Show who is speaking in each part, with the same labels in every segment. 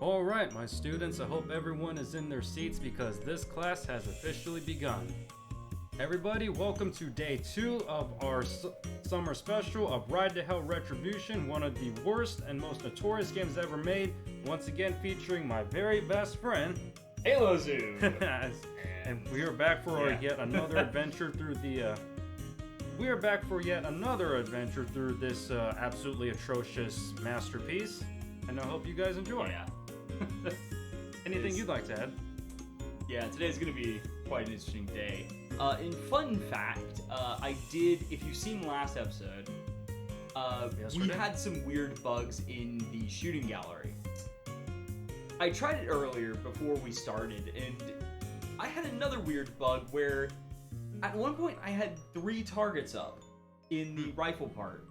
Speaker 1: Alright, my students, I hope everyone is in their seats because this class has officially begun. Everybody, welcome to day 2 of our summer special of Ride to Hell Retribution, one of the worst and most notorious games ever made, once again featuring my very best friend,
Speaker 2: Halo Zoo!
Speaker 1: And we are back for yet another adventure through the, this absolutely atrocious masterpiece, and I hope you guys enjoy.
Speaker 2: Yeah.
Speaker 1: Anything you'd like to add?
Speaker 2: Yeah, today's gonna be quite an interesting day. In fun fact, if you've seen last episode, we had some weird bugs in the shooting gallery. I tried it earlier before we started, and I had another weird bug where at one point I had 3 targets up in the rifle part.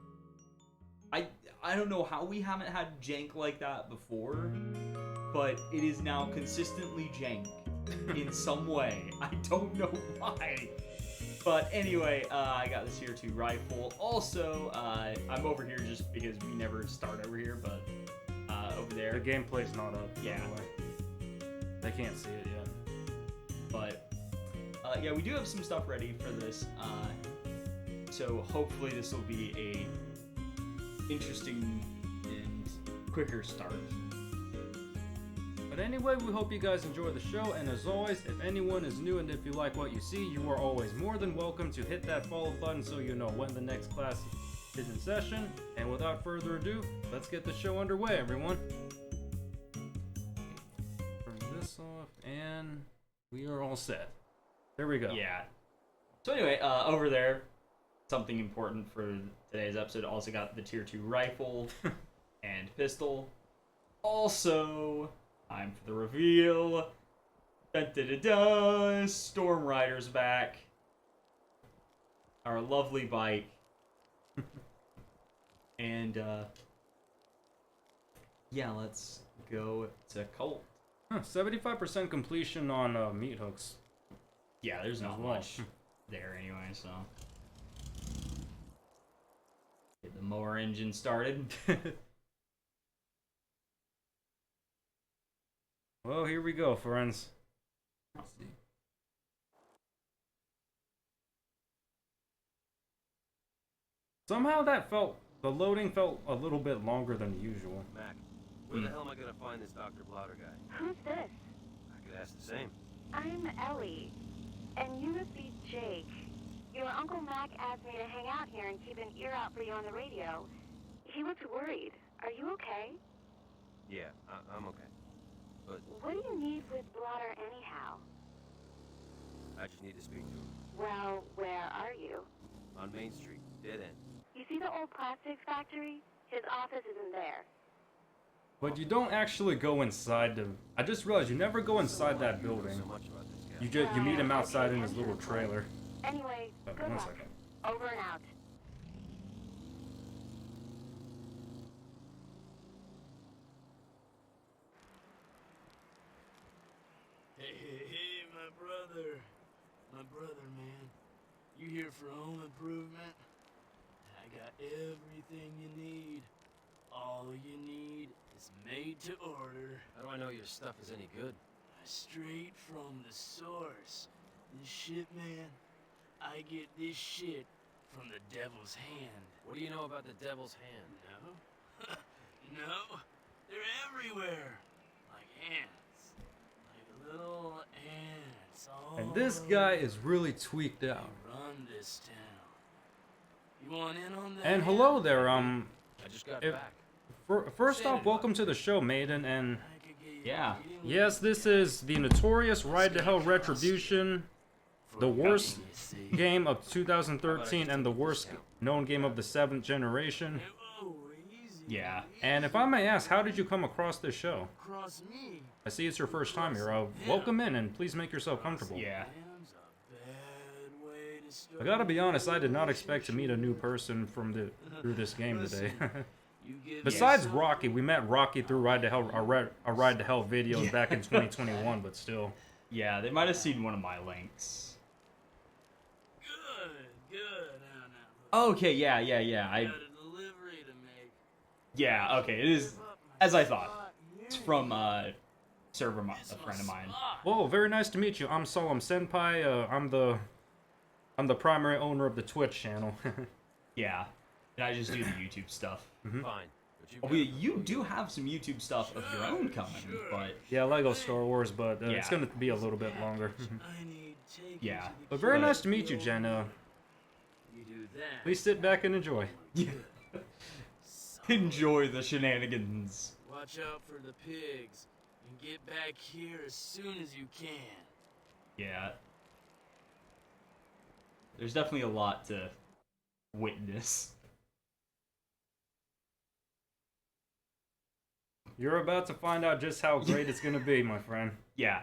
Speaker 2: I don't know how we haven't had jank like that before, but it is now consistently jank in some way. I don't know why. But anyway, I got this tier 2 rifle. Also, I'm over here just because we never start over here, but over there.
Speaker 1: The gameplay's not up.
Speaker 2: Yeah.
Speaker 1: They can't see it yet.
Speaker 2: But yeah, we do have some stuff ready for this. So hopefully this will be a interesting and quicker start.
Speaker 1: But anyway, we hope you guys enjoy the show, and as always, if anyone is new and if you like what you see, you are always more than welcome to hit that follow button so you know when the next class is in session. And without further ado, let's get the show underway, everyone. Turn this off, and we are all set. There we go.
Speaker 2: Yeah. So anyway, over there, something important for today's episode, also got the tier 2 rifle and pistol. Also, time for the reveal. Dun, dun, dun, dun. Storm Rider's back. Our lovely bike. And, yeah, let's go to Colt.
Speaker 1: 75% completion on meat hooks.
Speaker 2: Yeah, there's not
Speaker 1: well.
Speaker 2: much there anyway, so. Get the mower engine started.
Speaker 1: Well, here we go, friends. Let's see. Somehow the loading felt a little bit longer than usual.
Speaker 3: Mac, where the hell am I gonna find this Dr. Blotter guy?
Speaker 4: Who's this?
Speaker 3: I could ask the same.
Speaker 4: I'm Ellie, and you must be Jake. Your Uncle Mac asked me to hang out here and keep an ear out for you on the radio. He looked worried. Are you okay?
Speaker 3: Yeah, I'm okay. But
Speaker 4: What do you need with Blotter anyhow?
Speaker 3: I just need to speak to him.
Speaker 4: Well, where are you?
Speaker 3: On Main Street, dead end.
Speaker 4: You see the old plastics factory? His office isn't there.
Speaker 1: But you don't actually go inside the... I just realized you never go inside that building.
Speaker 3: So much about this guy.
Speaker 1: You meet him outside in his little trailer.
Speaker 4: Anyway, good
Speaker 1: One
Speaker 4: luck.
Speaker 1: second.
Speaker 4: Over and out.
Speaker 5: Hey, my brother, man. You here for home improvement? I got everything you need. All you need is made to order.
Speaker 3: How do I know your stuff is any good?
Speaker 5: Straight from the source. This shit, man, I get this shit from the devil's hand.
Speaker 3: What do you know about the devil's hand?
Speaker 5: No? No? They're everywhere. Like ants. Like little ants. All
Speaker 1: And this guy is really tweaked out.
Speaker 5: They run this town. You want in on that?
Speaker 1: And hello there,
Speaker 3: I just got
Speaker 1: if-
Speaker 3: back.
Speaker 1: First off, welcome to the show, Maiden, and
Speaker 5: I could get you
Speaker 2: Yeah.
Speaker 5: a meeting with
Speaker 1: yes, this is the notorious Ride to Hell Retribution, the worst game of 2013 and the worst known game of the 7th generation.
Speaker 5: Oh, easy,
Speaker 2: Yeah.
Speaker 1: And if I may ask, how did you come across this show?
Speaker 5: Cross me.
Speaker 1: I see it's your first time here. Welcome in, and please make yourself comfortable.
Speaker 2: Yeah.
Speaker 5: Damn's a bad way to start
Speaker 1: I gotta be honest, I did not expect to meet a new person through this game today.
Speaker 5: You give
Speaker 1: Besides
Speaker 5: yourself-
Speaker 1: Rocky, we met Rocky through Ride to Hell, our Ride to Hell videos back in 2021, but still.
Speaker 2: Yeah, they might have seen one of my links.
Speaker 5: Good.
Speaker 2: Okay, yeah.
Speaker 5: I got a delivery to make.
Speaker 2: Yeah, okay, it is
Speaker 5: Give up my
Speaker 2: as I thought.
Speaker 5: spot here.
Speaker 2: It's from a friend of mine.
Speaker 1: Whoa, very nice to meet you. I'm Solemn Senpai. I'm the primary owner of the Twitch channel.
Speaker 2: Yeah, and I just do the YouTube stuff.
Speaker 3: Fine. But
Speaker 2: Oh, you do have some YouTube stuff of your own coming, but
Speaker 1: Yeah, Lego Star Wars, but
Speaker 2: Yeah.
Speaker 1: it's gonna be a little bit longer.
Speaker 5: I need take
Speaker 2: yeah.
Speaker 1: But very nice to meet you, Jen.
Speaker 5: You do that.
Speaker 1: Please sit back and enjoy.
Speaker 2: Enjoy the shenanigans.
Speaker 5: Watch out for the pigs and get back here as soon as you can.
Speaker 2: Yeah. There's definitely a lot to witness.
Speaker 1: You're about to find out just how great it's gonna be, my friend.
Speaker 2: Yeah.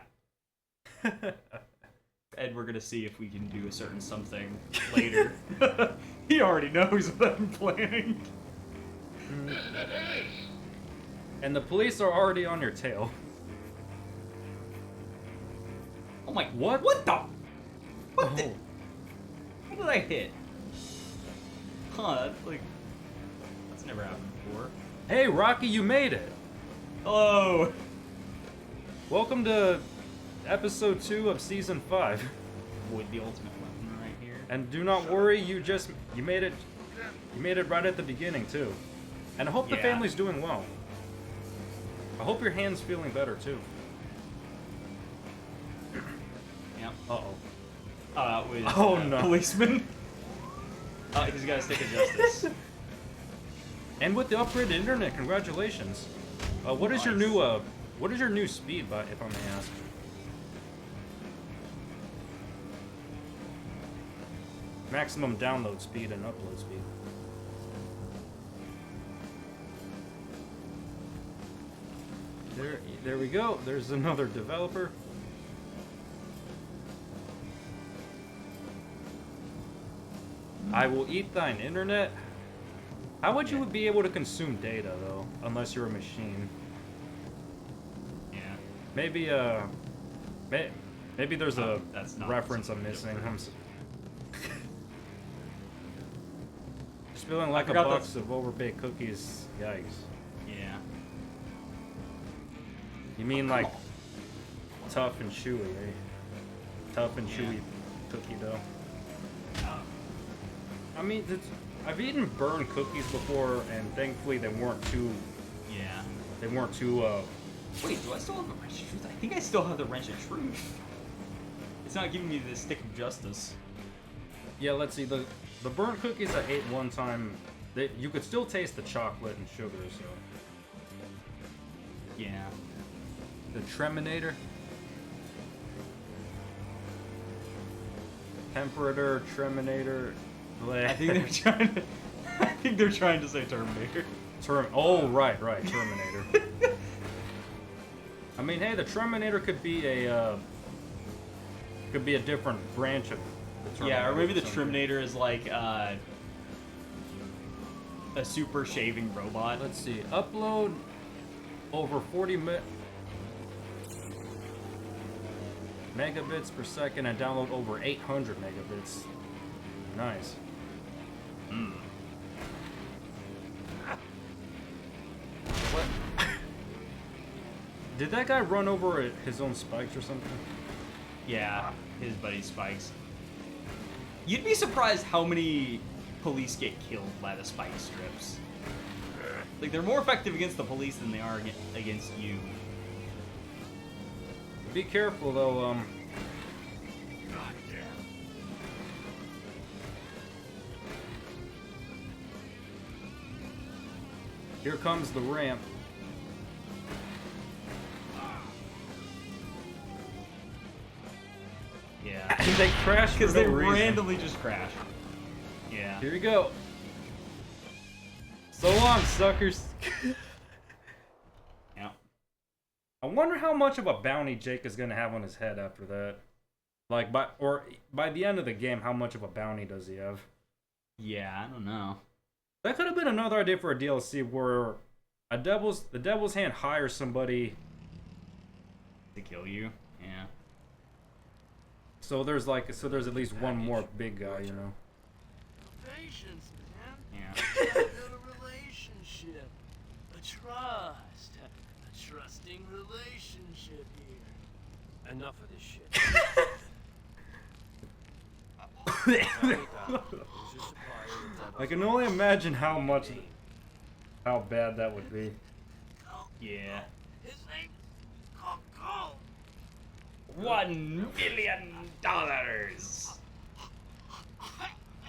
Speaker 2: Ed, we're gonna see if we can do a certain something later. He already knows what I'm planning.
Speaker 1: And the police are already on your tail.
Speaker 2: Oh my...
Speaker 1: What?
Speaker 2: What the... What the...
Speaker 1: Oh.
Speaker 2: What did I hit? Huh, that's like... That's never happened before.
Speaker 1: Hey, Rocky, you made it.
Speaker 2: Hello!
Speaker 1: Welcome to episode 2 of season 5.
Speaker 2: With the ultimate weapon right here.
Speaker 1: And do not worry, you made it. You made it right at the beginning too. And I hope the
Speaker 2: Yeah.
Speaker 1: family's doing well. I hope your hand's feeling better too.
Speaker 2: Yep.
Speaker 1: Uh-oh.
Speaker 2: With
Speaker 1: Oh, no.
Speaker 2: policeman. He's got a stick of justice.
Speaker 1: And with the upgraded internet, congratulations. What is your
Speaker 2: Nice.
Speaker 1: new what is your new speed, if I may ask? Maximum download speed and upload speed. There we go. There's another developer. I will eat thine internet. How would you be able to consume data though, unless you're a machine?
Speaker 2: Yeah.
Speaker 1: Maybe maybe there's a
Speaker 2: that's not
Speaker 1: reference I'm
Speaker 2: something
Speaker 1: missing.
Speaker 2: different.
Speaker 1: Just feeling like a
Speaker 2: forgot
Speaker 1: box of overbaked cookies. Yikes.
Speaker 2: Yeah.
Speaker 1: You mean like tough and chewy, eh? Tough and chewy cookie dough. I mean, I've eaten burned cookies before, and thankfully they weren't too.
Speaker 2: Yeah.
Speaker 1: They weren't too.
Speaker 2: Wait, do I still have the wrench of truth? I think I still have the wrench of truth. It's not giving me the stick of justice.
Speaker 1: Yeah, let's see. The burnt cookies I ate one time, you could still taste the chocolate and sugar. So
Speaker 2: Yeah.
Speaker 1: the Treminator, Temperator, Treminator.
Speaker 2: I think they're trying to. I think they're trying to say Terminator.
Speaker 1: Oh, right, Terminator. I mean, hey, the Terminator could be a different branch of the Terminator.
Speaker 2: Yeah, or maybe the
Speaker 1: something.
Speaker 2: Terminator is like a super shaving robot.
Speaker 1: Let's see. Upload over 40 megabits per second and download over 800 megabits. Nice. What? Did that guy run over his own spikes or something?
Speaker 2: Yeah, his buddy Spikes. You'd be surprised how many police get killed by the spike strips. Like, they're more effective against the police than they are against you.
Speaker 1: Be careful though,
Speaker 2: God damn.
Speaker 1: Here comes the ramp.
Speaker 2: Yeah.
Speaker 1: And they crash for
Speaker 2: Because
Speaker 1: no
Speaker 2: they
Speaker 1: reason.
Speaker 2: randomly just crash. Yeah.
Speaker 1: Here we go. So long, suckers.
Speaker 2: Yeah.
Speaker 1: I wonder how much of a bounty Jake is gonna have on his head after that. Like by the end of the game, how much of a bounty does he have?
Speaker 2: Yeah, I don't know.
Speaker 1: That could have been another idea for a DLC where the devil's hand hires somebody.
Speaker 2: To kill you? Yeah.
Speaker 1: So there's at least one more big guy, you know.
Speaker 5: Patience, man.
Speaker 2: Yeah.
Speaker 5: Build a relationship, a trust, a trusting relationship here.
Speaker 3: Enough of this shit.
Speaker 1: I can only imagine how bad that would be.
Speaker 2: Yeah.
Speaker 5: His name's Colt.
Speaker 2: $1 million.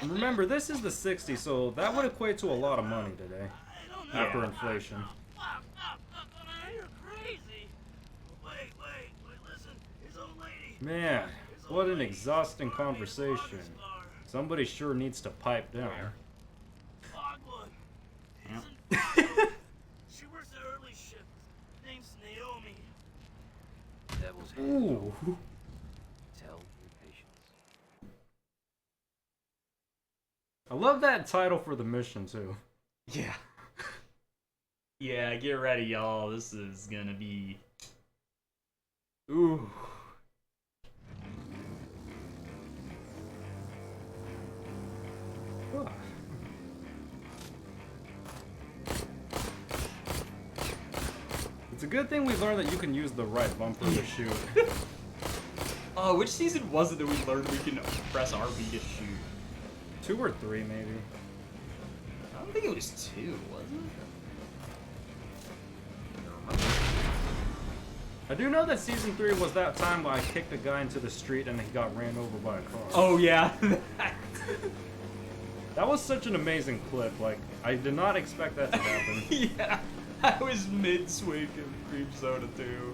Speaker 1: And remember, this is the 60s, so that would equate to a lot of money today. After inflation.
Speaker 5: You're crazy. Wait, listen. His old lady.
Speaker 1: Man, what an exhausting conversation. Somebody sure needs to pipe down.
Speaker 5: Fogwood.
Speaker 2: Yep.
Speaker 5: She works the early shift. Name's Naomi.
Speaker 3: Devil's hand.
Speaker 1: Ooh.
Speaker 3: Tell your patience.
Speaker 1: I love that title for the mission, too.
Speaker 2: Yeah. Yeah, get ready, y'all. This is gonna be... Ooh.
Speaker 1: It's a good thing we learned that you can use the right bumper to shoot.
Speaker 2: Which season was it that we learned we can press RB to shoot?
Speaker 1: 2 or 3, maybe.
Speaker 2: I don't think it was 2, was it?
Speaker 1: I do know that season 3 was that time when I kicked a guy into the street and he got ran over by a car.
Speaker 2: Oh, yeah.
Speaker 1: That was such an amazing clip. Like, I did not expect that to happen.
Speaker 2: Yeah. I was mid-swing of Cream Soda, too.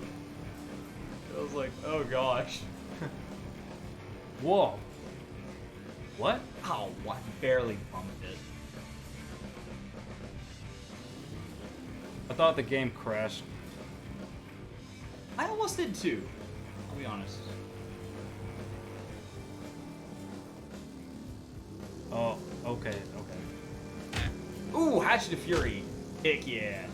Speaker 2: I was like, oh, gosh.
Speaker 1: Whoa. What?
Speaker 2: Oh, I barely bumped it.
Speaker 1: I thought the game crashed.
Speaker 2: I almost did, too. I'll be honest.
Speaker 1: Oh, okay.
Speaker 2: Ooh, Hatchet of Fury. Heck yeah.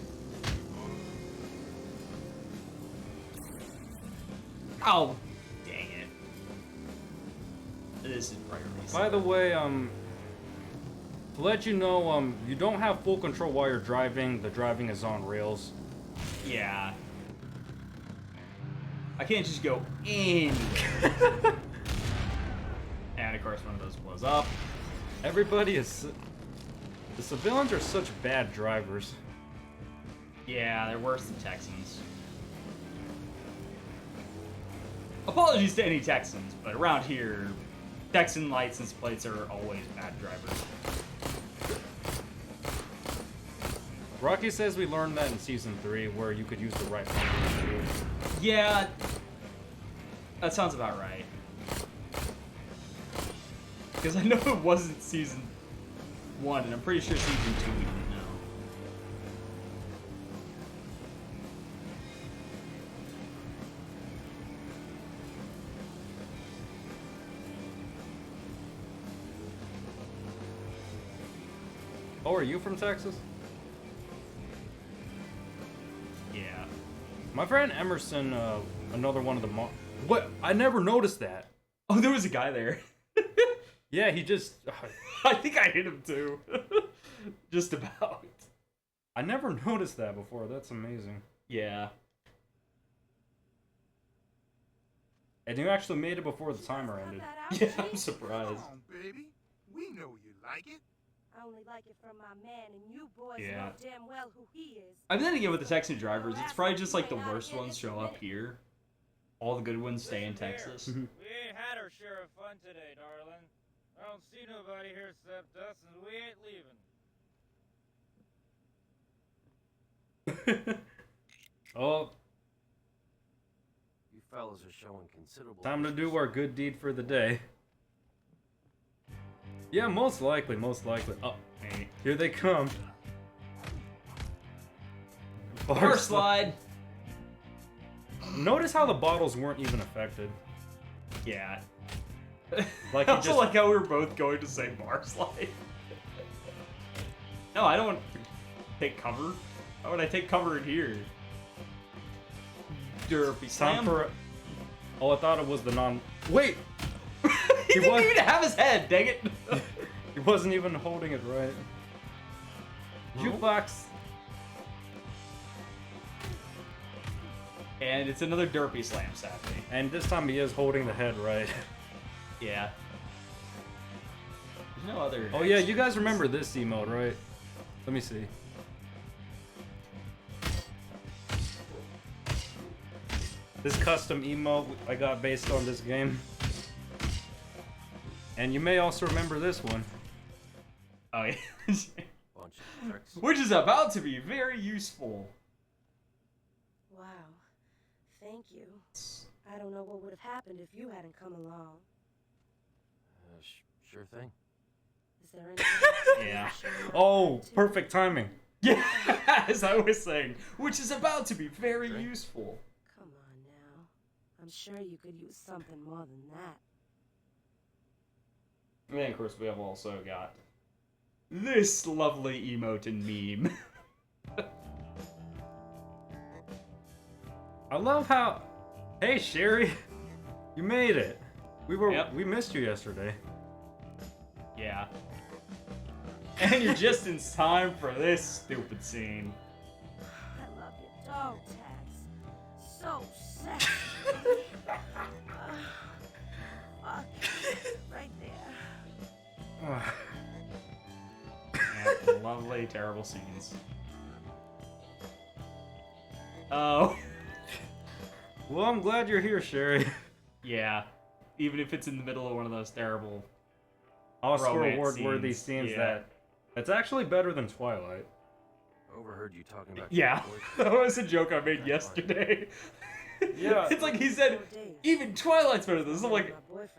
Speaker 2: Oh, dang it. This is priority.
Speaker 1: By the way, to let you know, you don't have full control while you're driving. The driving is on rails.
Speaker 2: Yeah. I can't just go anywhere. And of course one of those blows up.
Speaker 1: Everybody is... The civilians are such bad drivers.
Speaker 2: Yeah, they're worse than Texans. Apologies to any Texans, but around here, Texan license plates are always bad drivers.
Speaker 1: Rocky says we learned that in season 3, where you could use the right bumper to shoot.
Speaker 2: Yeah, that sounds about right. Because I know it wasn't season 1, and I'm pretty sure season 2 we didn't know.
Speaker 1: Oh, are you from Texas?
Speaker 2: Yeah.
Speaker 1: My friend Emerson, another one of the What? I never noticed that.
Speaker 2: Oh, there was a guy there.
Speaker 1: Yeah, he just...
Speaker 2: I think I hit him too. Just about.
Speaker 1: I never noticed that before. That's amazing.
Speaker 2: Yeah.
Speaker 1: And you actually made it before the timer ended.
Speaker 2: Yeah, I'm surprised.
Speaker 6: Come on, baby. We know you like it.
Speaker 7: I only like it from my man, and you boys
Speaker 2: Yeah.
Speaker 7: know damn well who he is.
Speaker 2: I mean, then again, with the Texan drivers, it's probably just like the worst ones show up here. All the good ones stay in Texas.
Speaker 8: We ain't had our share of fun today, darling. I don't see nobody here except us, and we ain't leaving.
Speaker 1: Oh,
Speaker 3: You fellas are showing considerable.
Speaker 1: time to do our good deed for the day. Yeah, most likely. Oh,
Speaker 2: Hey.
Speaker 1: here they come.
Speaker 2: Bar slide.
Speaker 1: Notice how the bottles weren't even affected.
Speaker 2: Yeah.
Speaker 1: Like
Speaker 2: I
Speaker 1: you
Speaker 2: also
Speaker 1: just...
Speaker 2: like how we were both going to say bar slide. No, I don't take cover. Why would I take cover in here? Derpy
Speaker 1: Time
Speaker 2: slam.
Speaker 1: for... Oh, I thought it was the non... Wait!
Speaker 2: He didn't
Speaker 1: was-
Speaker 2: even have his head, dang it.
Speaker 1: He wasn't even holding it right. Jukebox.
Speaker 2: And it's another derpy slam, sadly.
Speaker 1: And this time he is holding the head right.
Speaker 2: Yeah. There's no other...
Speaker 1: Oh yeah, you guys remember this emote, right? Let me see. This custom emote I got based on this game. And you may also remember this one.
Speaker 2: Oh yeah.
Speaker 3: Bunch of tricks.
Speaker 2: Which is about to be very useful.
Speaker 7: Wow. Thank you. I don't know what would have happened if you hadn't come along.
Speaker 3: Sure thing.
Speaker 7: Is there anything?
Speaker 2: Yeah.
Speaker 1: Oh, perfect timing.
Speaker 2: Yeah, as I was saying, which is about to be very useful.
Speaker 7: Come on now. I'm sure you could use something more than that.
Speaker 2: And then, of course, we have also got this lovely emote and meme.
Speaker 1: I love how... Hey, Sherry. You made it. We missed you yesterday.
Speaker 2: Yeah. And you're just in time for this stupid scene.
Speaker 7: I love your dog tags. So sexy. Fuck. Right there.
Speaker 2: Yeah, lovely, terrible scenes. Oh.
Speaker 1: Well, I'm glad you're here, Sherry.
Speaker 2: Yeah. Even if it's in the middle of one of those terrible
Speaker 1: Oscar
Speaker 2: romance
Speaker 1: award-worthy
Speaker 2: scenes,
Speaker 1: scenes that's actually better than Twilight.
Speaker 3: Overheard you talking about.
Speaker 2: Yeah,
Speaker 3: your
Speaker 2: that was a joke I made yesterday.
Speaker 1: Yeah.
Speaker 2: It's like he said, even Twilight's better than this. I'm like,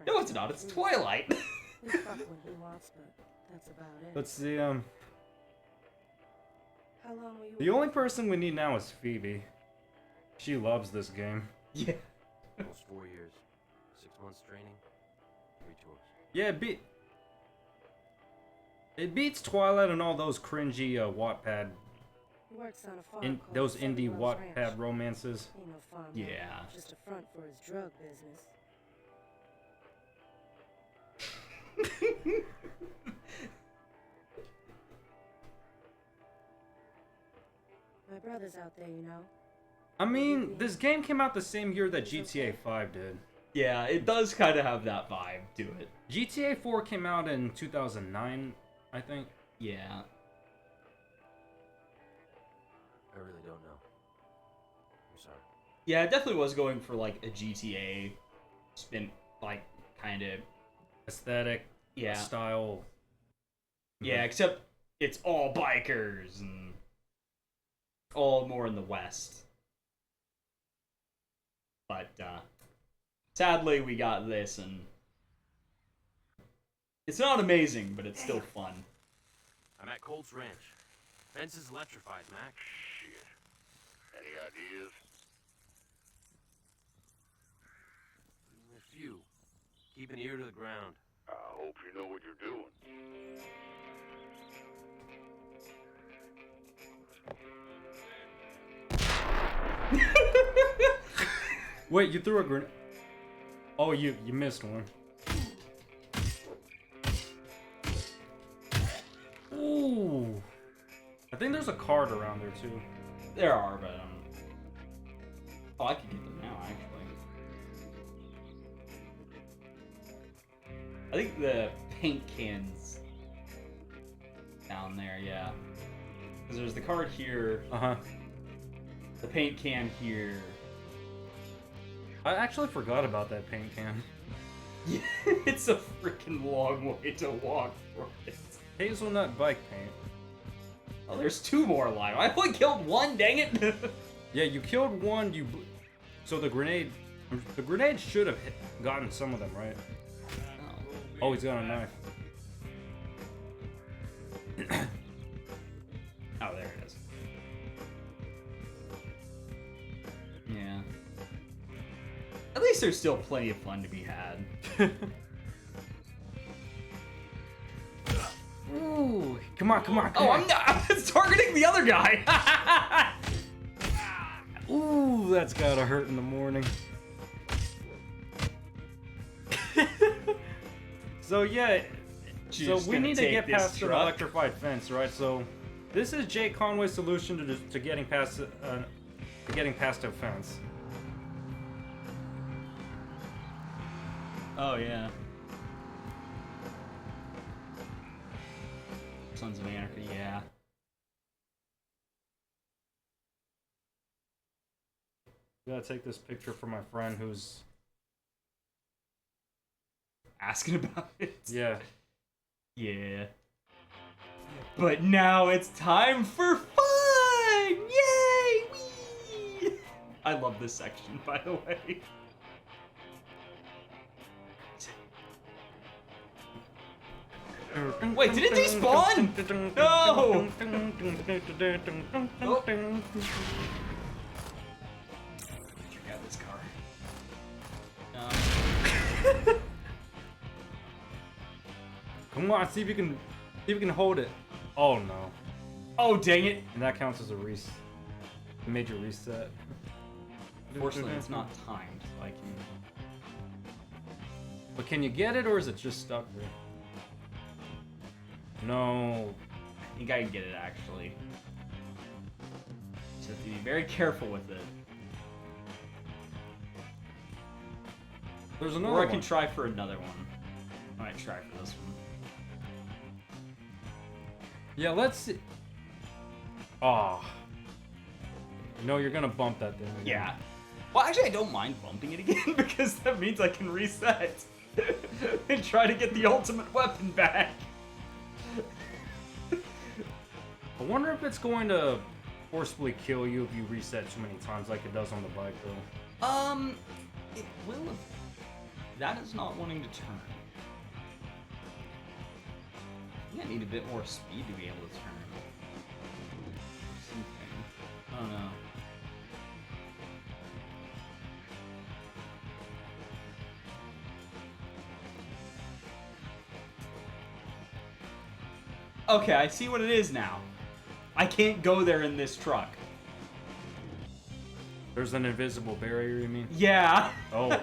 Speaker 2: no, it's not. It's Twilight.
Speaker 7: We fuck when he wants, but that's about it.
Speaker 1: Let's see,
Speaker 7: How long were you?
Speaker 1: the only person we need now is Phoebe. She loves this game.
Speaker 2: Yeah.
Speaker 3: Almost 4 years, 6 months training, 3 tours.
Speaker 1: Yeah, it beats Twilight and all those cringy Wattpad,
Speaker 7: He works on a farm called
Speaker 1: those indie
Speaker 7: Solemn Ranch.
Speaker 1: Wattpad romances.
Speaker 7: Ain't no farm.
Speaker 2: Yeah.
Speaker 7: Just a front for his drug business. My brother's out there, you know.
Speaker 1: I mean, this game came out the same year that GTA 5 did.
Speaker 2: Yeah, it does kind of have that vibe to it.
Speaker 1: GTA 4 came out in 2009, I think.
Speaker 2: Yeah.
Speaker 3: I really don't know. I'm sorry.
Speaker 2: Yeah, it definitely was going for like a GTA spin, like kind of
Speaker 1: Aesthetic, style.
Speaker 2: Yeah, except it's all bikers and all more in the West. But sadly, we got this, and it's not amazing, but it's still fun.
Speaker 3: I'm at Colt's ranch. Fence is electrified, Mac.
Speaker 6: Shit. Any ideas?
Speaker 3: A few. Keep an ear to the ground.
Speaker 6: I hope you know what you're doing.
Speaker 1: Wait, you threw a grenade? Oh, you missed one. Ooh. I think there's a card around there too.
Speaker 2: There are, but oh, I can get them now, actually. I think the paint cans down there, yeah. Because there's the card here.
Speaker 1: Uh-huh.
Speaker 2: The paint can here.
Speaker 1: I actually forgot about that paint can.
Speaker 2: Yeah, it's a freaking long way to walk for it.
Speaker 1: Hazelnut bike paint.
Speaker 2: Oh, there's 2 more alive. I only killed 1, dang it!
Speaker 1: Yeah, you killed one, so the grenade should have gotten some of them, right? Oh, he's got a knife.
Speaker 2: Oh, there it is. Yeah. At least there's still plenty of fun to be had.
Speaker 1: Ooh, come on.
Speaker 2: Oh, I'm not. It's targeting the other guy.
Speaker 1: Ooh, that's gotta hurt in the morning. So yeah, so we need to get past the electrified fence, right? So this is Jay Conway's solution to getting past a fence.
Speaker 2: Oh, yeah. Sons of Anarchy, yeah.
Speaker 1: Gotta take this picture for my friend who's
Speaker 2: asking about it.
Speaker 1: Yeah.
Speaker 2: Yeah. But now it's time for fun! Yay! Whee! I love this section, by the way. Wait, did it despawn? No! Oh. Check out this car.
Speaker 1: Come on, see if you can hold it. Oh no.
Speaker 2: Oh dang it!
Speaker 1: And that counts as a major reset.
Speaker 2: Fortunately, it's not timed, so I can.
Speaker 1: But can you get it, or is it just stuck there? No.
Speaker 2: I think I can get it actually. Just have to be very careful with it.
Speaker 1: There's another
Speaker 2: Or I
Speaker 1: one.
Speaker 2: can try for another one. I might try for this one.
Speaker 1: Yeah, let's see. Oh. No, you're gonna bump that thing again.
Speaker 2: Yeah. Well, actually, I don't mind bumping it again because that means I can reset and try to get the ultimate weapon back.
Speaker 1: I wonder if it's going to forcibly kill you if you reset too many times like it does on the bike, though.
Speaker 2: It will if that is not wanting to turn. I think I need a bit more speed to be able to turn. Something. I don't know. Okay, I see what it is now. I can't go there in this truck.
Speaker 1: There's an invisible barrier, you mean?
Speaker 2: Yeah.
Speaker 1: Oh,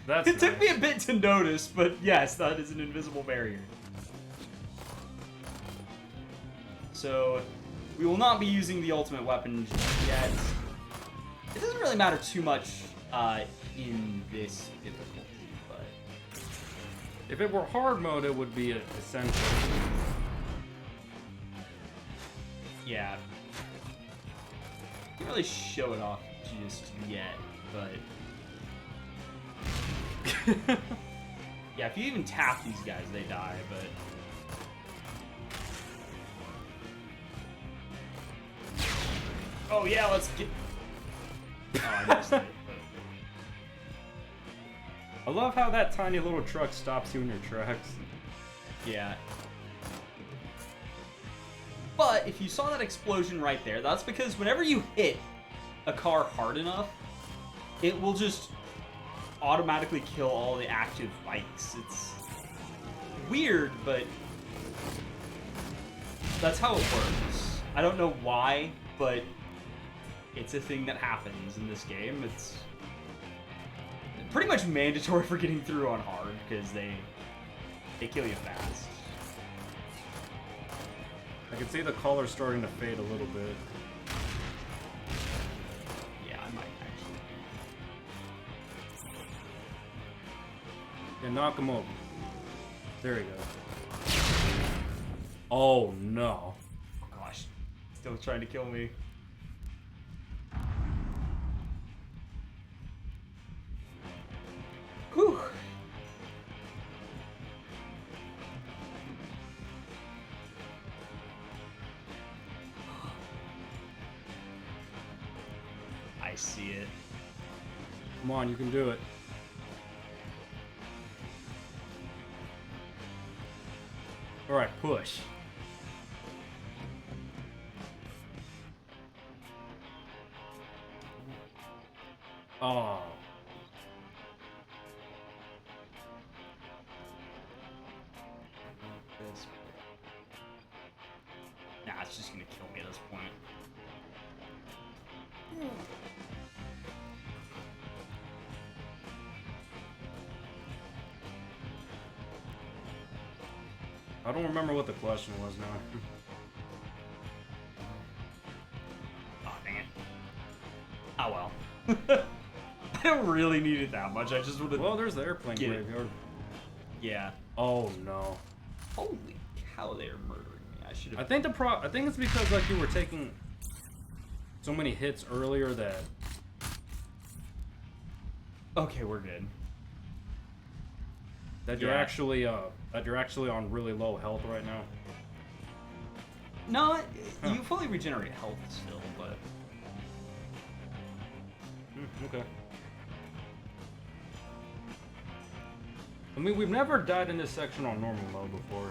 Speaker 1: that's
Speaker 2: It took me
Speaker 1: nice.
Speaker 2: a bit to notice, but yes, that is an invisible barrier. So, we will not be using the ultimate weapon yet. It doesn't really matter too much in this difficulty, but...
Speaker 1: If it were hard mode, it would be essential.
Speaker 2: Yeah. Can't really show it off just yet, but... yeah, if you even tap these guys, they die, but... Oh yeah, let's get... Oh, I missed it, but...
Speaker 1: I love how that tiny little truck stops you in your tracks.
Speaker 2: Yeah. But if you saw that explosion right there, that's because whenever you hit a car hard enough, it will just automatically kill all the active bikes. It's weird, but that's how it works. I don't know why, but it's a thing that happens in this game. It's pretty much mandatory for getting through on hard because they kill you fast.
Speaker 1: I can see the color starting to fade a little bit.
Speaker 2: Yeah, I might actually.
Speaker 1: Yeah, knock him over. There you go. Oh no.
Speaker 2: Oh gosh, still trying to kill me. Whew. I see it.
Speaker 1: Come on, you can do it. Alright, push. Oh.
Speaker 2: This. Nah, it's just gonna kill me at this point.
Speaker 1: I don't remember what the question was now.
Speaker 2: Oh, dang it. Oh well. I don't really need it that much. I just would have.
Speaker 1: Well, there's the airplane
Speaker 2: Get it.
Speaker 1: graveyard.
Speaker 2: Yeah.
Speaker 1: Oh no.
Speaker 2: Holy cow, they are murdering me. I should have.
Speaker 1: I think it's because like you were taking so many hits earlier that.
Speaker 2: Okay, we're good.
Speaker 1: That you're actually on really low health right now.
Speaker 2: No, you fully regenerate health still, but.
Speaker 1: Okay. I mean, we've never died in this section on normal mode before.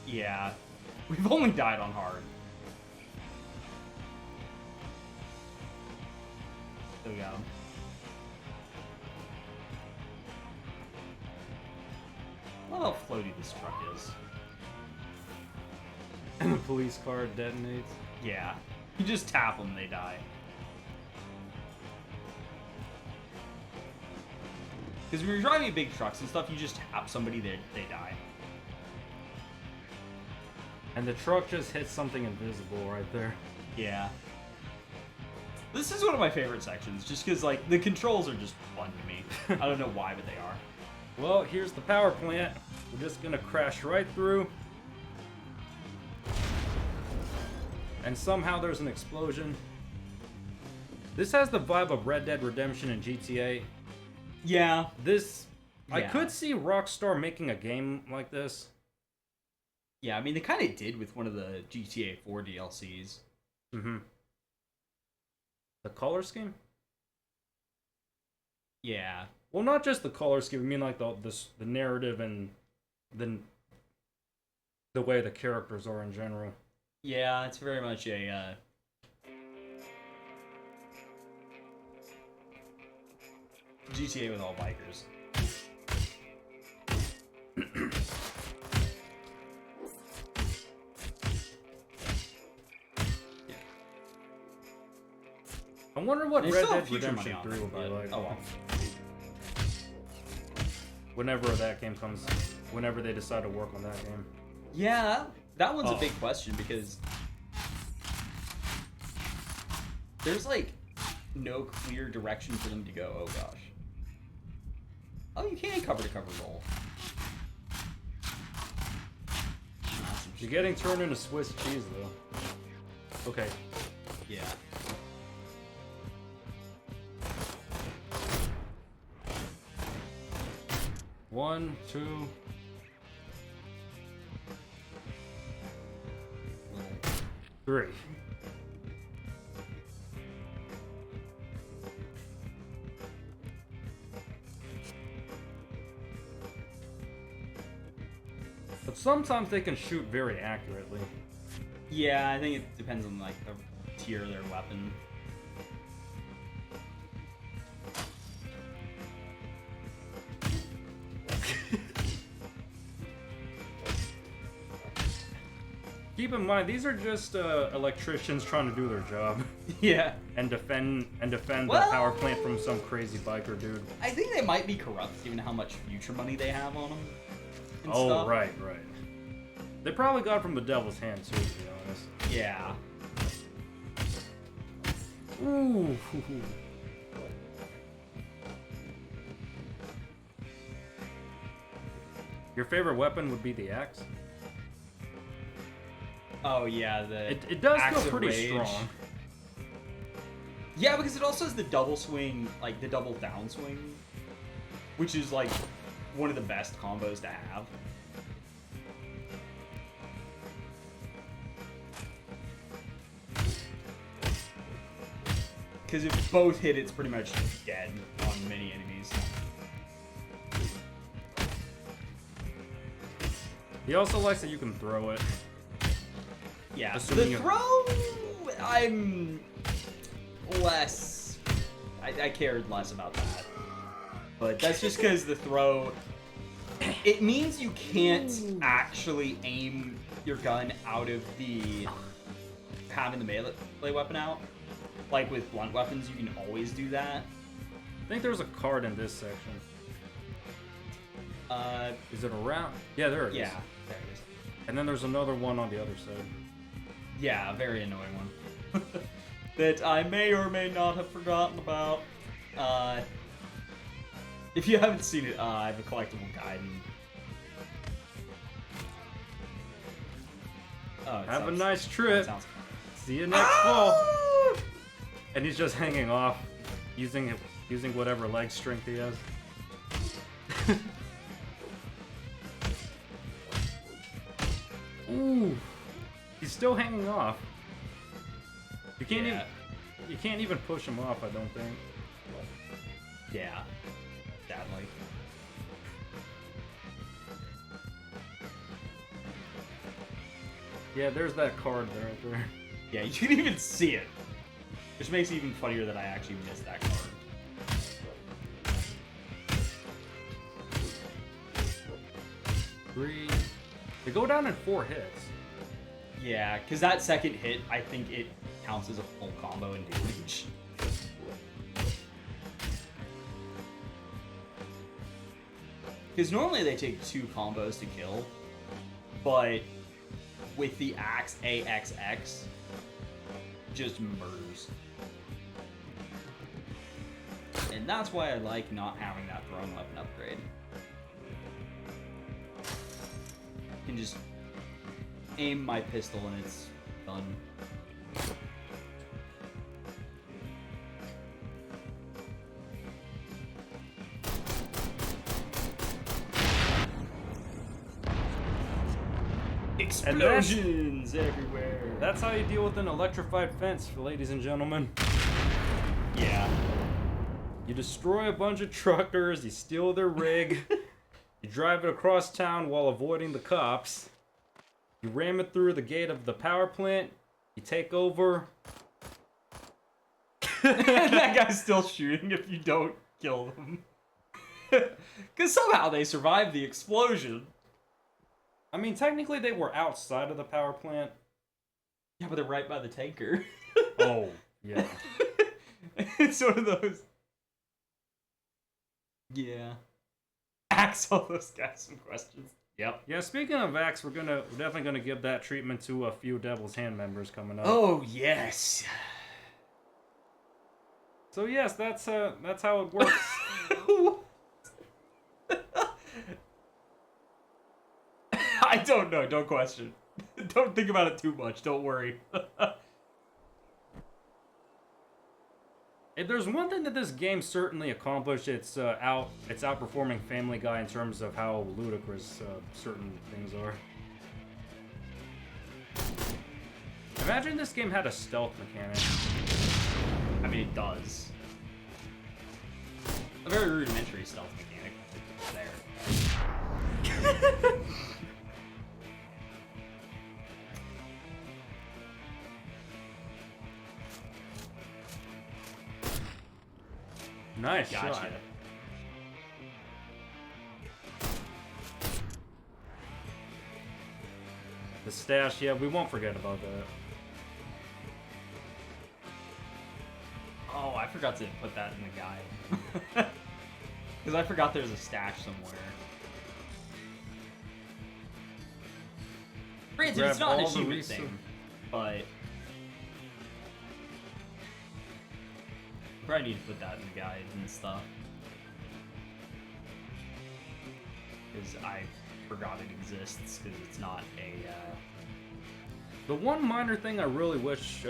Speaker 2: Yeah. We've only died on hard. There we go. I love how floaty this truck is.
Speaker 1: And the police car detonates.
Speaker 2: Yeah. You just tap them, they die. Because when you're driving big trucks and stuff, you just tap somebody, they die.
Speaker 1: And the truck just hits something invisible right there.
Speaker 2: Yeah. This is one of my favorite sections, just because, like, the controls are just fun to me. I don't know why, but they are.
Speaker 1: Well, here's the power plant. We're just gonna crash right through. And somehow there's an explosion. This has the vibe of Red Dead Redemption and GTA.
Speaker 2: Yeah.
Speaker 1: I could see Rockstar making a game like this.
Speaker 2: Yeah, I mean, they kind of did with one of the GTA 4 DLCs.
Speaker 1: Mm-hmm. The color scheme?
Speaker 2: Yeah.
Speaker 1: Well, not just the color scheme. I mean, like the narrative and the way the characters are in general.
Speaker 2: Yeah, it's very much a GTA with all bikers. Yeah.
Speaker 1: I wonder what
Speaker 2: They
Speaker 1: Red
Speaker 2: still have
Speaker 1: Dead
Speaker 2: future money
Speaker 1: Redemption
Speaker 2: on
Speaker 1: 3 will
Speaker 2: it,
Speaker 1: be
Speaker 2: but-
Speaker 1: like.
Speaker 2: Oh well.
Speaker 1: Whenever that game comes, whenever they decide to work on that game.
Speaker 2: Yeah, that one's a big question because there's like no clear direction for them to go. Oh gosh. Oh, you can cover to cover roll.
Speaker 1: You're getting turned into Swiss cheese though. Okay.
Speaker 2: Yeah.
Speaker 1: One, two. Three. But sometimes they can shoot very accurately.
Speaker 2: Yeah, I think it depends on like the tier of their weapon.
Speaker 1: Keep in mind, these are just electricians trying to do their job.
Speaker 2: Yeah.
Speaker 1: And defend the power plant from some crazy biker dude.
Speaker 2: I think they might be corrupt given how much future money they have on them.
Speaker 1: Oh,
Speaker 2: stuff.
Speaker 1: right. They probably got it from the devil's hand too, to be honest.
Speaker 2: Yeah.
Speaker 1: Ooh. Your favorite weapon would be the axe?
Speaker 2: Oh yeah,
Speaker 1: It does
Speaker 2: Axe
Speaker 1: feel
Speaker 2: of
Speaker 1: pretty
Speaker 2: Rage.
Speaker 1: strong.
Speaker 2: Yeah, because it also has the double swing, like the double down swing, which is like one of the best combos to have. Because if both hit, it's pretty much dead on many enemies.
Speaker 1: He also likes that you can throw it.
Speaker 2: Yeah,
Speaker 1: Assuming
Speaker 2: the throw, I'm less. I cared less about that, but that's just because the throw. It means you can't actually aim your gun out of the having the melee weapon out. Like with blunt weapons, you can always do that.
Speaker 1: I think there's a card in this section. Is it around? Yeah, there it is.
Speaker 2: Yeah, there it is.
Speaker 1: And then there's another one on the other side.
Speaker 2: Yeah, a very annoying one. That I may or may not have forgotten about. If you haven't seen it, I have a collectible guide, and Oh,
Speaker 1: Have a nice trip.
Speaker 2: Sounds fun.
Speaker 1: See you next fall. And he's just hanging off, using whatever leg strength he has. Ooh, he's still hanging off. You can't even push him off, I don't think.
Speaker 2: Yeah, sadly.
Speaker 1: Yeah, there's that card there, right there.
Speaker 2: Yeah, you can even see it. Which makes it even funnier that I actually missed that card.
Speaker 1: Three. They go down in 4 hits.
Speaker 2: Yeah, because that second hit, I think it counts as a full combo in damage. Because normally they take 2 combos to kill, but with the axe AXX, just murders. And that's why I like not having that thrown weapon upgrade. I can just aim my pistol and it's done. Explosions everywhere.
Speaker 1: That's how you deal with an electrified fence, ladies and gentlemen.
Speaker 2: Yeah.
Speaker 1: You destroy a bunch of truckers, you steal their rig, you drive it across town while avoiding the cops, you ram it through the gate of the power plant, you take over.
Speaker 2: That guy's still shooting if you don't kill them. Because somehow they survived the explosion.
Speaker 1: I mean, technically they were outside of the power plant.
Speaker 2: Yeah, but they're right by the tanker.
Speaker 1: Oh, yeah.
Speaker 2: It's one of those. Yeah. Ask all those guys some questions. Yep.
Speaker 1: Yeah, speaking of Axe, we're definitely gonna give that treatment to a few Devil's Hand members coming up.
Speaker 2: Oh yes.
Speaker 1: So yes, that's how it works.
Speaker 2: I don't know. Don't question. Don't think about it too much. Don't worry.
Speaker 1: If there's one thing that this game certainly accomplished, it's outperforming Family Guy in terms of how ludicrous certain things are. Imagine this game had a stealth mechanic.
Speaker 2: I mean, it does. A very rudimentary stealth mechanic. There.
Speaker 1: Nice
Speaker 2: Gotcha.
Speaker 1: shot. The stash, yeah, we won't forget about that.
Speaker 2: Oh, I forgot to put that in the guide. Because I forgot there's a stash somewhere. Granted,
Speaker 1: Grab
Speaker 2: it's not an
Speaker 1: all the
Speaker 2: achievement thing, but probably need to put that in the guide and stuff. Because I forgot it exists, because it's not a...
Speaker 1: The one minor thing I really wish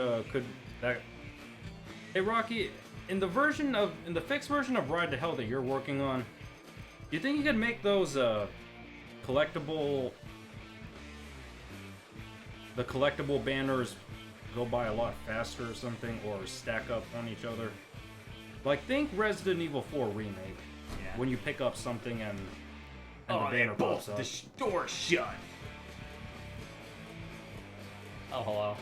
Speaker 1: Hey Rocky, in the fixed version of Ride to Hell that you're working on, do you think you could make those collectible banners go by a lot faster or something, or stack up on each other? Like, think Resident Evil 4 Remake.
Speaker 2: Yeah.
Speaker 1: When you pick up something and the
Speaker 2: Oh,
Speaker 1: banner
Speaker 2: they
Speaker 1: pops
Speaker 2: both
Speaker 1: up.
Speaker 2: distortion! Oh, hello.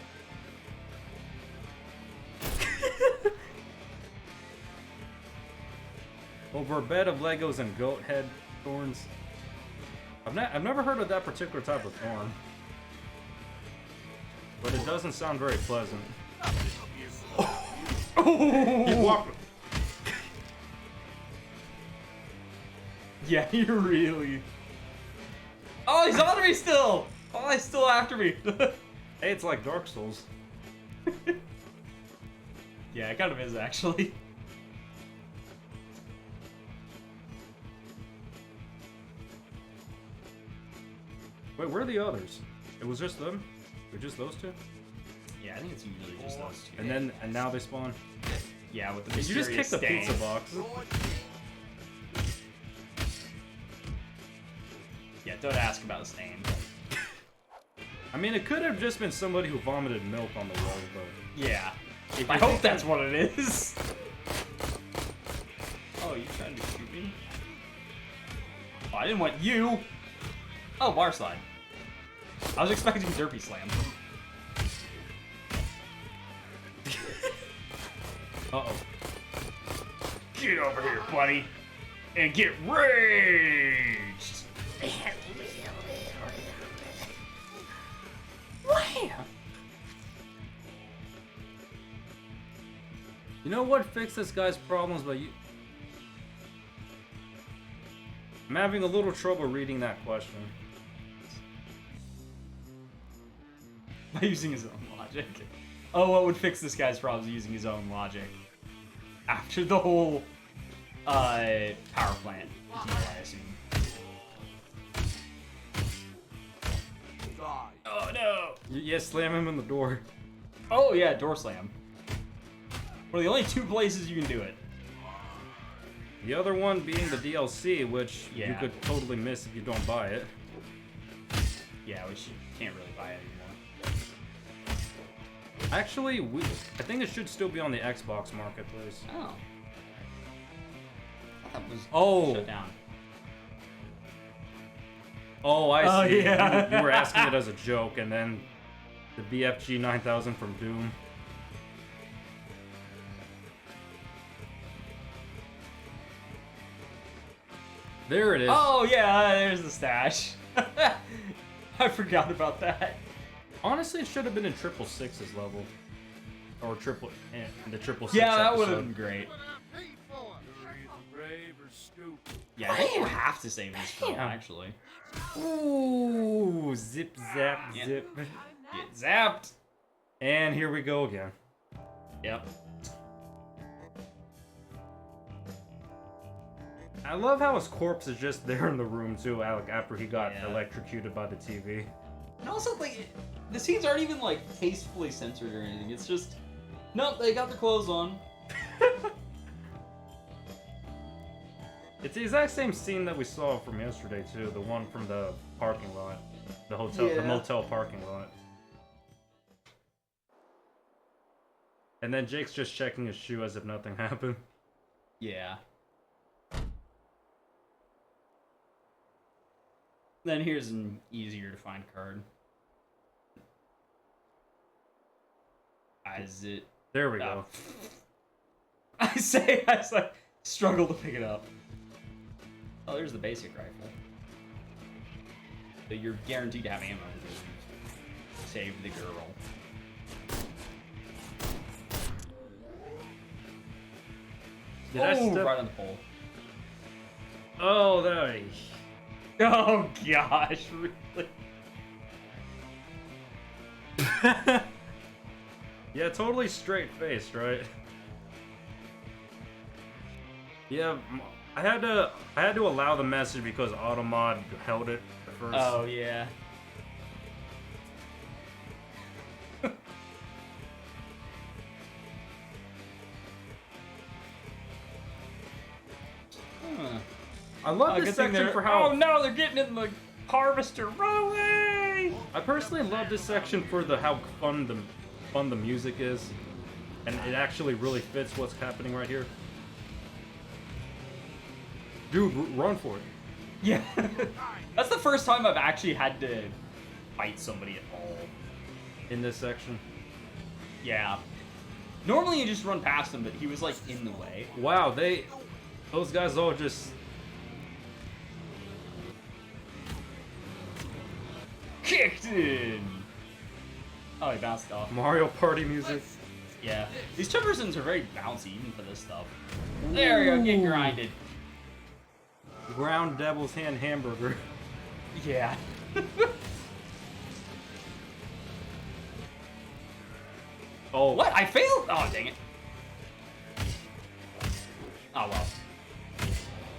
Speaker 1: Over a bed of Legos and goat head thorns. I've never heard of that particular type of thorn. But it doesn't sound very pleasant. He walked.
Speaker 2: Yeah, you really... Oh, he's on me still! Oh, he's still after me!
Speaker 1: Hey, it's like Dark Souls.
Speaker 2: Yeah, it kind of is, actually.
Speaker 1: Wait, where are the others? It was just them? They're just those two?
Speaker 2: Yeah, I think it's usually just those two.
Speaker 1: And now they spawn?
Speaker 2: Yeah, with the
Speaker 1: Did you just kick the
Speaker 2: mysterious
Speaker 1: pizza
Speaker 2: stain.
Speaker 1: box?
Speaker 2: Yeah, don't ask about the stain.
Speaker 1: I mean, it could have just been somebody who vomited milk on the wall, but...
Speaker 2: Yeah.
Speaker 1: If
Speaker 2: I
Speaker 1: you
Speaker 2: hope
Speaker 1: think
Speaker 2: that's what it is. Oh, you trying to shoot me? Oh, I didn't want you. Oh, bar slide. I was expecting derpy slam.
Speaker 1: Uh-oh.
Speaker 2: Get over here, buddy, and get raged. Wham!
Speaker 1: You know what fixed this guy's problems, but you... I'm having a little trouble reading that question.
Speaker 2: By using his own logic. Oh, what would fix this guy's problems using his own logic? After the whole power plant deal, I assume. Oh no!
Speaker 1: Yeah, slam him in the door.
Speaker 2: Oh yeah, door slam. One of the only two places you can do it.
Speaker 1: The other one being the DLC, which you
Speaker 2: Yeah.
Speaker 1: could totally miss if you don't buy it.
Speaker 2: Yeah, which you can't really buy it anymore.
Speaker 1: Actually, I think it should still be on the Xbox marketplace.
Speaker 2: Oh. I thought it was shut down.
Speaker 1: Oh, I
Speaker 2: Oh,
Speaker 1: see.
Speaker 2: yeah.
Speaker 1: You were asking it as a joke, and then the BFG 9000 from Doom. There it is.
Speaker 2: Oh yeah, there's the stash. I forgot about that.
Speaker 1: Honestly, it should have been in 666's level. Or the 666
Speaker 2: Yeah, that would
Speaker 1: episode.
Speaker 2: have been great.
Speaker 5: Brave or stupid?
Speaker 2: Yeah, I think you have to save this film, actually.
Speaker 1: Ooh, zip, zap,
Speaker 2: Yeah.
Speaker 1: zip.
Speaker 2: Get zapped.
Speaker 1: And here we go again.
Speaker 2: Yep.
Speaker 1: I love how his corpse is just there in the room too, like after he got
Speaker 2: Yeah.
Speaker 1: electrocuted by the TV.
Speaker 2: And also, like, the scenes aren't even, like, tastefully censored or anything. It's just, nope, they got their clothes on.
Speaker 1: It's the exact same scene that we saw from yesterday too, the one from the parking lot, the hotel, the
Speaker 2: Yeah.
Speaker 1: motel parking lot. And then Jake's just checking his shoe as if nothing happened.
Speaker 2: Yeah. Then here's an easier to find card. Is it?
Speaker 1: There we go.
Speaker 2: I like, struggle to pick it up. Oh, there's the basic rifle. So you're guaranteed to have ammo to save the girl.
Speaker 1: Did I step?
Speaker 2: Right on the pole.
Speaker 1: Oh, there.
Speaker 2: Oh gosh, really?
Speaker 1: Yeah, totally straight faced, right? Yeah, I had to allow the message because Automod held it at first.
Speaker 2: Oh yeah. Huh.
Speaker 1: I love
Speaker 2: Oh,
Speaker 1: this
Speaker 2: good thing
Speaker 1: section
Speaker 2: they're-
Speaker 1: for how.
Speaker 2: Oh no, they're getting in the harvester. Run away!
Speaker 1: I personally love this section for how fun the music is, and it actually really fits what's happening right here. Dude, run for it!
Speaker 2: Yeah. That's the first time I've actually had to fight somebody at all.
Speaker 1: In this section.
Speaker 2: Yeah. Normally you just run past him, but he was like in the way.
Speaker 1: Wow, those guys all just.
Speaker 2: Kicked in! Oh, he bounced off.
Speaker 1: Mario Party music.
Speaker 2: Yeah. These Jeffersons are very bouncy, even for this stuff. There we go, get grinded.
Speaker 1: Ground Devil's Hand hamburger.
Speaker 2: Yeah.
Speaker 1: Oh,
Speaker 2: What? I failed? Oh, dang it. Oh, well.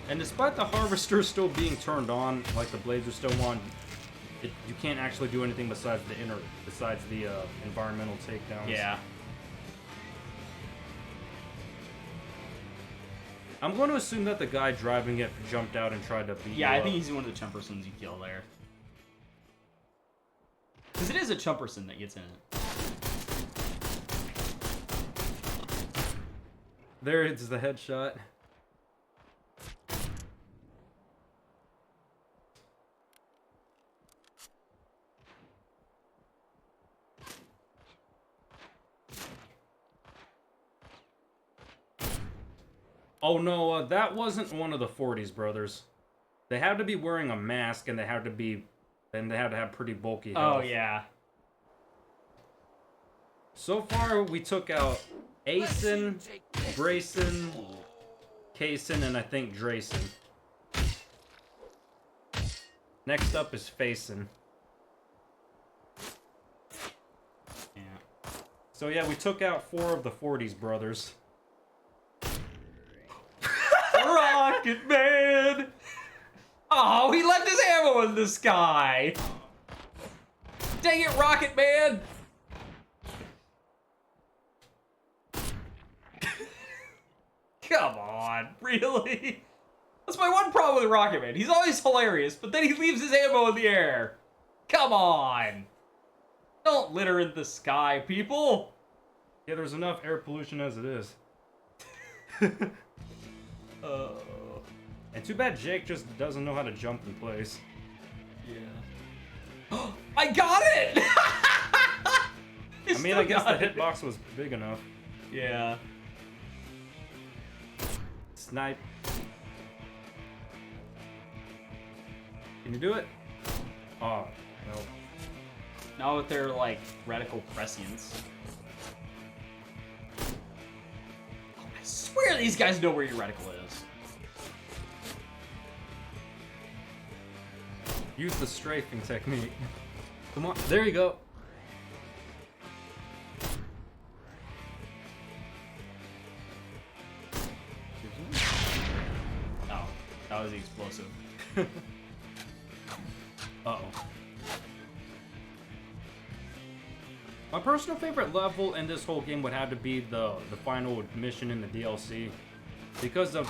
Speaker 1: And despite the harvester still being turned on, like the blades are still on, you can't actually do anything besides the environmental takedowns.
Speaker 2: Yeah.
Speaker 1: I'm going to assume that the guy driving it jumped out and tried to beat you
Speaker 2: Yeah, I
Speaker 1: up.
Speaker 2: think he's one of the chumpersons you kill there. Because it is a chumperson that gets in it.
Speaker 1: There it's the headshot. Oh no, that wasn't one of the 40s brothers. They had to be wearing a mask and they had to have pretty bulky health.
Speaker 2: Oh yeah.
Speaker 1: So far we took out Asen, Grayson, Kaysen, and I think Drayson. Next up is Facin.
Speaker 2: Yeah.
Speaker 1: So yeah, we took out 4 of the 40s brothers.
Speaker 2: Rocket Man! Oh, he left his ammo in the sky! Dang it, Rocket Man! Come on, really? That's my one problem with Rocket Man. He's always hilarious, but then he leaves his ammo in the air. Come on! Don't litter in the sky, people!
Speaker 1: Yeah, there's enough air pollution as it is. And too bad Jake just doesn't know how to jump in place.
Speaker 2: Yeah. I got it!
Speaker 1: I mean, I guess the hitbox was big enough.
Speaker 2: Yeah.
Speaker 1: Snipe. Can you do it? Oh, no.
Speaker 2: Now that they're like reticle prescients. Oh, I swear these guys know where your reticle is.
Speaker 1: Use the strafing technique. Come on, there you go.
Speaker 2: Oh, that was the explosive.
Speaker 1: Uh-oh. My personal favorite level in this whole game would have to be the final mission in the DLC. Because the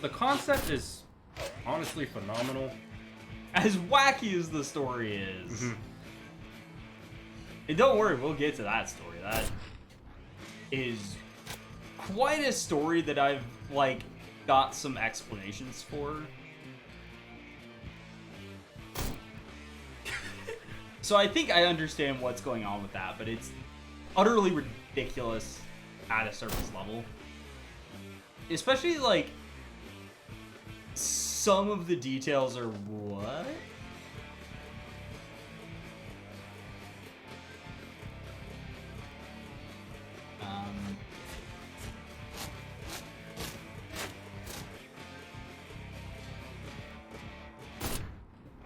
Speaker 1: concept is honestly phenomenal.
Speaker 2: As wacky as the story is.
Speaker 1: Mm-hmm.
Speaker 2: And don't worry, we'll get to that story. That is quite a story that I've, like, got some explanations for. So I think I understand what's going on with that, but it's utterly ridiculous at a surface level. Especially, like, some of the details are what?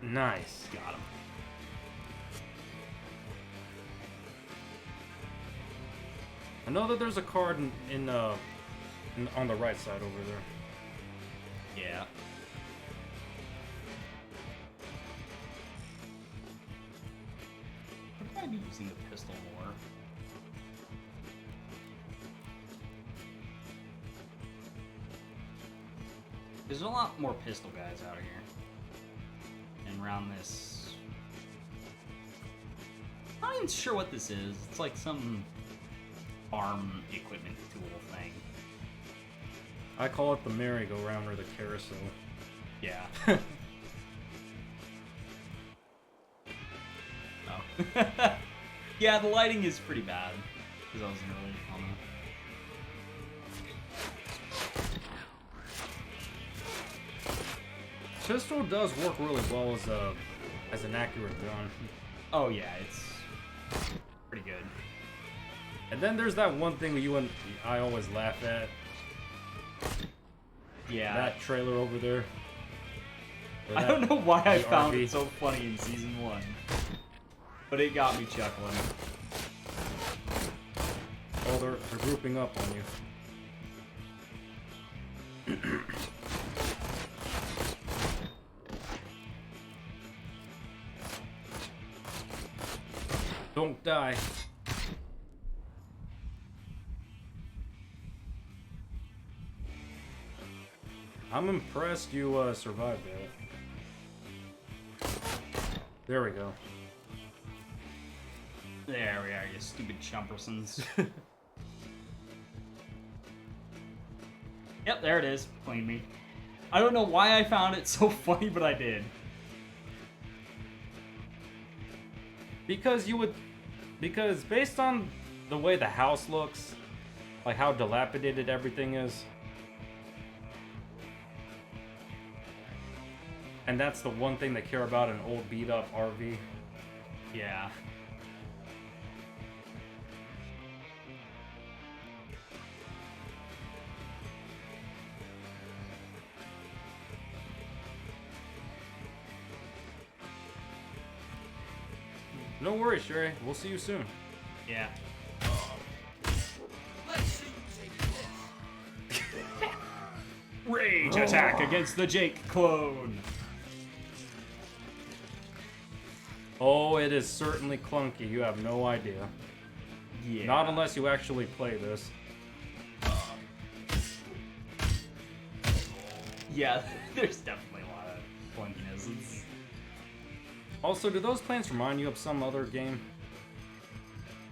Speaker 1: Nice.
Speaker 2: Got him.
Speaker 1: I know that there's a card on the right side over there.
Speaker 2: Yeah. I'd probably be using the pistol more. There's a lot more pistol guys out here. And around this... I'm not even sure what this is. It's like some farm equipment tool thing.
Speaker 1: I call it the merry-go-round or the carousel.
Speaker 2: Yeah. Oh. Yeah, the lighting is pretty bad. Because I wasn't really on the...
Speaker 1: Pistol does work really well as an accurate gun.
Speaker 2: Oh yeah, it's pretty good.
Speaker 1: And then there's that one thing that you and I always laugh at.
Speaker 2: Yeah.
Speaker 1: That trailer over there.
Speaker 2: I don't know why I found
Speaker 1: RV.
Speaker 2: it so funny in Season 1. But it got me chuckling.
Speaker 1: Oh, they're grouping up on you. Don't die. I'm impressed you survived that. There we go.
Speaker 2: There we are, you stupid chumpersons. Yep, there it is. Clean me. I don't know why I found it so funny, but I did.
Speaker 1: Because based on the way the house looks, like how dilapidated everything is, and that's the one thing they care about an old beat up RV.
Speaker 2: Yeah.
Speaker 1: No worries, Sherry. We'll see you soon.
Speaker 2: Yeah. Rage attack against the Jake clone.
Speaker 1: Oh, it is certainly clunky. You have no idea.
Speaker 2: Yeah.
Speaker 1: Not unless you actually play this.
Speaker 2: Yeah, there's definitely a lot of clunkiness.
Speaker 1: Also, do those plants remind you of some other game?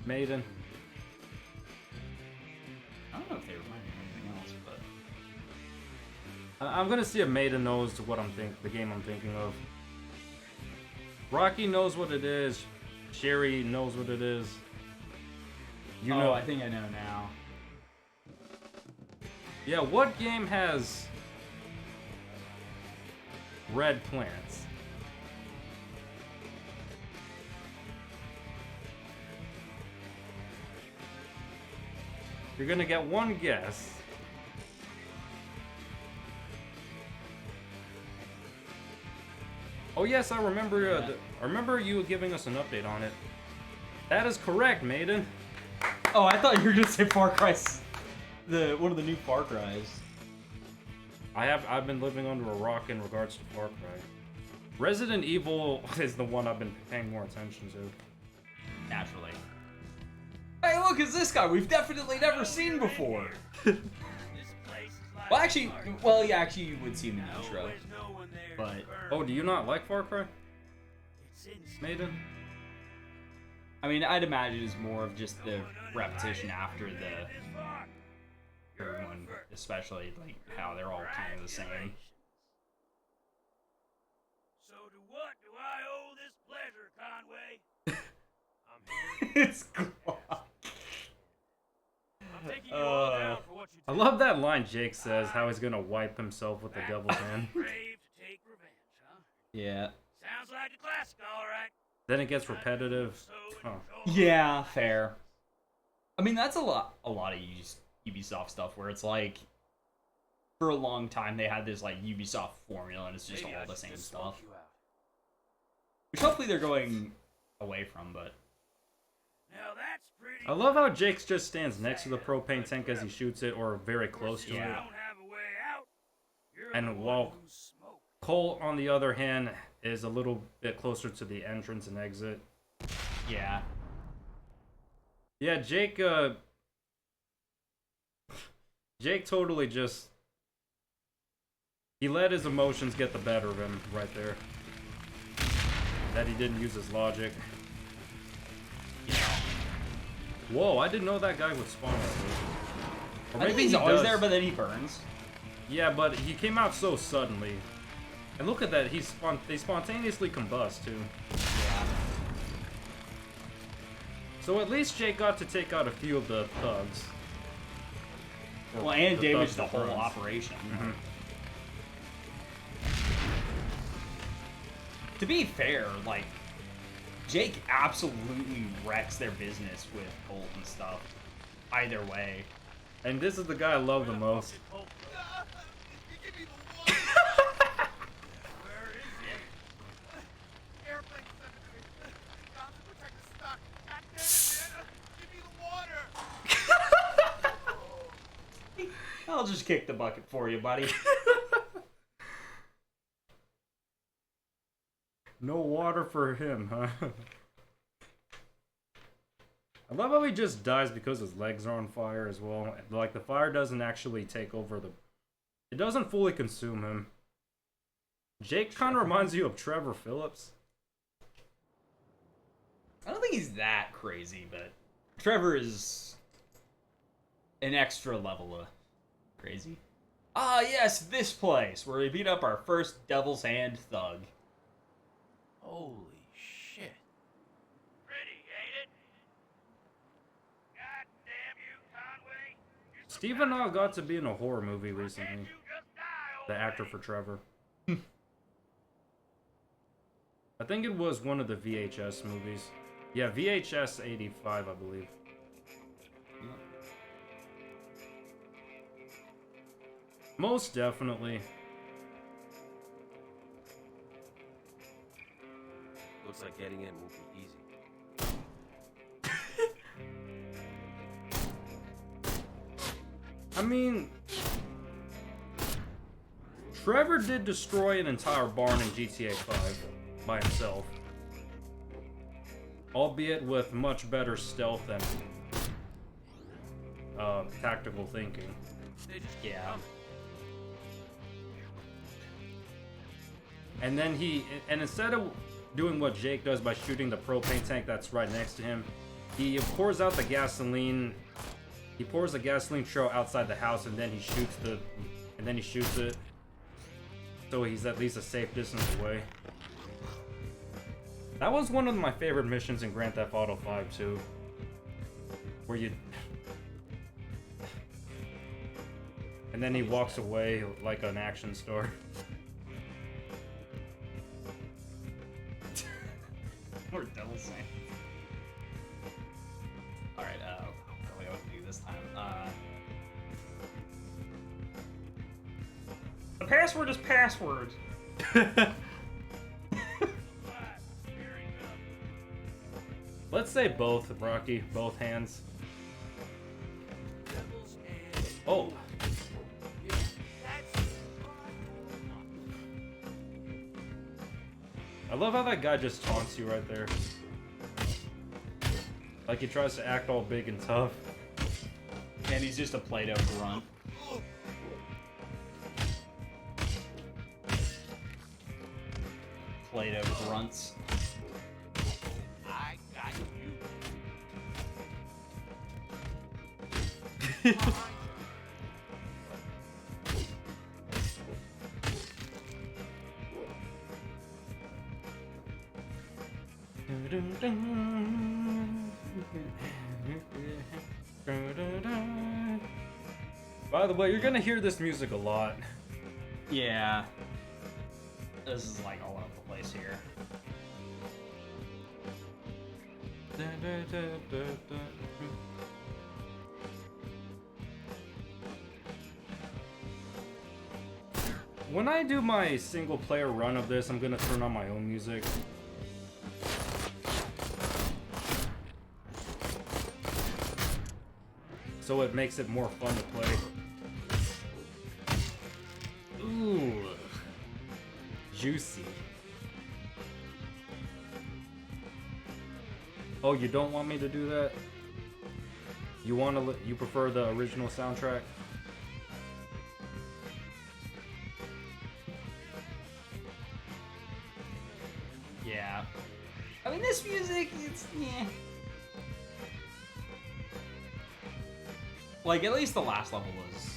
Speaker 1: Maiden?
Speaker 2: I don't know if they remind me of anything else, but...
Speaker 1: I'm gonna see if Maiden knows what the game I'm thinking of. Rocky knows what it is. Sherry knows what it is. You know.
Speaker 2: I think I know now.
Speaker 1: Yeah, what game has red plants? You're gonna get one guess. Oh yes, I remember. I remember you giving us an update on it. That is correct, Maiden.
Speaker 2: Oh, I thought you were gonna say Far Cry. One of the new Far Cries.
Speaker 1: I've been living under a rock in regards to Far Cry. Resident Evil is the one I've been paying more attention to.
Speaker 2: Naturally. Hey, look, it's this guy we've definitely never seen before. Well, actually, you would see him in the intro. But
Speaker 1: oh, do you not like Far Cry, Maiden?
Speaker 2: I mean, I'd imagine it's more of just the repetition after the third one, especially like how they're all kind of the same.
Speaker 8: So to what do I owe this pleasure, Conway?
Speaker 2: It's cool.
Speaker 8: I'm taking you all down for what you
Speaker 1: I
Speaker 8: did.
Speaker 1: love that line Jake says, how he's gonna wipe himself with the devil's hand.
Speaker 8: Brave to take revenge, huh?
Speaker 2: Yeah.
Speaker 8: Sounds like a classic, all right.
Speaker 1: Then it gets repetitive. Huh.
Speaker 2: Yeah, fair. I mean, that's a lot of Ubisoft stuff where it's like, for a long time they had this like Ubisoft formula and it's just all the same stuff. Which hopefully they're going away from, but...
Speaker 8: Now that's pretty.
Speaker 1: I love how Jake just stands next to the propane tank as he shoots it, or very close to
Speaker 8: You
Speaker 1: it.
Speaker 8: don't have a way out. You're
Speaker 1: And
Speaker 8: the one
Speaker 1: while
Speaker 8: who's smoked.
Speaker 1: Colt, on the other hand, is a little bit closer to the entrance and exit.
Speaker 2: Yeah.
Speaker 1: Yeah, Jake totally just... He let his emotions get the better of him right there. That he didn't use his logic. Whoa, I didn't know that guy would spawn that way. Or
Speaker 2: I think he's always there, but then he burns.
Speaker 1: Yeah, but he came out so suddenly. And look at that, they spontaneously combust, too.
Speaker 2: Yeah.
Speaker 1: So at least Jake got to take out a few of the thugs.
Speaker 2: Well, and
Speaker 1: the
Speaker 2: damage
Speaker 1: thugs
Speaker 2: the
Speaker 1: that
Speaker 2: whole
Speaker 1: burns.
Speaker 2: operation.
Speaker 1: Mhm.
Speaker 2: To be fair, like, Jake absolutely wrecks their business with Colt and stuff. Either way.
Speaker 1: And this is the guy I love the most.
Speaker 2: I'll just kick the bucket for you, buddy.
Speaker 1: No water for him, huh? I love how he just dies because his legs are on fire as well. Like, the fire doesn't actually take over the... It doesn't fully consume him. Jake kind of reminds you of Trevor Phillips.
Speaker 2: I don't think he's that crazy, but Trevor is an extra level of crazy. Ah, yes, this place, where we beat up our first Devil's Hand thug.
Speaker 5: Holy shit.
Speaker 8: Pretty, ain't it? God damn you, Conway.
Speaker 1: Stephen Ogg got to be in a horror movie recently. The actor for Trevor. I think it was one of the VHS movies. Yeah, VHS 85, I believe. Most definitely.
Speaker 3: Looks like getting in won't be easy.
Speaker 1: I mean, Trevor did destroy an entire barn in GTA 5 by himself. Albeit with much better stealth and tactical thinking.
Speaker 2: Yeah.
Speaker 1: And then and instead of doing what Jake does by shooting the propane tank that's right next to him, he pours out the gasoline. He pours the gasoline trail outside the house, and then he shoots it. So he's at least a safe distance away. That was one of my favorite missions in Grand Theft Auto 5 too, where you. And then he walks away like an action star.
Speaker 2: Or Devil's Hand. Alright, I don't know what to do this time. The password is password.
Speaker 1: Let's say both, Rocky. Both hands. Oh. I love how that guy just taunts you right there. Like he tries to act all big and tough.
Speaker 2: And he's just a Play-Doh grunt. Play-Doh grunts.
Speaker 5: I got you.
Speaker 1: By the way, you're gonna hear this music a lot.
Speaker 2: Yeah. This is like all over the place here. When I do my single player run of this, I'm gonna turn on my own music. So it makes it more fun to play. Ooh. Juicy. Oh, you don't want me to do that? You prefer the original soundtrack? Yeah. I mean, this music, it's, yeah. Like, at least the last level was...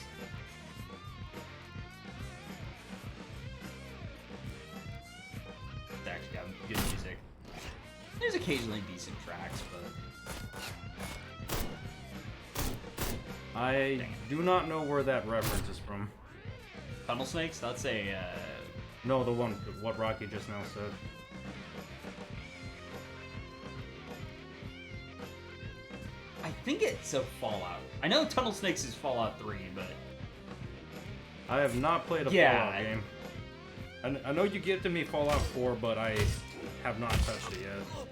Speaker 2: It's actually got good music. There's occasionally decent tracks, but...
Speaker 1: I do not know where that reference is from.
Speaker 2: Tunnel Snakes? That's a,
Speaker 1: No, what Rocky just now said.
Speaker 2: I think it's a Fallout. I know Tunnel Snakes is Fallout 3, but...
Speaker 1: I have not played a Fallout game. I know you give to me Fallout 4, but I have not touched it yet.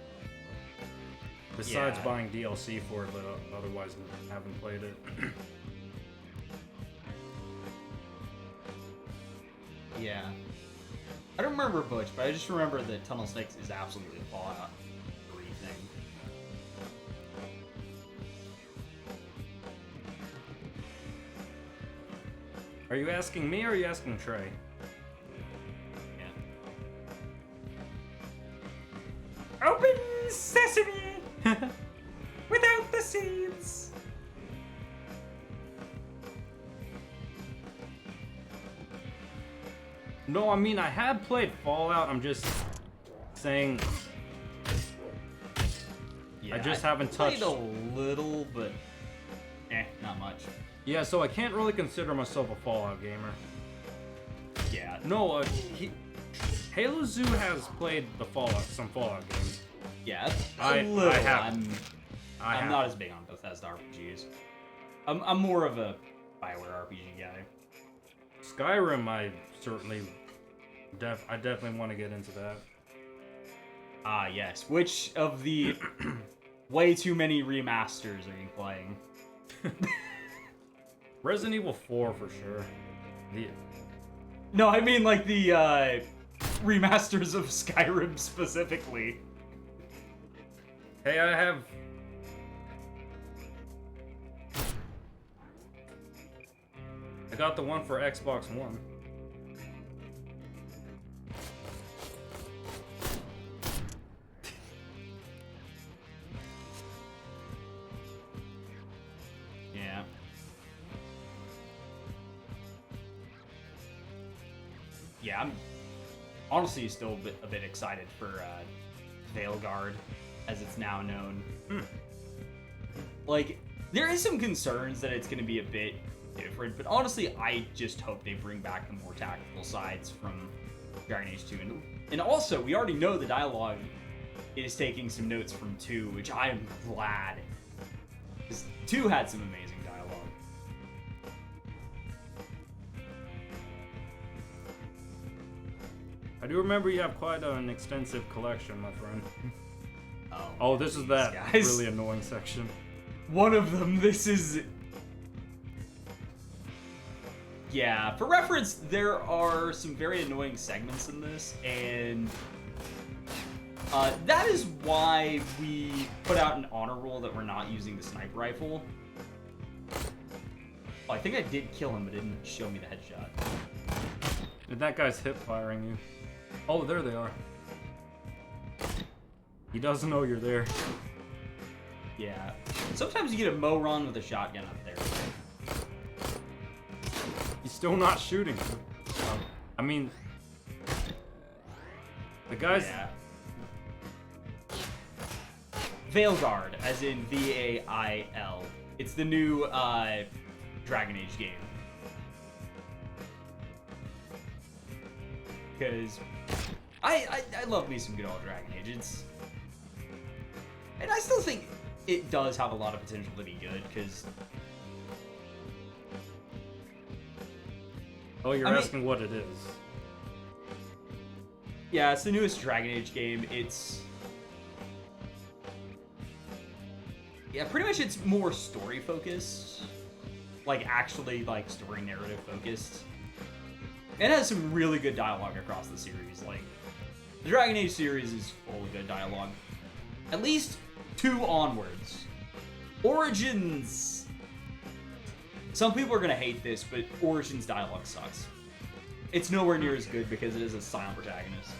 Speaker 1: Besides buying DLC for it, but otherwise I haven't played it.
Speaker 2: Yeah. I don't remember Butch, but I just remember that Tunnel Snakes is absolutely a Fallout 3 thing.
Speaker 1: Are you asking me or are you asking Trey?
Speaker 2: Yeah. Open sesame! Without the seeds!
Speaker 1: No, I mean, I have played Fallout, I'm just saying...
Speaker 2: Yeah,
Speaker 1: I just haven't touched...
Speaker 2: played a little, but... not much.
Speaker 1: Yeah, so I can't really consider myself a Fallout gamer.
Speaker 2: Yeah.
Speaker 1: No, Halo Zoo has played some Fallout games.
Speaker 2: Yeah,
Speaker 1: I have.
Speaker 2: I'm not as big on Bethesda RPGs. I'm more of a Bioware RPG guy.
Speaker 1: Skyrim, I definitely want to get into that.
Speaker 2: Ah, yes. Which of the way too many remasters are you playing?
Speaker 1: Resident Evil 4 for sure.
Speaker 2: No, I mean like the remasters of Skyrim specifically.
Speaker 1: Hey, I got the one for Xbox One.
Speaker 2: Yeah. Yeah, I'm honestly still a bit excited for Veilguard, as it's now known. Like, there is some concerns that it's going to be a bit different, but honestly, I just hope they bring back the more tactical sides from Dragon Age 2. And also, we already know the dialogue is taking some notes from 2, which I am glad. Because 2 had some amazing dialogue.
Speaker 1: I do remember you have quite an extensive collection, my friend.
Speaker 2: Oh,
Speaker 1: this is that
Speaker 2: guys.
Speaker 1: really annoying section.
Speaker 2: One of them, this is... Yeah, for reference, there are some very annoying segments in this, and that is why we put out an honor roll that we're not using the sniper rifle. Oh, I think I did kill him, but it didn't show me the headshot.
Speaker 1: Did that guy's hip firing you? Oh, there they are. He doesn't know you're there.
Speaker 2: Yeah. Sometimes you get a Moron with a shotgun up there.
Speaker 1: He's still not shooting. I mean... The guy's...
Speaker 2: Yeah. Veilguard, as in V-A-I-L. It's the new Dragon Age game. Because I love me some good old Dragon Age. And I still think it does have a lot of potential to be good, because...
Speaker 1: Oh, you're asking what it is.
Speaker 2: Yeah, it's the newest Dragon Age game. It's... Yeah, pretty much it's more story-focused. Like, actually, like, story narrative focused. It has some really good dialogue across the series. Like, the Dragon Age series is full of good dialogue. At least 2 onwards. Origins! Some people are gonna hate this, but Origins dialogue sucks. It's nowhere near as good because it is a silent protagonist.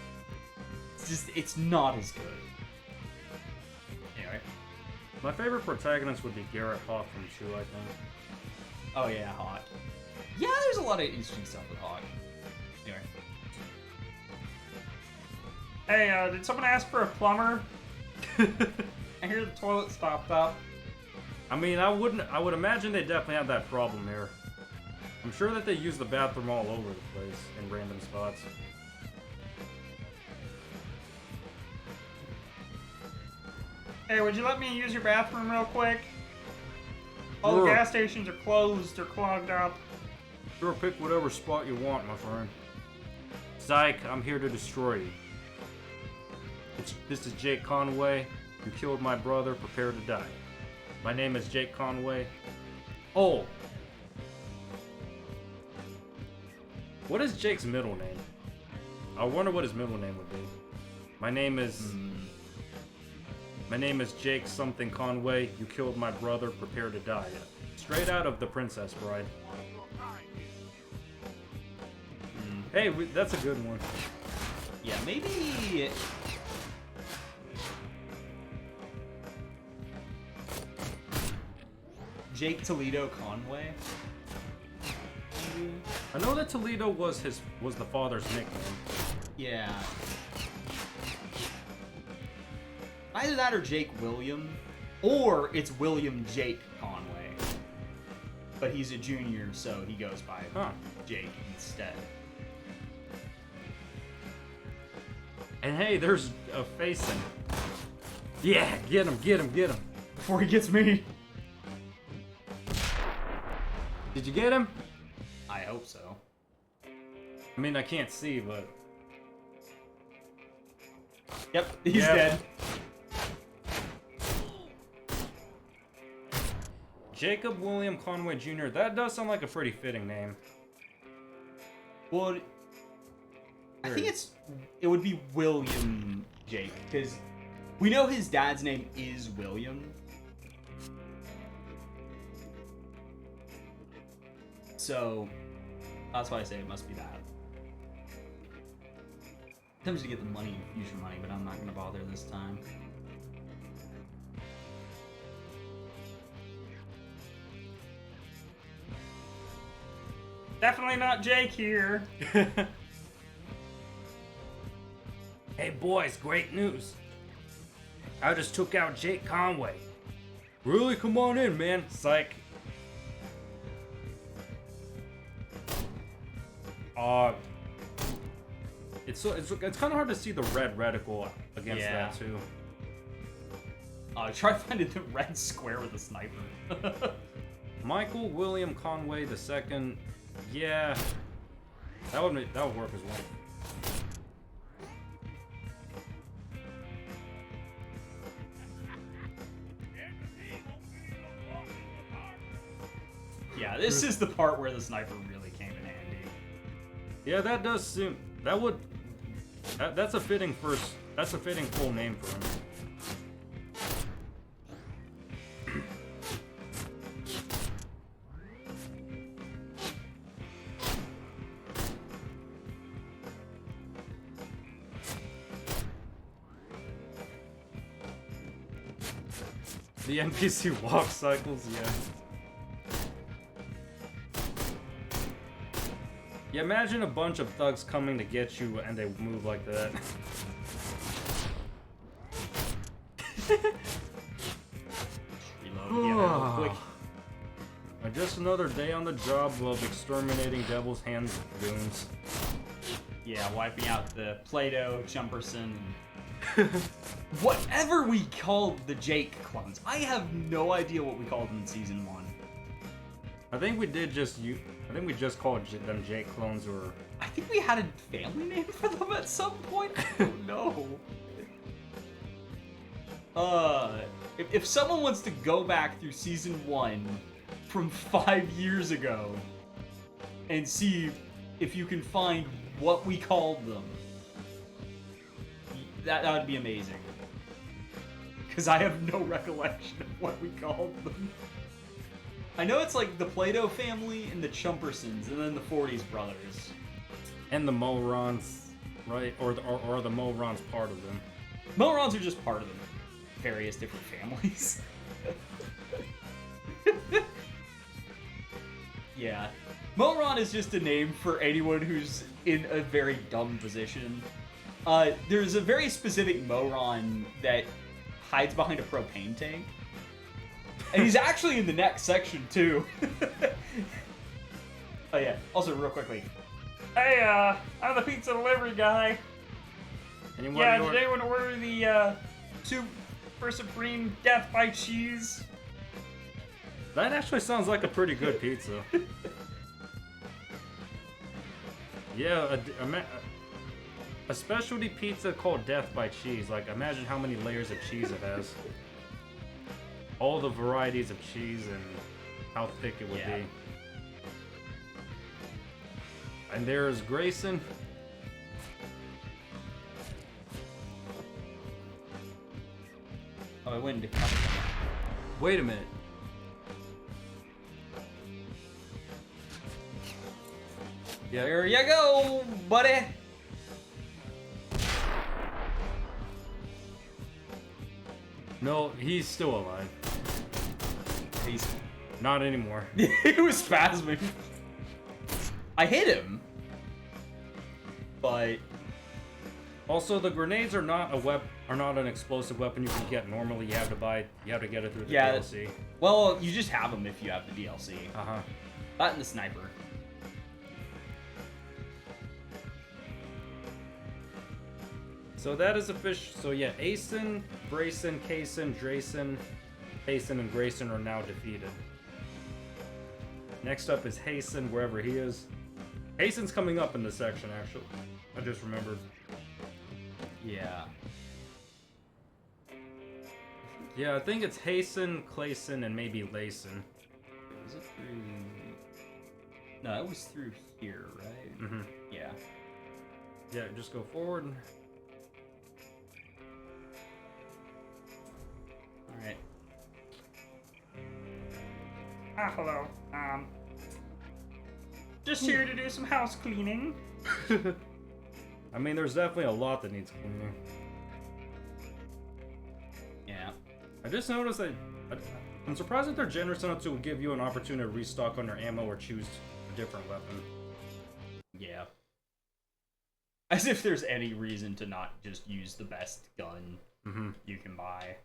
Speaker 2: It's not as good. Anyway.
Speaker 1: My favorite protagonist would be Garrett Hawk from 2, I think.
Speaker 2: Oh yeah, Hawk. Yeah, there's a lot of interesting stuff with Hawk. Anyway. Hey, did someone ask for a plumber? I hear the toilet stopped up.
Speaker 1: I mean, I would imagine they definitely have that problem here. I'm sure that they use the bathroom all over the place in random spots.
Speaker 2: Hey, would you let me use your bathroom real quick? All the gas stations are closed or clogged up.
Speaker 1: Sure, pick whatever spot you want, my friend. Psych, I'm here to destroy you. This is Jake Conway. You killed my brother, prepare to die. My name is Jake Conway. Oh! What is Jake's middle name? I wonder what his middle name would be. My name is... My name is Jake something Conway. You killed my brother, prepare to die. Straight out of The Princess Bride. Hey, that's a good one.
Speaker 2: Yeah, maybe. Jake Toledo Conway. Maybe?
Speaker 1: I know that Toledo was the father's nickname.
Speaker 2: Yeah. Either that or Jake William, or it's William Jake Conway. But he's a junior, so he goes by Jake instead.
Speaker 1: And hey, there's a face in it. Yeah, get him.
Speaker 2: Before he gets me.
Speaker 1: Did you get him?
Speaker 2: I hope so.
Speaker 1: I mean, I can't see, but...
Speaker 2: Yep, he's dead.
Speaker 1: Jacob William Conway Jr. That does sound like a pretty fitting name.
Speaker 2: Well, I think it would be William Jake, because we know his dad's name is William. So, that's why I say it must be that. I'm tempted to get the money, future money, but I'm not going to bother this time. Definitely not Jake here.
Speaker 1: Hey boys, great news. I just took out Jake Conway. Really? Come on in, man. Psych. It's kind of hard to see the red reticle against that too.
Speaker 2: Try finding the red square with a sniper.
Speaker 1: Michael William Conway II. Yeah, that would work as well.
Speaker 2: Yeah, this is the part where the sniper really came in handy.
Speaker 1: Yeah, that does seem that's a fitting full name for him. The NPC walk cycles, yeah. Yeah, imagine a bunch of thugs coming to get you and they move like that.
Speaker 2: Reload, real quick.
Speaker 1: Just another day on the job of exterminating Devil's Hands goons.
Speaker 2: Yeah, wiping out the Play-Doh, Jumperson, whatever we called the Jake clones. I have no idea what we called them in Season 1.
Speaker 1: I think we just called them Jake clones, or...
Speaker 2: I think we had a family name for them at some point? I don't know. If someone wants to go back through Season 1 from 5 years ago and see if you can find what we called them, that would be amazing. Because I have no recollection of what we called them. I know it's like the Play-Doh family and the Chumpersons, and then the 40s brothers.
Speaker 1: And the Molrons, right? Or are the Molrons part of them?
Speaker 2: Molrons are just part of the various different families. Yeah. Molron is just a name for anyone who's in a very dumb position. There's a very specific Moron that hides behind a propane tank. And he's actually in the next section, too. Oh, yeah. Also, real quickly. Hey, I'm the pizza delivery guy. Yeah, did anyone order the, Super Supreme Death by Cheese?
Speaker 1: That actually sounds like a pretty good pizza. Yeah, a specialty pizza called Death by Cheese. Like, imagine how many layers of cheese it has. All the varieties of cheese and how thick it would be. And there's Grayson.
Speaker 2: Oh, I went into...
Speaker 1: Wait a minute. Yeah.
Speaker 2: There you go, buddy.
Speaker 1: No, he's still alive.
Speaker 2: He's
Speaker 1: Not anymore.
Speaker 2: he was spasming. I hit him, but
Speaker 1: Also, the grenades are not an explosive weapon you can get normally. You have to get it through the
Speaker 2: Yeah.
Speaker 1: DLC.
Speaker 2: well, you just have them if you have the DLC.
Speaker 1: Uh-huh.
Speaker 2: That and the sniper.
Speaker 1: So that is official. So yeah, Asen, Grayson, Kaysen, Drayson, Payson, and Grayson are now defeated. Next up is Hasten, wherever he is. Hasten's coming up in this section, actually. I just remembered.
Speaker 2: Yeah.
Speaker 1: Yeah, I think it's Hasten, Clayson, and maybe Layson.
Speaker 2: Is it through? No, it was through here, right?
Speaker 1: Mm-hmm.
Speaker 2: Yeah.
Speaker 1: Yeah, just go forward.
Speaker 2: All right.
Speaker 9: Hello. Just here to do some house cleaning.
Speaker 1: I mean, there's definitely a lot that needs cleaning.
Speaker 2: Yeah.
Speaker 1: I just noticed that I'm surprised that they're generous enough to give you an opportunity to restock on your ammo or choose a different weapon.
Speaker 2: Yeah. As if there's any reason to not just use the best gun you can buy.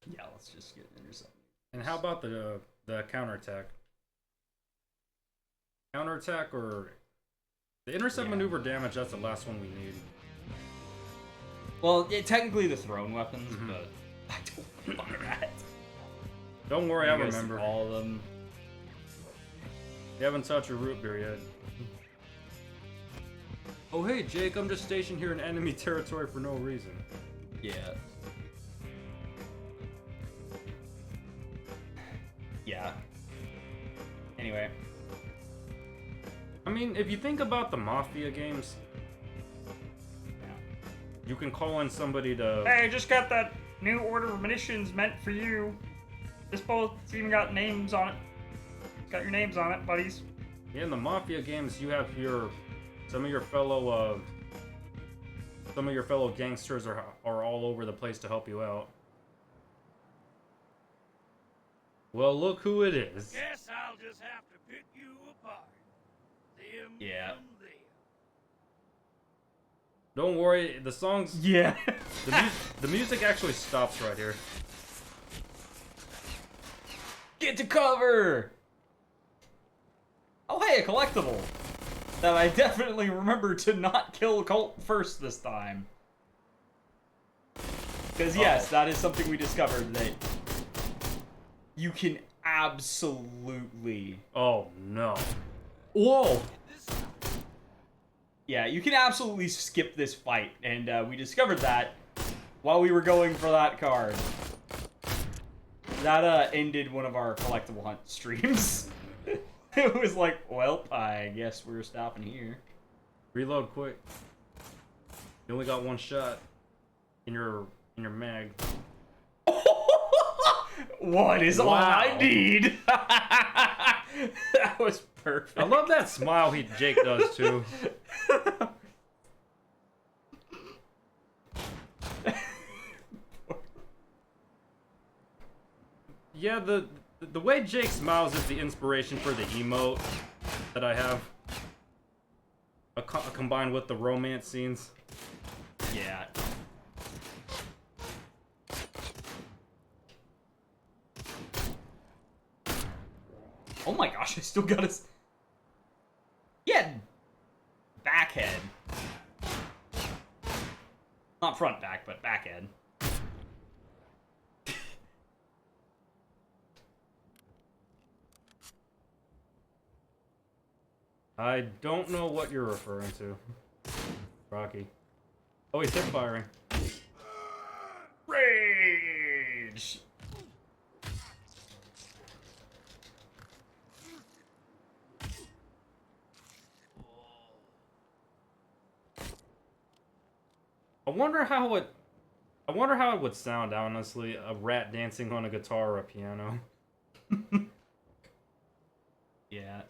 Speaker 2: Yeah, let's just get into something.
Speaker 1: And how about the counterattack? Counterattack or the intercept maneuver damage? That's the last one we need.
Speaker 2: Well, technically the thrown weapons, but I don't buy that.
Speaker 1: Don't worry, I remember
Speaker 2: all of them.
Speaker 1: You haven't touched your root beer yet. Oh hey Jake, I'm just stationed here in enemy territory for no reason.
Speaker 2: Yeah. Yeah. Anyway.
Speaker 1: I mean, if you think about the Mafia games, you can call in somebody to...
Speaker 9: Hey, just got that new order of munitions meant for you. This boat's even got names on it. It's got your names on it, buddies.
Speaker 1: Yeah, in the Mafia games, you have some of your fellow gangsters are all over the place to help you out. Well, look who it is.
Speaker 8: Guess I'll just have to pick you apart. Them
Speaker 2: Yeah.
Speaker 8: from them.
Speaker 1: Don't worry, the songs...
Speaker 2: Yeah.
Speaker 1: the music actually stops right here.
Speaker 2: Get to cover! Oh hey, a collectible! That I definitely remember to not kill Colt first this time. Because yes, that is something we discovered, that you can absolutely...
Speaker 1: Oh no.
Speaker 2: Whoa! Yeah, you can absolutely skip this fight, and we discovered that while we were going for that card. That ended one of our collectible hunt streams. It was like, well, I guess we're stopping here.
Speaker 1: Reload quick. You only got one shot in your mag.
Speaker 2: One is all I need. That was perfect.
Speaker 1: I love that smile Jake does too. Yeah, the way Jake smiles is the inspiration for the emote that I have. Combined with the romance scenes.
Speaker 2: Yeah. Oh my gosh, I still got his... Yeah! Backhead. Not front back, but backhead.
Speaker 1: I don't know what you're referring to, Rocky. Oh, he's hip firing.
Speaker 2: Rage!
Speaker 1: I wonder wonder how it would sound, honestly, a rat dancing on a guitar or a piano.
Speaker 2: Yeah.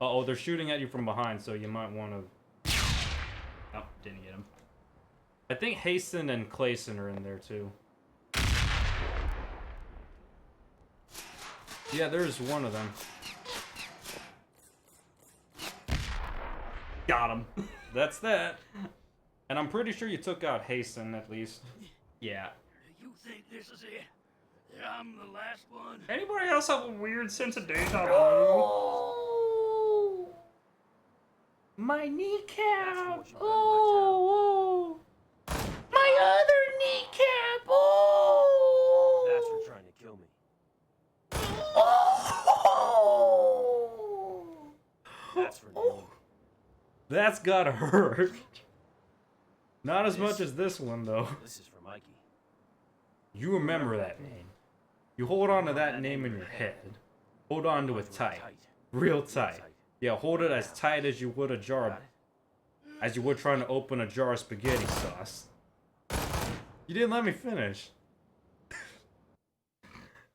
Speaker 1: Uh-oh, they're shooting at you from behind, so you might want to...
Speaker 2: Oh, didn't get him.
Speaker 1: I think Hasten and Clayson are in there, too. Yeah, there's one of them.
Speaker 2: Got him.
Speaker 1: That's that. And I'm pretty sure you took out Hasten, at least.
Speaker 2: Yeah.
Speaker 5: You think this is it? That I'm the last one?
Speaker 9: Anybody else have a weird sense of deja vu?
Speaker 1: Oh! My kneecap! Oh! My other kneecap! Oh!
Speaker 3: That's for trying to kill me.
Speaker 1: Oh!
Speaker 3: That's for killing.
Speaker 1: That's gotta hurt. Not as much as this one, though.
Speaker 3: This is for Mikey.
Speaker 1: You remember that name. You hold on to that name in your head. Hold on to it tight. Real tight. Yeah, hold it as tight as you would a jar. As you would trying to open a jar of spaghetti sauce. You didn't let me finish.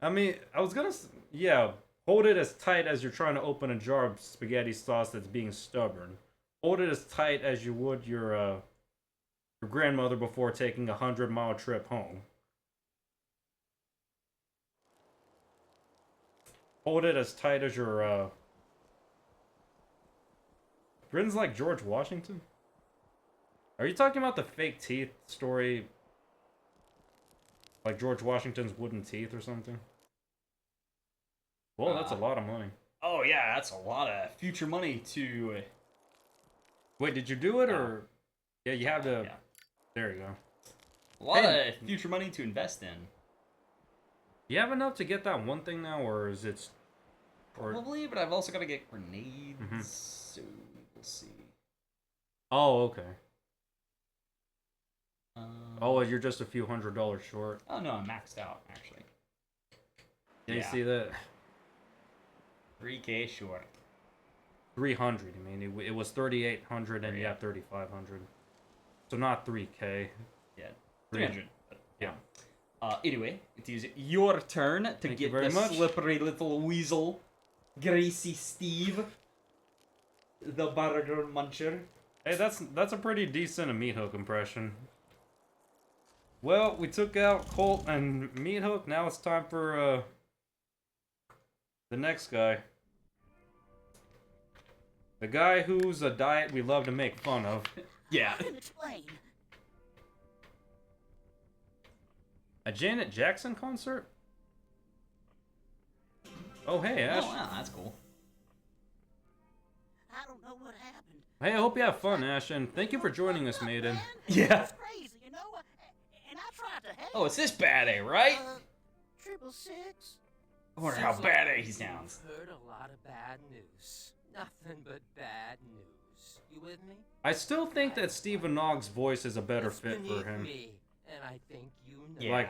Speaker 1: I mean, I was gonna... Yeah, hold it as tight as you're trying to open a jar of spaghetti sauce that's being stubborn. Hold it as tight as you would your grandmother before taking a 100-mile trip home. Hold it as tight as your, Britain's like George Washington? Are you talking about the fake teeth story? Like George Washington's wooden teeth or something? Well, that's a lot of money.
Speaker 2: Oh yeah, that's a lot of future money to...
Speaker 1: Wait, did you do it, or... Yeah, you have to...
Speaker 2: Yeah.
Speaker 1: There you go.
Speaker 2: A lot of future money to invest in.
Speaker 1: You have enough to get that one thing now, or is it... Or...
Speaker 2: Probably, but I've also got to get grenades,
Speaker 1: Mhm.
Speaker 2: so we'll see.
Speaker 1: Oh, okay. Oh,
Speaker 2: Oh,
Speaker 1: you're just a few $100s short.
Speaker 2: oh no, I'm maxed out, actually.
Speaker 1: Yeah, you
Speaker 2: Yeah.
Speaker 1: see that?
Speaker 2: 3K short.
Speaker 1: 300, I mean, it was 3,800 and yeah, 3,500. So not 3K.
Speaker 2: Yeah, 300. But,
Speaker 1: Yeah.
Speaker 2: Anyway, it is your turn to
Speaker 1: Thank you
Speaker 2: get
Speaker 1: very
Speaker 2: the
Speaker 1: much.
Speaker 2: slippery little weasel, Greasy Steve, the burger muncher.
Speaker 1: Hey, that's a pretty decent Meat Hook impression. Well, we took out Colt and Meat Hook. Now it's time for the next guy. The guy whose a diet we love to make fun of.
Speaker 2: Yeah.
Speaker 5: I can explain.
Speaker 1: A Janet Jackson concert? Oh, hey, Ash.
Speaker 2: Oh wow, that's cool.
Speaker 5: I don't know what happened.
Speaker 1: Hey, I hope you have fun, Ash, and thank you for joining us, Maiden.
Speaker 2: Yeah.
Speaker 5: It's crazy, you know, and I tried to help.
Speaker 2: Oh, it's this bad A, right?
Speaker 5: 666.
Speaker 2: I wonder how bad A he sounds.
Speaker 3: Heard a lot of bad news. Nothing but bad news. You with me?
Speaker 1: I still think that Stephen Nogg's voice is a better
Speaker 3: It's
Speaker 1: fit for
Speaker 3: beneath
Speaker 1: him.
Speaker 3: Me, and I think you know.
Speaker 2: Yeah.
Speaker 1: Like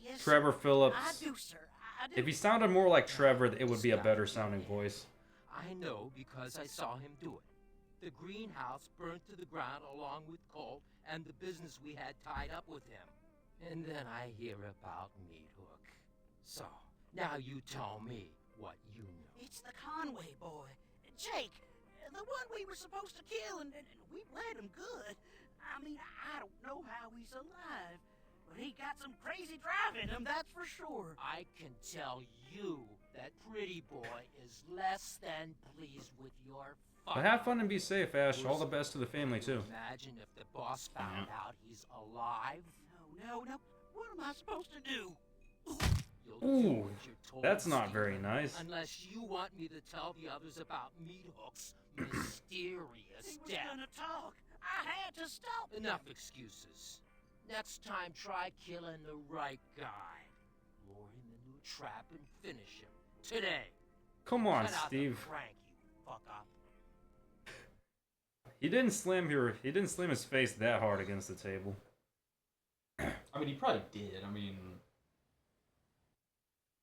Speaker 5: Yes,
Speaker 1: Trevor Phillips.
Speaker 5: I do, sir. I do.
Speaker 1: If he sounded more like Trevor, it would be a better sounding voice.
Speaker 3: I know because I saw him do it. The greenhouse burnt to the ground along with Colt and the business we had tied up with him. And then I hear about Meat Hook. So, now you tell me what you know.
Speaker 5: It's the Conway boy, Jake, the one we were supposed to kill, and we bled him good. I mean, I don't know how he's alive, but he got some crazy drive in him, that's for sure.
Speaker 3: I can tell you that Pretty Boy is less than pleased with your
Speaker 1: But have fun and be safe, Ash. All the best to the family, too.
Speaker 3: Imagine if the boss found out he's alive.
Speaker 5: No. What am I supposed to do?
Speaker 3: You'll do
Speaker 1: Ooh,
Speaker 3: what you're told,
Speaker 1: that's not
Speaker 3: Steve.
Speaker 1: very nice.
Speaker 3: Unless you want me to tell the others about Meat Hook's mysterious
Speaker 5: He was
Speaker 3: death.
Speaker 5: gonna talk. I had to stop him.
Speaker 3: Enough excuses. Next time, try killing the right guy. Lure him into a trap and finish him. Today.
Speaker 1: Come on,
Speaker 3: Cut out the
Speaker 1: Steve.
Speaker 3: prank, you fuck up.
Speaker 1: He didn't slam his face that hard against the table.
Speaker 2: I mean, he probably did. I mean,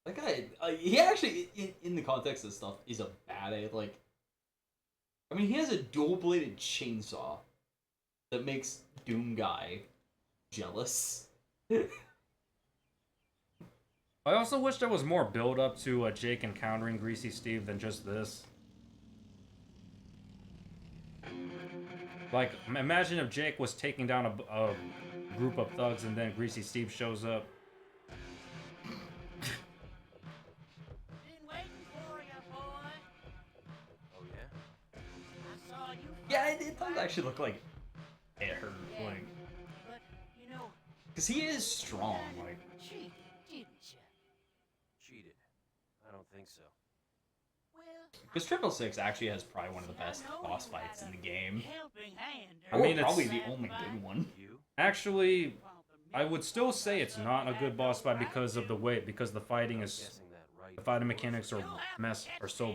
Speaker 2: that guy, he actually, in the context of stuff, is a bad A. Like, I mean, he has a dual-bladed chainsaw that makes Doom Guy jealous.
Speaker 1: I also wish there was more build up to Jake encountering Greasy Steve than just this. Like, imagine if Jake was taking down a group of thugs and then Greasy Steve shows up.
Speaker 2: Yeah, it does actually look like it hurt, like, because he is strong, like.
Speaker 3: Cheated? I don't think so.
Speaker 2: Because 666 actually has probably one of the best boss fights in the game.
Speaker 1: I mean,
Speaker 2: or probably
Speaker 1: it's
Speaker 2: the only good one.
Speaker 1: actually, I would still say it's not a good boss fight because of the weight, because the fighting mechanics are so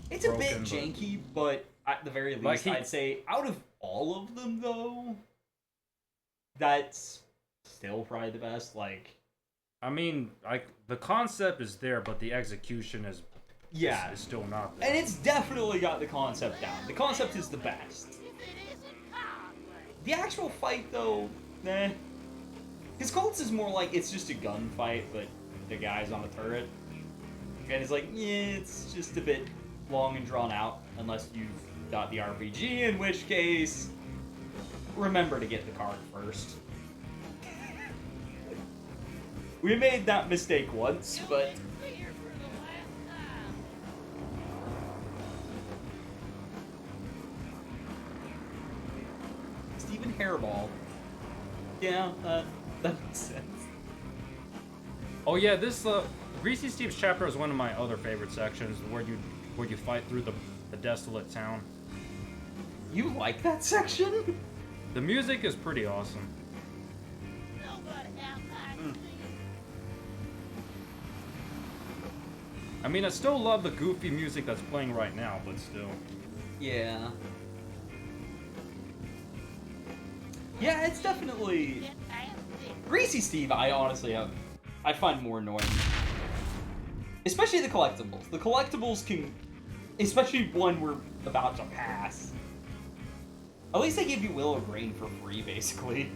Speaker 2: It's a bit
Speaker 1: broken,
Speaker 2: janky, but at the very least, I'd say out of all of them, though, that's still probably the best. Like,
Speaker 1: I mean, the concept is there, but the execution is still not there.
Speaker 2: And it's definitely got the concept down. The concept is the best. The actual fight, though, nah. Because Colt's is more like it's just a gunfight, but the guy's on a turret. And it's like, yeah, it's just a bit long and drawn out, unless you've got the RPG, in which case, remember to get the card first. We made that mistake once, but... Steven Hairball. Yeah, that makes sense.
Speaker 1: Oh yeah, this Greasy Steve's chapter is one of my other favorite sections, where you fight through the desolate town.
Speaker 2: You like that section?
Speaker 1: The music is pretty awesome. I mean, I still love the goofy music that's playing right now, but still.
Speaker 2: Yeah. Yeah, it's definitely... Greasy Steve, I find more annoying. Especially the collectibles. The collectibles can... Especially one we're about to pass. At least they give you Willow Green for free, basically.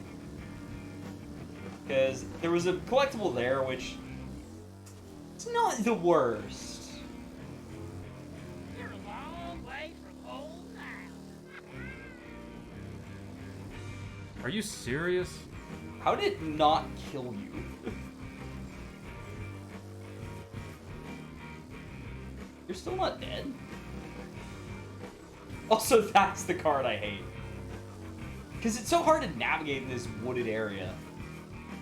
Speaker 2: Because there was a collectible there, which... It's not the worst.
Speaker 5: You're a long way from home now.
Speaker 1: Are you serious?
Speaker 2: How did it not kill you? You're still not dead? Also, that's the card I hate. Because it's so hard to navigate in this wooded area.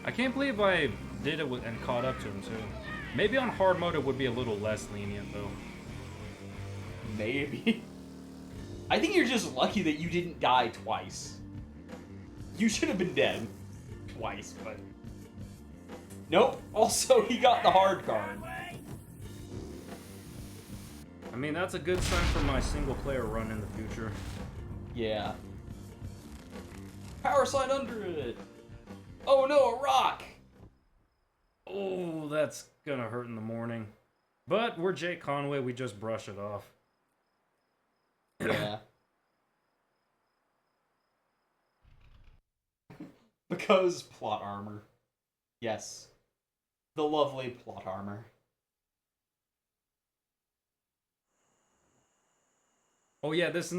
Speaker 1: I can't believe I did it and caught up to him, too. Maybe on hard mode it would be a little less lenient, though.
Speaker 2: Maybe. I think you're just lucky that you didn't die twice. You should have been dead twice, but... Nope. Also, he got the hard card.
Speaker 1: I mean, that's a good sign for my single-player run in the future.
Speaker 2: Yeah. Power slide under it! Oh no, a rock!
Speaker 1: Oh, that's gonna hurt in the morning. But we're Jake Conway, we just brush it off.
Speaker 2: Yeah. Because plot armor. Yes. The lovely plot armor.
Speaker 1: Oh yeah, this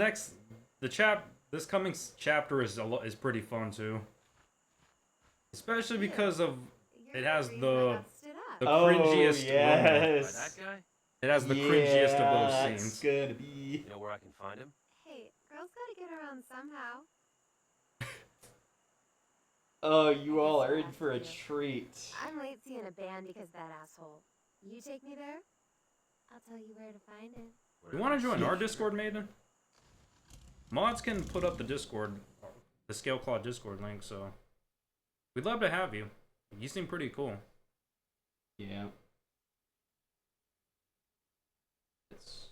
Speaker 1: coming chapter is pretty fun too. Especially because of it has the cringiest
Speaker 2: yes.
Speaker 3: That guy?
Speaker 1: it has the cringiest of those
Speaker 2: That's
Speaker 1: scenes.
Speaker 2: gonna be...
Speaker 3: You know where I can find him?
Speaker 10: Hey, girls gotta get around somehow.
Speaker 2: Oh, you all are in for a treat.
Speaker 10: I'm late seeing a band because of that asshole. You take me there? I'll tell you where to find him.
Speaker 1: You want to join our Discord, Maiden? Mods can put up the Discord, the Scale Claw Discord link, so we'd love to have you. You seem pretty cool.
Speaker 2: Yeah. It's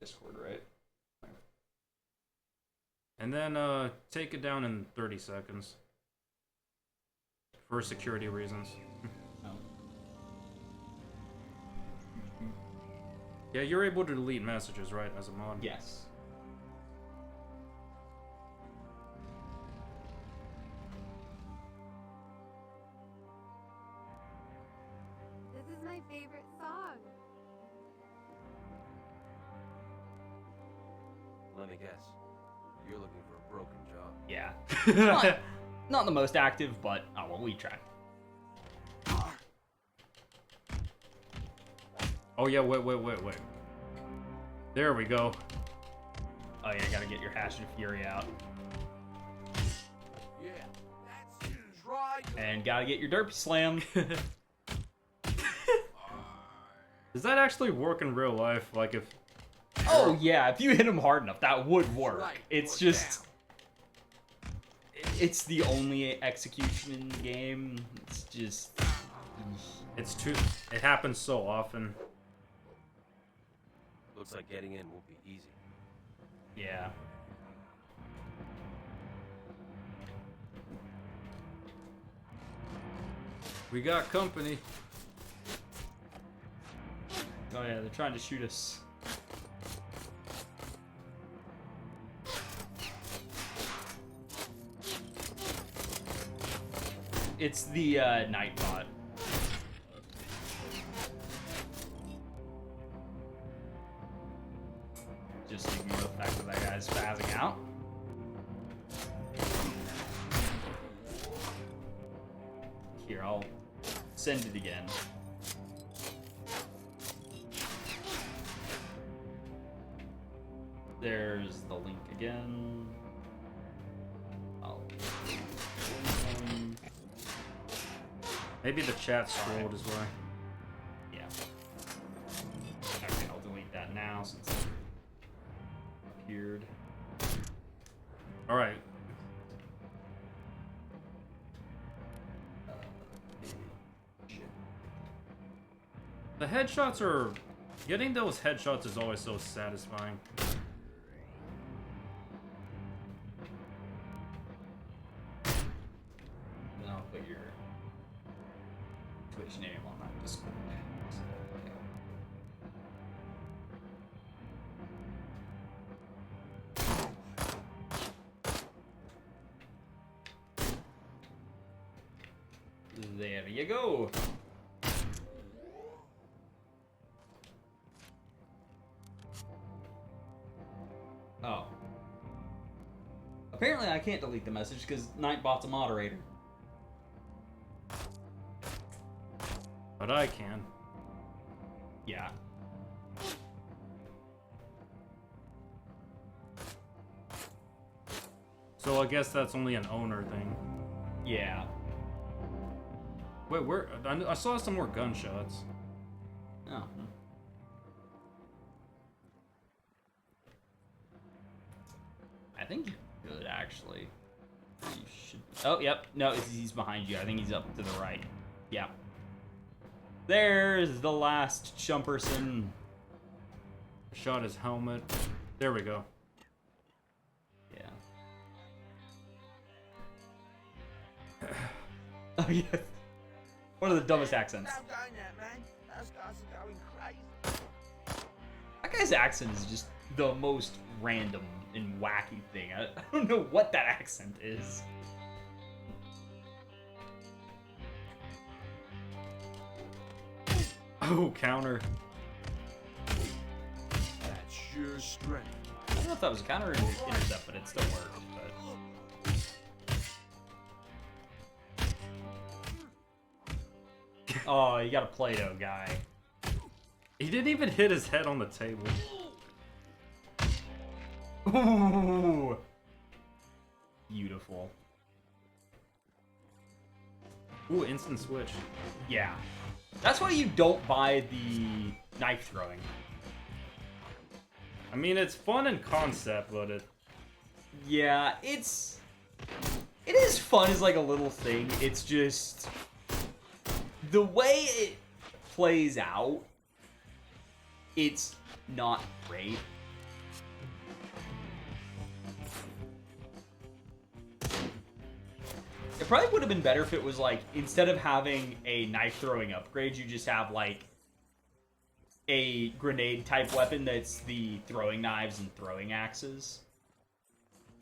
Speaker 2: Discord, right?
Speaker 1: And then take it down in 30 seconds. For security reasons.
Speaker 2: Oh.
Speaker 1: Yeah, you're able to delete messages, right, as a mod?
Speaker 2: Yes.
Speaker 10: my favorite song.
Speaker 11: Let me guess. You're looking for a broken jaw.
Speaker 2: Yeah. Not the most active, but oh well, we tried.
Speaker 1: Oh yeah, wait. There we go.
Speaker 2: Oh yeah, gotta get your Hash and Fury out.
Speaker 11: Yeah, that's try.
Speaker 2: And gotta get your Derpy Slam.
Speaker 1: Does that actually work in real life? Like if...
Speaker 2: Oh yeah, if you hit him hard enough, that would work.
Speaker 11: Right,
Speaker 2: It's just... It's the only execution in the game. It's just...
Speaker 1: It's too... It happens so often.
Speaker 11: Looks like getting in won't be easy.
Speaker 2: Yeah.
Speaker 1: We got company.
Speaker 2: Oh yeah, they're trying to shoot us. It's the Nightbot. Just ignore the fact that guy's spazzing out. Here, I'll send it again. There's the link again.
Speaker 1: Maybe the chat scrolled as well.
Speaker 2: Yeah. Okay, I'll delete that now since it appeared.
Speaker 1: Alright. The headshots are... Getting those headshots is always so satisfying.
Speaker 2: Then I'll put your Twitch name on that Discord. There you go. Oh. Apparently I can't delete the message because Nightbot's a moderator.
Speaker 1: But I can.
Speaker 2: Yeah.
Speaker 1: So I guess that's only an owner thing.
Speaker 2: Yeah.
Speaker 1: Wait, where? I saw some more gunshots.
Speaker 2: Oh. I think you're good, actually. You should... Oh, yep. No, he's behind you. I think he's up to the right. Yeah. There's the last Chumperson.
Speaker 1: Shot his helmet. There we go.
Speaker 2: Yeah. Oh, yeah. One of the dumbest accents. That guy's accent is just the most random and wacky thing. I don't know what that accent is.
Speaker 1: Oh, counter.
Speaker 11: That's sheer strength.
Speaker 2: I don't know if that was a counter or intercept, but it still worked. But... Oh, you got a Play-Doh guy.
Speaker 1: He didn't even hit his head on the table.
Speaker 2: Ooh. Beautiful.
Speaker 1: Ooh, instant switch.
Speaker 2: Yeah. That's why you don't buy the knife throwing.
Speaker 1: I mean, it's fun in concept, but it...
Speaker 2: Yeah, it is fun as like a little thing. It's just... the way it plays out, it's not great. It probably would have been better if it was like, instead of having a knife throwing upgrade, you just have like a grenade type weapon that's the throwing knives and throwing axes.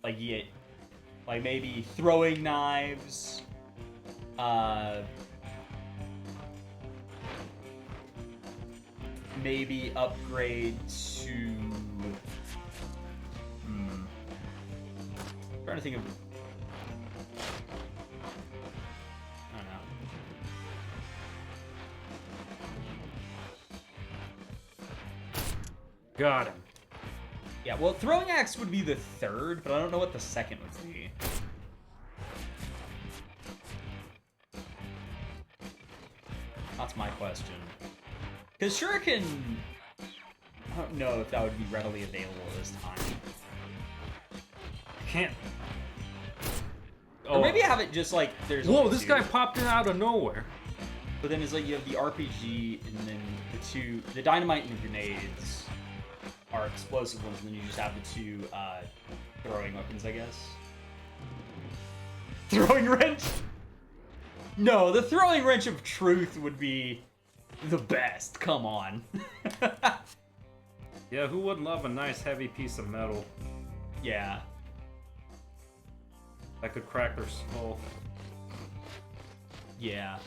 Speaker 2: Like you get, like maybe throwing knives, maybe upgrade to... trying to think of... I don't know.
Speaker 1: Got him.
Speaker 2: Yeah, well, throwing axe would be the third, but I don't know what the second would be. That's my question. Because shuriken... I don't know if that would be readily available this time.
Speaker 1: Can't.
Speaker 2: Or maybe have it just like there's.
Speaker 1: Whoa! This guy popped in out of nowhere.
Speaker 2: But then it's like you have the RPG and then the dynamite and the grenades are explosive ones, and then you just have the two throwing weapons, I guess. Throwing wrench. No, the throwing wrench of truth would be the best. Come on.
Speaker 1: Yeah, who wouldn't love a nice heavy piece of metal?
Speaker 2: Yeah.
Speaker 1: That could crack their skull.
Speaker 2: Yeah.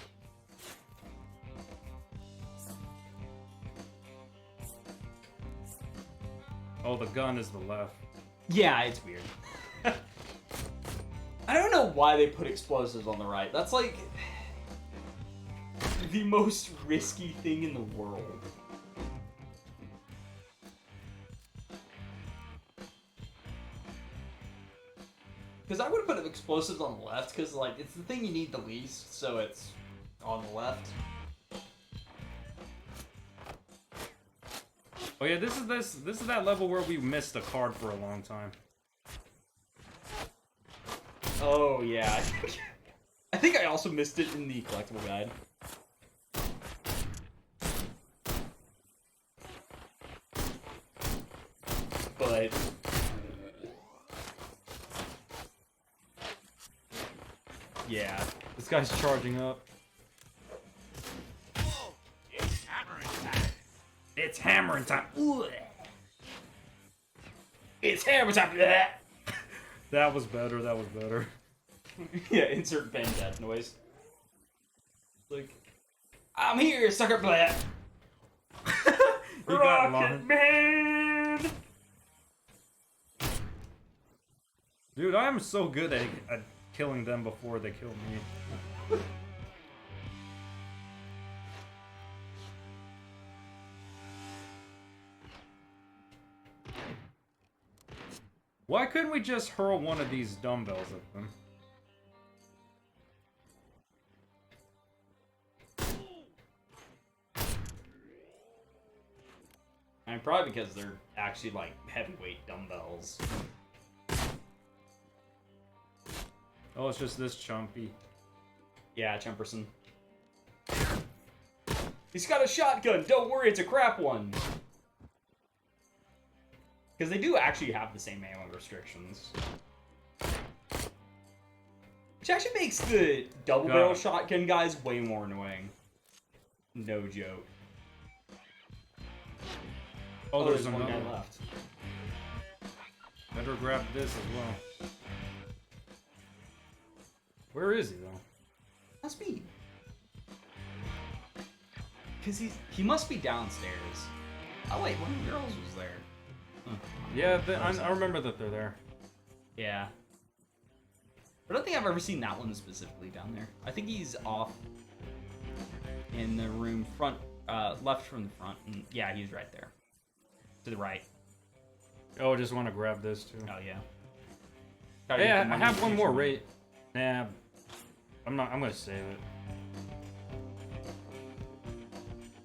Speaker 1: Oh, the gun is the left.
Speaker 2: Yeah, it's weird. I don't know why they put explosives on the right. That's like the most risky thing in the world. Because I would put explosives on the left, because like it's the thing you need the least, so it's on the left.
Speaker 1: Oh yeah, this is that level where we missed a card for a long time.
Speaker 2: Oh yeah, I think I also missed it in the collectible guide. But yeah,
Speaker 1: this guy's charging up.
Speaker 8: It's hammering time.
Speaker 1: It's hammering time. Ooh.
Speaker 2: It's hammer time.
Speaker 1: That was better. That was better.
Speaker 2: Yeah, insert bang that noise. Like, I'm here, sucker blat.
Speaker 9: Rocket Man.
Speaker 1: Dude, I am so good at killing them before they kill me. Why couldn't we just hurl one of these dumbbells at them?
Speaker 2: I mean, probably because they're actually like heavyweight dumbbells.
Speaker 1: Oh, it's just this chumpy.
Speaker 2: Yeah, Chumperson. He's got a shotgun. Don't worry, it's a crap one. Because they do actually have the same ammo restrictions. Which actually makes the double barrel shotgun guys way more annoying. No joke.
Speaker 1: Oh, there's
Speaker 2: one
Speaker 1: another
Speaker 2: guy left.
Speaker 1: Better grab this as well. Where is he though?
Speaker 2: Must be. Because he must be downstairs. Oh wait, one of the girls was there. Huh.
Speaker 1: Yeah, I remember that they're there.
Speaker 2: Yeah. I don't think I've ever seen that one specifically down there. I think he's off in the room front, left from the front. And yeah, he's right there. To the right.
Speaker 1: Oh, I just want to grab this too.
Speaker 2: Oh yeah.
Speaker 1: Hey, I have one more rate. Nah, I'm gonna save it.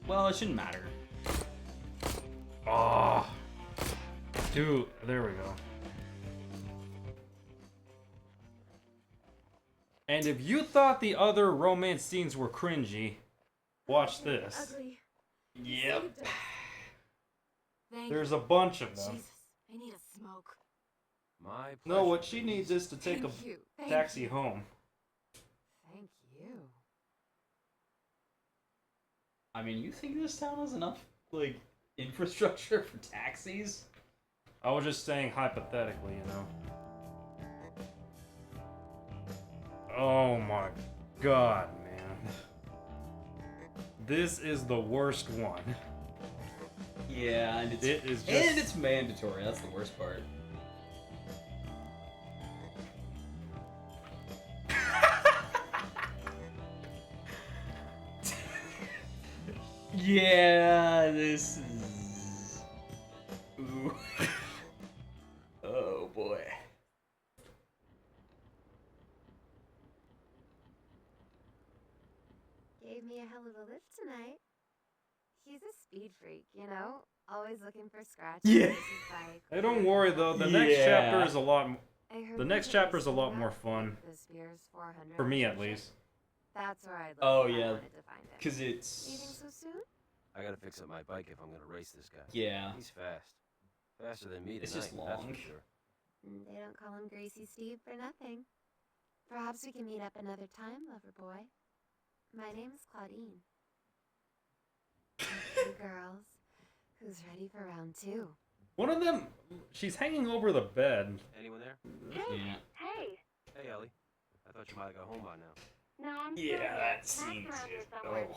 Speaker 2: Well, it shouldn't matter.
Speaker 1: Oh, dude, there we go. And if you thought the other romance scenes were cringy, watch this.
Speaker 7: Ugly.
Speaker 2: Yep.
Speaker 1: There's a bunch of them.
Speaker 7: Jesus, I need a smoke.
Speaker 11: My
Speaker 1: No, what she needs is to take
Speaker 7: Thank you.
Speaker 1: a taxi home.
Speaker 10: Thank you.
Speaker 2: I mean, you think this town has enough, like, infrastructure for taxis?
Speaker 1: I was just saying hypothetically, you know. Oh my god, man. This is the worst one.
Speaker 2: Yeah, and it's mandatory. That's the worst part. Yeah, this is... Ooh. Oh, boy.
Speaker 10: Gave me a hell of a lift tonight. He's a speed freak, you know? Always looking for scratches.
Speaker 2: Yeah.
Speaker 1: Hey, don't worry though. The next chapter is a lot. The next chapter is a lot more fun. For me, at least.
Speaker 10: That's where I'd
Speaker 2: Oh
Speaker 10: if I
Speaker 2: yeah,
Speaker 10: wanted to find him.
Speaker 2: because it's.
Speaker 10: Leaving so soon?
Speaker 11: I gotta fix up my bike if I'm gonna race this guy.
Speaker 2: Yeah.
Speaker 11: He's fast. Faster than me tonight,
Speaker 2: It's just
Speaker 11: that's
Speaker 2: long.
Speaker 11: for sure.
Speaker 10: They don't call him Greasy Steve for nothing. Perhaps we can meet up another time, lover boy. My name's Claudine. Two girls. Who's ready for round 2?
Speaker 1: One of them, she's hanging over the bed.
Speaker 11: Anyone there?
Speaker 2: Yeah.
Speaker 4: Hey.
Speaker 11: Hey, Ellie. I thought you might have got home by now.
Speaker 4: No, I'm
Speaker 2: Yeah,
Speaker 4: still
Speaker 2: that
Speaker 4: Max
Speaker 2: scene
Speaker 4: around here
Speaker 2: is-
Speaker 4: somewhere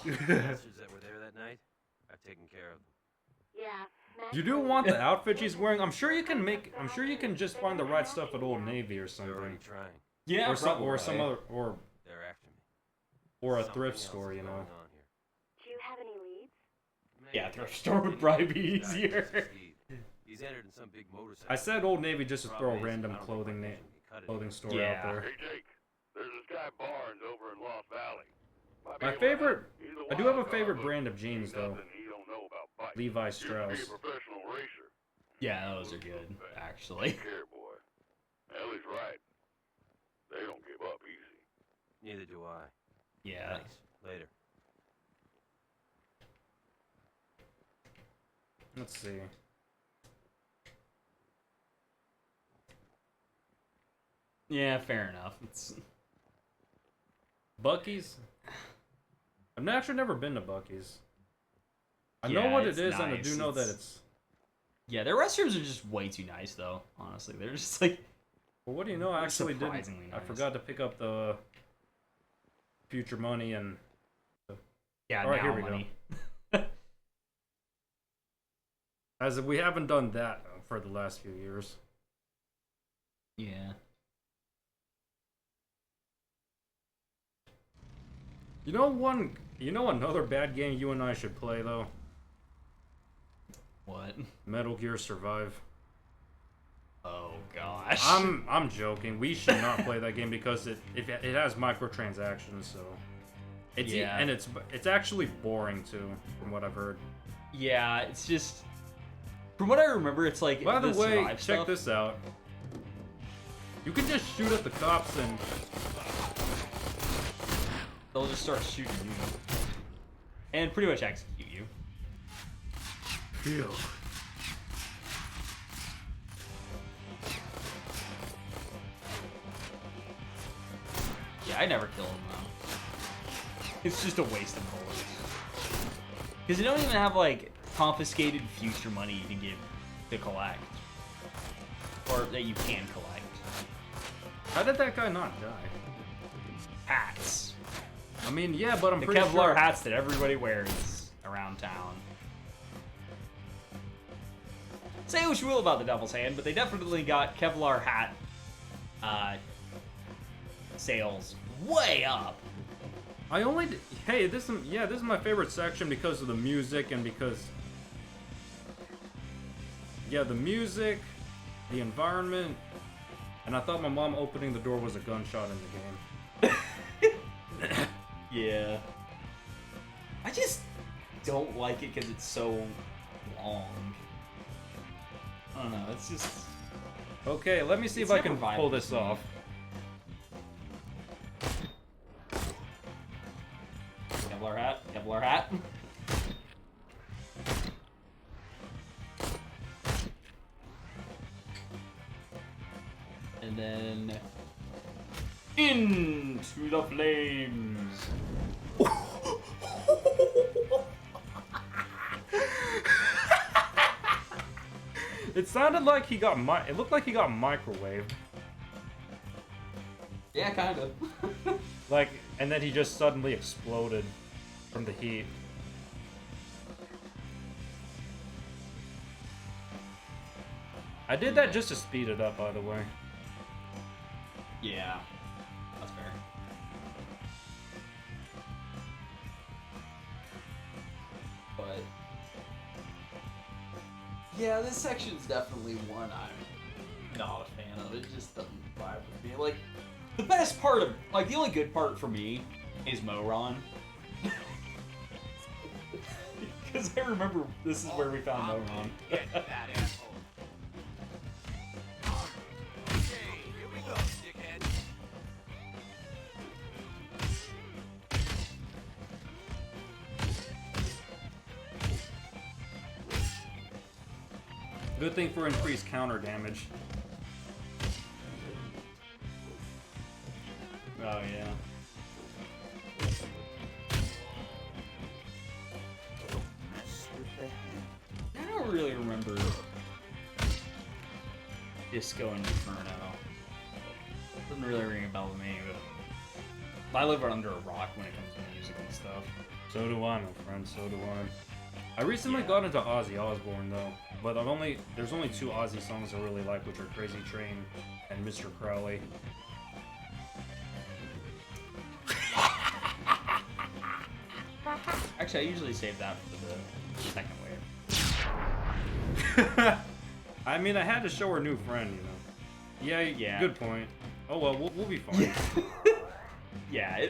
Speaker 4: too.
Speaker 11: Bastards that were there that night, I've taken care of them.
Speaker 4: Yeah. Max
Speaker 1: You do
Speaker 4: told
Speaker 1: want
Speaker 4: me-
Speaker 1: the outfit she's wearing? I'm sure you can make. I'm sure you can just find the right stuff at Old Navy or
Speaker 11: They're
Speaker 1: something,
Speaker 11: already trying.
Speaker 2: Yeah,
Speaker 1: or some
Speaker 2: probably.
Speaker 1: other,
Speaker 11: They're after me.
Speaker 1: or a
Speaker 11: Something
Speaker 1: thrift
Speaker 11: else
Speaker 1: store,
Speaker 11: is
Speaker 1: you know.
Speaker 11: going on here.
Speaker 4: Do you have any leads?
Speaker 2: Yeah,
Speaker 11: Maybe.
Speaker 2: thrift store would probably be
Speaker 11: This guy
Speaker 2: easier.
Speaker 11: is Steve. He's entered in some big motorcycle.
Speaker 1: I said Old Navy just to throw a
Speaker 11: Problem is,
Speaker 1: random
Speaker 11: I don't think
Speaker 1: clothing
Speaker 11: my vision can cut it.
Speaker 1: clothing store
Speaker 2: Yeah.
Speaker 1: out there.
Speaker 6: Hey, Jake. There's this guy Barnes over in Lost Valley. Might be
Speaker 1: My
Speaker 6: able to
Speaker 1: favorite,
Speaker 6: help. He's
Speaker 1: I do have a
Speaker 6: wild card,
Speaker 1: favorite
Speaker 6: but
Speaker 1: brand of
Speaker 6: ain't
Speaker 1: jeans though.
Speaker 6: nothing he don't know about bikes.
Speaker 1: Levi
Speaker 6: Used to be
Speaker 1: Strauss.
Speaker 6: a professional racer.
Speaker 2: Yeah, those are good, actually.
Speaker 6: Take care, boy. Ellie's right. They don't give up easy.
Speaker 11: Neither do I.
Speaker 2: Yeah.
Speaker 11: Thanks. Later.
Speaker 1: Let's see.
Speaker 2: Yeah, fair enough. It's
Speaker 1: Bucky's. I've actually never been to Bucky's. I
Speaker 2: Yeah,
Speaker 1: know what
Speaker 2: it's
Speaker 1: it is, and I
Speaker 2: nice.
Speaker 1: do know that
Speaker 2: It's-
Speaker 1: it's.
Speaker 2: yeah, their restrooms are just way too nice, though. Honestly, they're just like
Speaker 1: Well, what do you know? I
Speaker 2: They're
Speaker 1: actually didn't.
Speaker 2: surprisingly
Speaker 1: I
Speaker 2: nice.
Speaker 1: forgot to pick up the future money and.
Speaker 2: yeah.
Speaker 1: All right,
Speaker 2: now
Speaker 1: here we go.
Speaker 2: money.
Speaker 1: As if we haven't done that for the last few years.
Speaker 2: Yeah.
Speaker 1: You know another bad game you and I should play though?
Speaker 2: What?
Speaker 1: Metal Gear Survive.
Speaker 2: Oh gosh.
Speaker 1: I'm joking. We should not play that game because it has microtransactions, so it's
Speaker 2: Yeah.
Speaker 1: and it's actually boring too, from what I've heard.
Speaker 2: Yeah, it's just. From what I remember, it's like.
Speaker 1: By the way,
Speaker 2: Survive
Speaker 1: check
Speaker 2: stuff.
Speaker 1: this out. You can just shoot at the cops and
Speaker 2: They'll just start shooting you. And pretty much execute you.
Speaker 1: Phew.
Speaker 2: Yeah, I never kill them though. It's just a waste of bullets. Because they don't even have like confiscated future money to give to collect. Or that you can collect.
Speaker 1: How did that guy not die?
Speaker 2: Hats.
Speaker 1: I mean, yeah, but I'm
Speaker 2: The
Speaker 1: pretty
Speaker 2: Kevlar
Speaker 1: sure.
Speaker 2: hats that everybody wears around town. Say what you will about the Devil's Hand, but they definitely got Kevlar hat sales way up.
Speaker 1: Hey, this is my favorite section because of the music and because the music, the environment, and I thought my mom opening the door was a gunshot in the game.
Speaker 2: Yeah. I just don't like it because it's so long. I don't know, it's just...
Speaker 1: Okay, let me see
Speaker 2: It's
Speaker 1: if I
Speaker 2: never
Speaker 1: can pull
Speaker 2: violent
Speaker 1: this
Speaker 2: to me.
Speaker 1: off.
Speaker 2: Kevlar hat, Kevlar hat. And then... Into the flames!
Speaker 1: It sounded like he got it looked like he got microwaved.
Speaker 2: Yeah, kind of.
Speaker 1: Like, and then he just suddenly exploded from the heat. I did that just to speed it up, by the way.
Speaker 2: Yeah, that's fair. But yeah, this section's definitely one I'm not a fan of. It just doesn't vibe with me. Like, the best part of, like, the only good part for me is Moron. Because I remember this is where we found Moron.
Speaker 3: Get that asshole. Okay, here we go, dickhead.
Speaker 1: Good thing for increased counter damage. Oh yeah.
Speaker 2: I don't really remember Disco Inferno. Doesn't really ring a bell to me, but I live under a rock when it comes to music and stuff.
Speaker 1: So do I, my friend. So do I. I recently got into Ozzy Osbourne though, but there's only 2 Ozzy songs I really like, which are Crazy Train and Mr. Crowley.
Speaker 2: Actually, I usually save that for the second wave.
Speaker 1: I mean, I had to show her new friend, you know. Yeah. Good point. Oh well, we'll be fine.
Speaker 2: Yeah, yeah,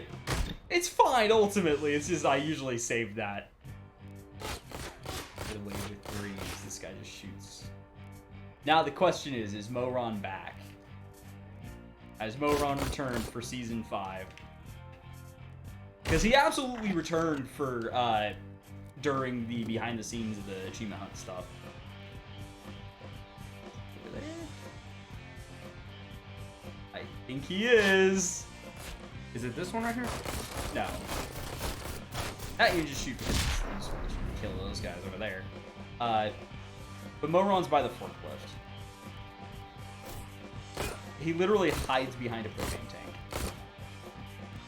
Speaker 2: it's fine ultimately. It's just I usually save that. Get away with 3s. This guy just shoots. Now the question is Moron back? Has Moron returned for season 5? Because he absolutely returned for during the behind the scenes of the achievement hunt stuff. Over there. I think he is.
Speaker 1: Is it this one right here?
Speaker 2: No. That you just shoot. You just kill those guys over there. But Moron's by the forklift. He literally hides behind a propane tank.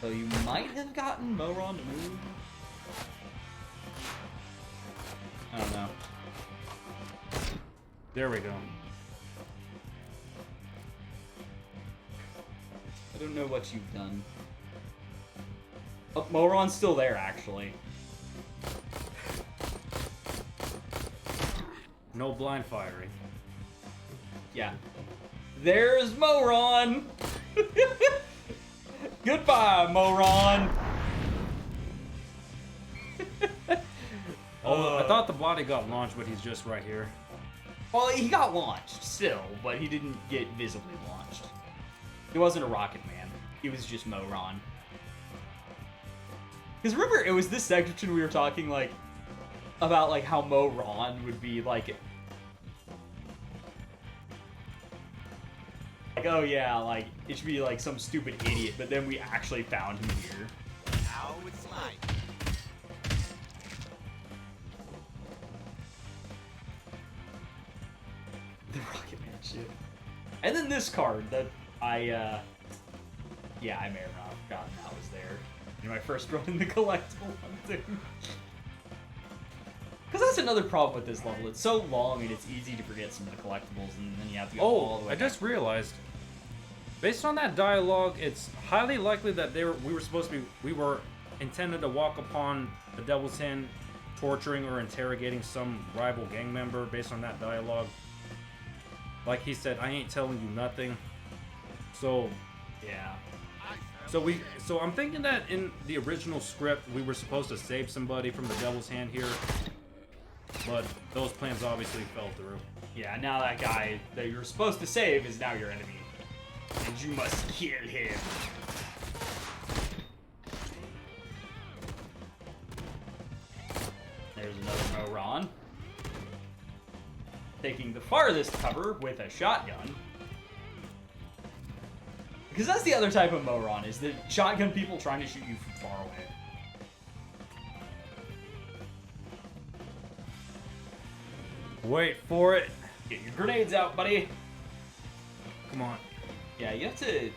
Speaker 2: So you might have gotten Moron to move. I don't know.
Speaker 1: There we go.
Speaker 2: I don't know what you've done. Oh, Moron's still there, actually.
Speaker 1: No blind firing.
Speaker 2: Yeah. There's Moron! Goodbye, Moron!
Speaker 1: Oh, I thought the body got launched, but he's just right here.
Speaker 2: Well, he got launched still, but he didn't get visibly launched. He wasn't a rocket man. He was just Moron. Because remember, it was this section we were talking, like, about, like, how Moron would be, like, oh yeah, like, it should be, like, some stupid idiot, but then we actually found him here.
Speaker 3: Now it's mine.
Speaker 2: The Rocket Man shit. And then this card that yeah, I may have not forgotten that was there in my first run in the collectible hunting. Because that's another problem with this level. It's so long and it's easy to forget some of the collectibles, and then you have to go all the way
Speaker 1: I just realized, based on that dialogue, it's highly likely that we were intended to walk upon the Devil's Hand torturing or interrogating some rival gang member based on that dialogue. Like he said, I ain't telling you nothing. So,
Speaker 2: yeah.
Speaker 1: So I'm thinking that in the original script, we were supposed to save somebody from the Devil's Hand here. But those plans obviously fell through.
Speaker 2: Yeah, now that guy that you're supposed to save is now your enemy. And you must kill him. There's another Moron. Taking the farthest cover with a shotgun. Because that's the other type of Moron, is the shotgun people trying to shoot you from far away.
Speaker 1: Wait for it.
Speaker 2: Get your grenades out, buddy.
Speaker 1: Come on.
Speaker 2: Yeah, you have to...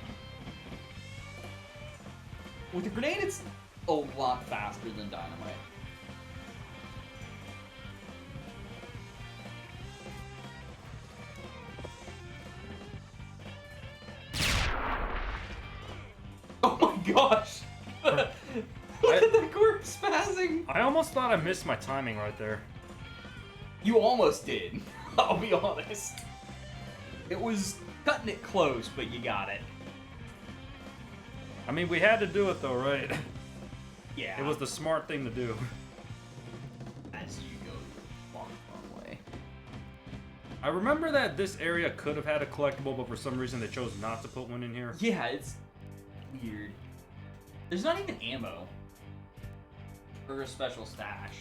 Speaker 2: With a grenade, it's a lot faster than dynamite. gosh! Look at the corpse passing!
Speaker 1: I almost thought I missed my timing right there.
Speaker 2: You almost did. I'll be honest. It was cutting it close, but you got it.
Speaker 1: I mean, we had to do it though, right?
Speaker 2: Yeah.
Speaker 1: It was the smart thing to do.
Speaker 2: As you go the long way.
Speaker 1: I remember that this area could have had a collectible, but for some reason they chose not to put one in here.
Speaker 2: Yeah, it's weird. There's not even ammo. Or a special stash.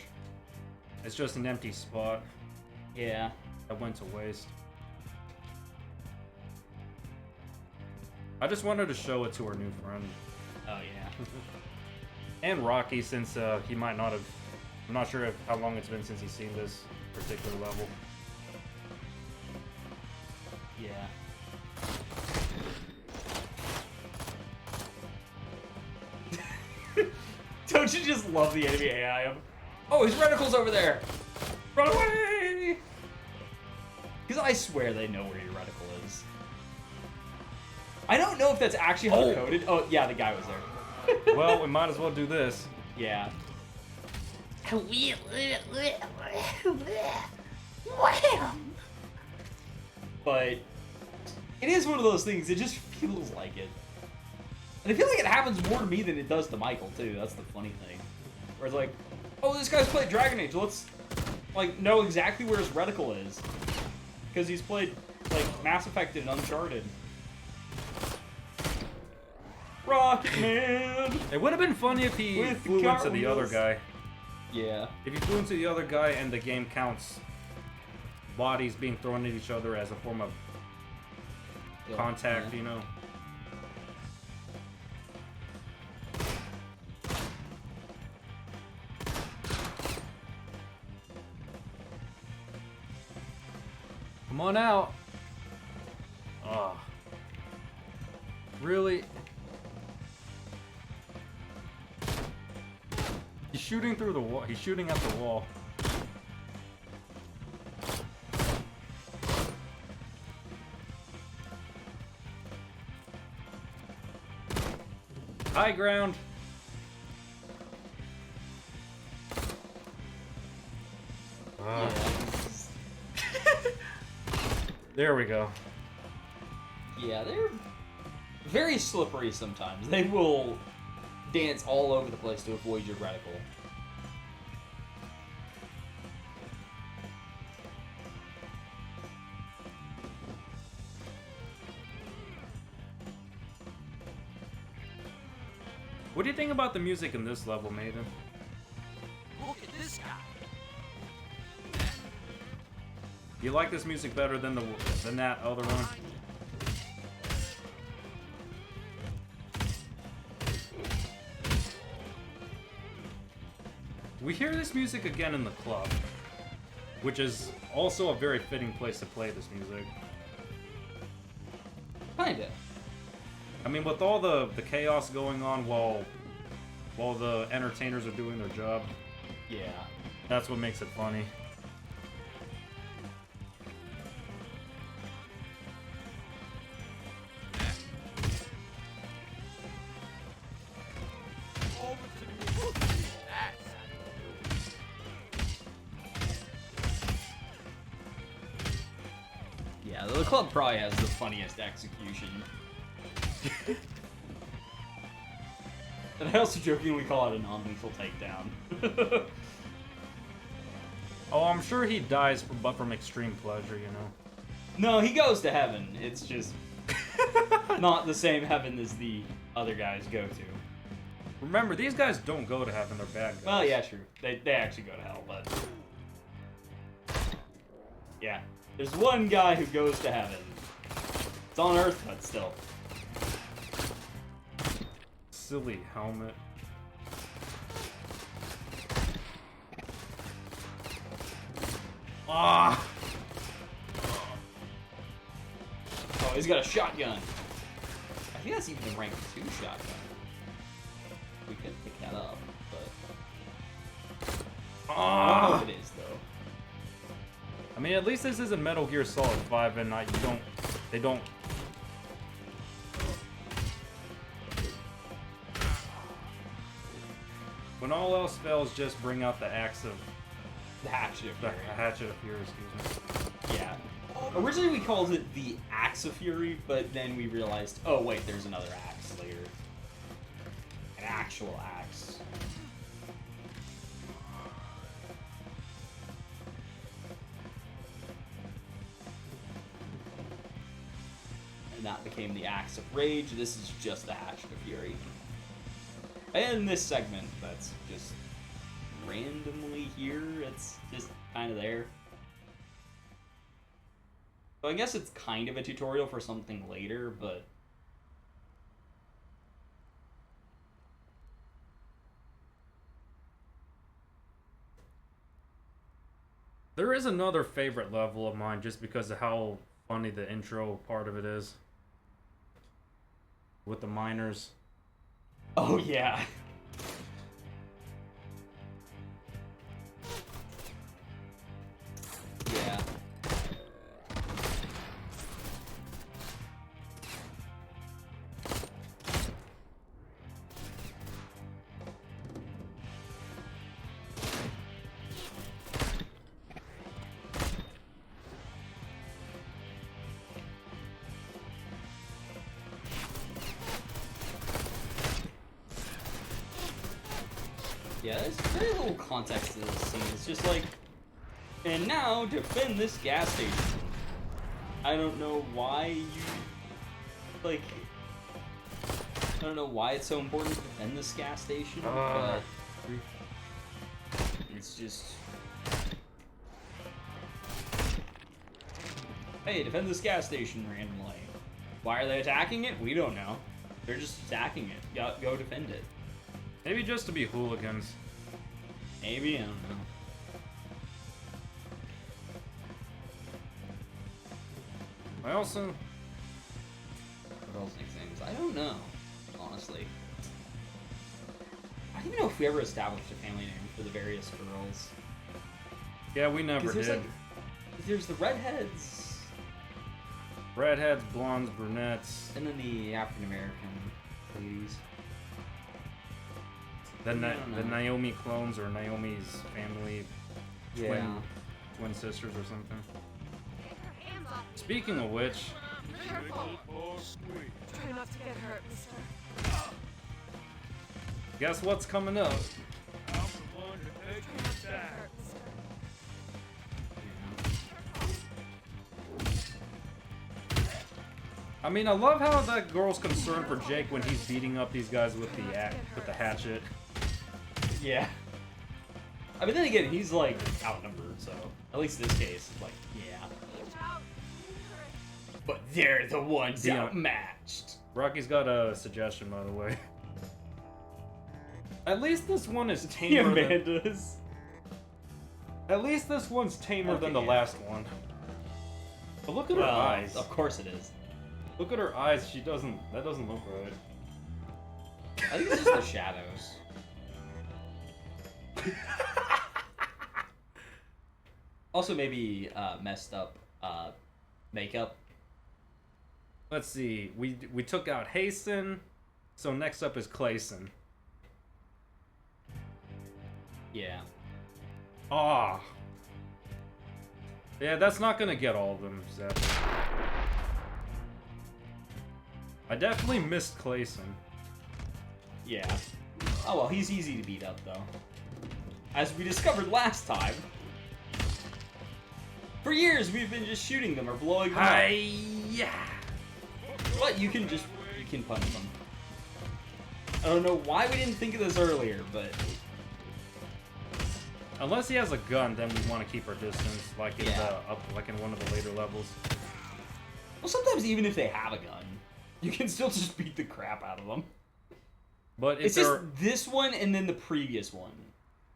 Speaker 1: It's just an empty spot.
Speaker 2: Yeah.
Speaker 1: That went to waste. I just wanted to show it to our new friend.
Speaker 2: Oh, yeah.
Speaker 1: And Rocky, since he might not have... I'm not sure how long it's been since he's seen this particular level.
Speaker 2: Yeah. Don't you just love the enemy AI of... Oh, his reticle's over there! Run away! Because I swear they know where your reticle is. I don't know if that's actually hard-coded. Oh, yeah, the guy was there.
Speaker 1: Well, we might as well do this.
Speaker 2: Yeah. But it is one of those things, it just feels like it. And I feel like it happens more to me than it does to Michael, too. That's the funny thing. Where it's like, oh, this guy's played Dragon Age. Let's, like, know exactly where his reticle is. Because he's played, like, Mass Effect and Uncharted. Rocket Man!
Speaker 1: It would have been funny if he flew into the other guy.
Speaker 2: Yeah.
Speaker 1: If he flew into the other guy and the game counts bodies being thrown at each other as a form of contact, you know? Come on out. Oh. Really? He's shooting through the wall. He's shooting at the wall. High ground. There we go.
Speaker 2: Yeah, they're very slippery sometimes. They will dance all over the place to avoid your reticle.
Speaker 1: What do you think about the music in this level, Maven?
Speaker 3: Look at this guy.
Speaker 1: You like this music better than that other one? We hear this music again in the club, which is also a very fitting place to play this music.
Speaker 2: Kinda.
Speaker 1: I mean, with all the chaos going on while the entertainers are doing their job.
Speaker 2: Yeah.
Speaker 1: That's what makes it funny.
Speaker 2: Yeah, the club probably has the funniest execution. And I also jokingly call it a non-lethal takedown.
Speaker 1: Oh, I'm sure he dies but from extreme pleasure, you know?
Speaker 2: No, he goes to heaven. It's just not the same heaven as the other guys go to.
Speaker 1: Remember, these guys don't go to heaven, they're bad guys.
Speaker 2: Well, yeah, true. They actually go to hell, but... Yeah. There's one guy who goes to heaven. It's on Earth, but still.
Speaker 1: Silly helmet. Ah!
Speaker 2: Oh, he's got a shotgun. I think that's even a rank 2 shotgun. We could pick that up, but... I don't know if it is, though.
Speaker 1: I mean, at least this isn't Metal Gear Solid 5 and they don't... When all else fails, just bring out the axe of...
Speaker 2: The Hatchet of Fury.
Speaker 1: The Hatchet of Fury, excuse me.
Speaker 2: Yeah. Originally we called it the Axe of Fury, but then we realized, oh wait, there's another axe later. An actual axe. And that became the Axe of Rage. This is just the Hatchet of Fury. And this segment, that's just randomly here. It's just kind of there. So I guess it's kind of a tutorial for something later, but...
Speaker 1: There is another favorite level of mine just because of how funny the intro part of it is. With the miners.
Speaker 2: Oh, yeah. Yeah. Yeah, there's very little context to this scene. It's just like, and now defend this gas station. I don't know why you, like, I don't know why it's so important to defend this gas station, but it's just, hey, defend this gas station randomly. Why are they attacking it? We don't know. They're just attacking it. Go defend it.
Speaker 1: Maybe just to be hooligans.
Speaker 2: Maybe, I don't know.
Speaker 1: I also...
Speaker 2: What else makes names? I don't know, honestly. I don't even know if we ever established a family name for the various girls.
Speaker 1: Yeah, we never did.
Speaker 2: Like, there's the redheads.
Speaker 1: Redheads, blondes, brunettes.
Speaker 2: And then the African-American ladies.
Speaker 1: The Naomi clones or Naomi's family twin sisters or something. Speaking of which,
Speaker 7: Careful. Try not to get hurt, mister.
Speaker 1: guess what's coming up? I mean, I love how that girl's concerned for Jake when he's beating up these guys with the hatchet.
Speaker 2: Yeah. I mean, then again, he's like outnumbered, so at least in this case, it's like, yeah. But they're the ones outmatched.
Speaker 1: Rocky's got a suggestion, by the way. At least this one is tamer than... At least this one's tamer than the last one. But look at her eyes.
Speaker 2: Of course it is.
Speaker 1: Look at her eyes. That doesn't look right.
Speaker 2: I think it's just the shadows. Also, maybe messed up makeup.
Speaker 1: Let's see. We took out Hasten, so next up is Clayson.
Speaker 2: Yeah.
Speaker 1: Ah. Yeah, that's not gonna get all of them, Zach. I definitely missed Clayson.
Speaker 2: Yeah. Oh well, he's easy to beat up though. As we discovered last time. For years we've been just shooting them or blowing them up.
Speaker 1: Yeah.
Speaker 2: But you can punch them. I don't know why we didn't think of this earlier, but
Speaker 1: unless he has a gun, then we want to keep our distance, like in like in one of the later levels.
Speaker 2: Well, sometimes even if they have a gun, you can still just beat the crap out of them.
Speaker 1: But if
Speaker 2: it's just this one and then the previous one.